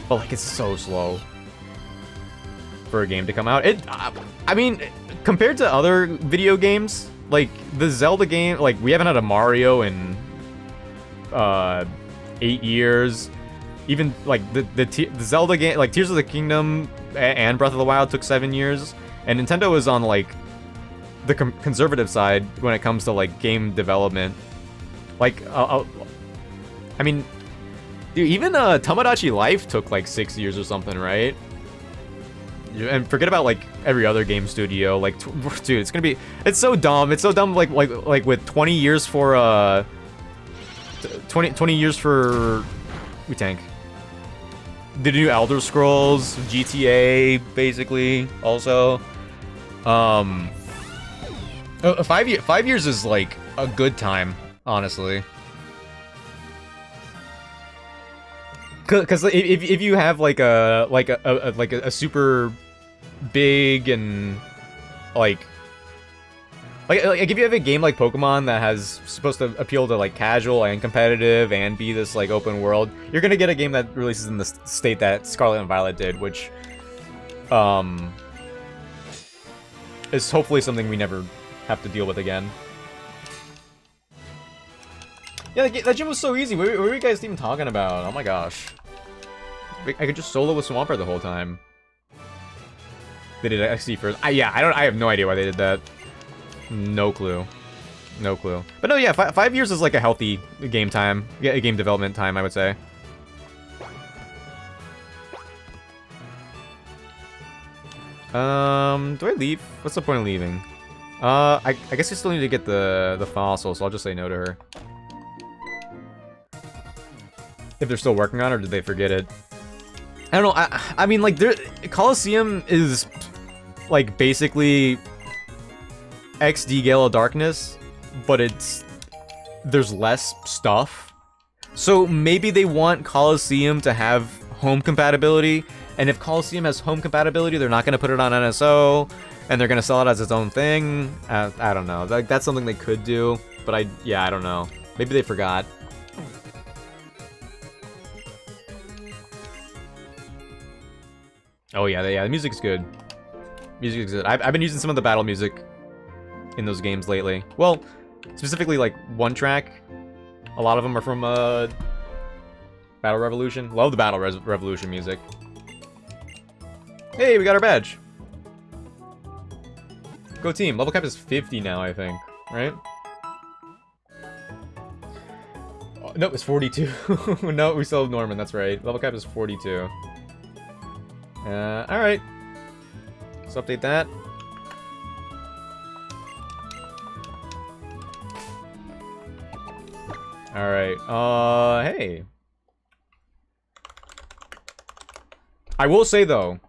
But like it's so slow for a game to come out. I mean, compared to other video games, like the Zelda game, like we haven't had a Mario in 8 years. Even like the Zelda game, like Tears of the Kingdom and Breath of the Wild took 7 years, and Nintendo is on like the conservative side when it comes to like game development. Like, I mean, dude, even Tomodachi Life took like 6 years or something, right? And forget about like every other game studio. Like, dude, it's so dumb. It's so dumb. Like with 20 years for 20 years for Tank. The new Elder Scrolls, GTA, basically, also. 5 years is like a good time, honestly. Cause if you have like a super big and like if you have a game like Pokemon that has supposed to appeal to like casual and competitive and be this like open world, you're gonna get a game that releases in the state that Scarlet and Violet did, which is hopefully something we never have to deal with again. Yeah, that gym was so easy. What were you guys even talking about? Oh my gosh. I could just solo with Swampert the whole time. They did XC first. Yeah, I have no idea why they did that. No clue. No clue. But no, yeah, 5 years is like a healthy game time. Yeah, game development time, I would say. Do I leave? What's the point of leaving? I guess I still need to get the fossil, so I'll just say no to her. If they're still working on it, or did they forget it? I don't know. I mean, like, Coliseum is like basically XD Gale of Darkness, but there's less stuff. So maybe they want Coliseum to have home compatibility, and if Coliseum has home compatibility, they're not going to put it on NSO, and they're going to sell it as its own thing. I don't know. That's something they could do, but I don't know. Maybe they forgot. Oh yeah, the music's good. Music's good. I've been using some of the battle music in those games lately. Well, specifically like one track. A lot of them are from Battle Revolution. Love the Battle Revolution music. Hey, we got our badge. Go team. Level cap is 50 now, I think. Right? No, it's 42. No, we still have Norman, that's right. Level cap is 42. Alright. Let's update that. Alright, hey. I will say, though,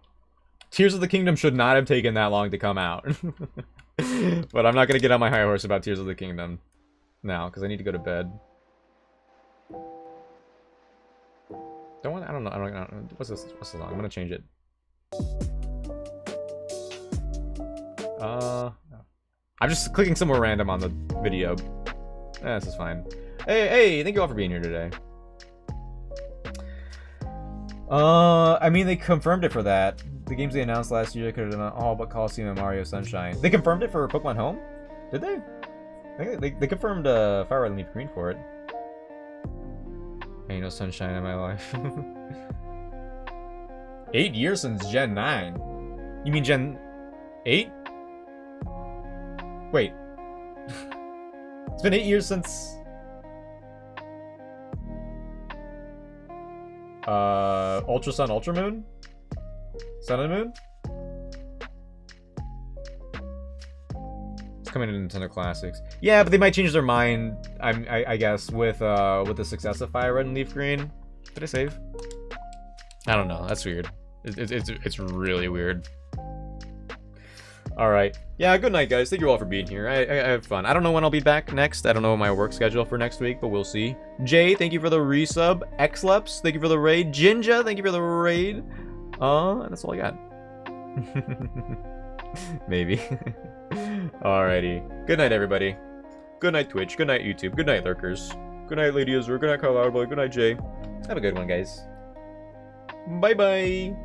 Tears of the Kingdom should not have taken that long to come out. But I'm not gonna get on my high horse about Tears of the Kingdom now, because I need to go to bed. I don't know. What's this song? I'm gonna change it. No. I'm just clicking somewhere random on the video. This is fine. Hey, thank you all for being here today. I mean, they confirmed it for that. The games they announced last year could have done all but Coliseum and Mario Sunshine. They confirmed it for Pokemon Home? Did they? I think they confirmed Fire Red and Leaf Green for it. Ain't no sunshine in my life. 8 years since Gen 9. You mean Gen 8? Wait. It's been 8 years since... Ultra Sun, Ultra Moon? Sun and Moon? It's coming in Nintendo Classics. Yeah, but they might change their mind, I guess, with the success of Fire Red and Leaf Green. Did I save? I don't know. That's weird. It's really weird. Alright. Yeah, good night, guys. Thank you all for being here. I had fun. I don't know when I'll be back next. I don't know my work schedule for next week, but we'll see. Jay, thank you for the resub. Xleps, thank you for the raid. Jinja, thank you for the raid. And that's all I got. Maybe. Alrighty. Good night, everybody. Good night, Twitch. Good night, YouTube. Good night, Lurkers. Good night, Lady Azure. Good night, Kyle Loudboy. Good night, Jay. Have a good one, guys. Bye-bye.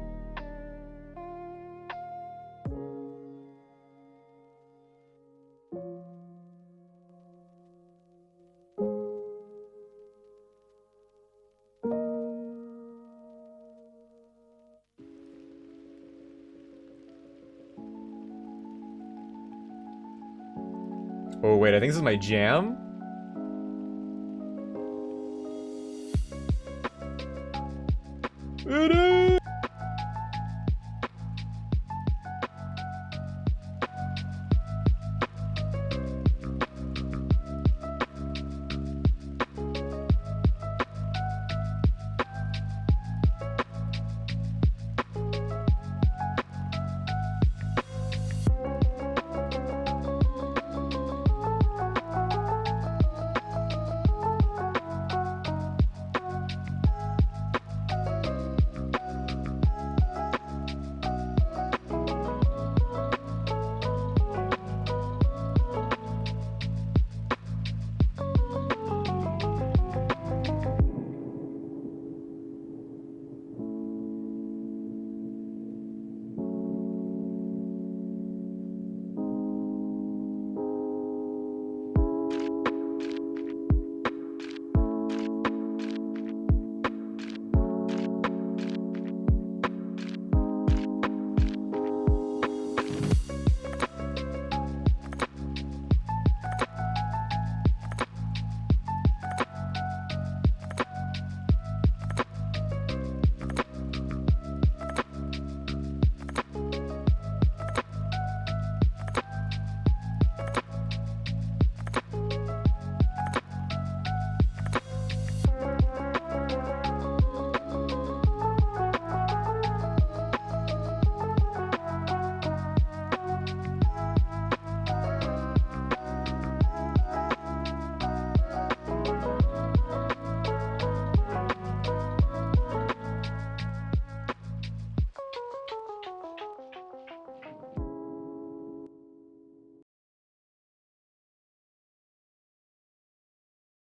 Oh, wait, I think this is my jam? It is!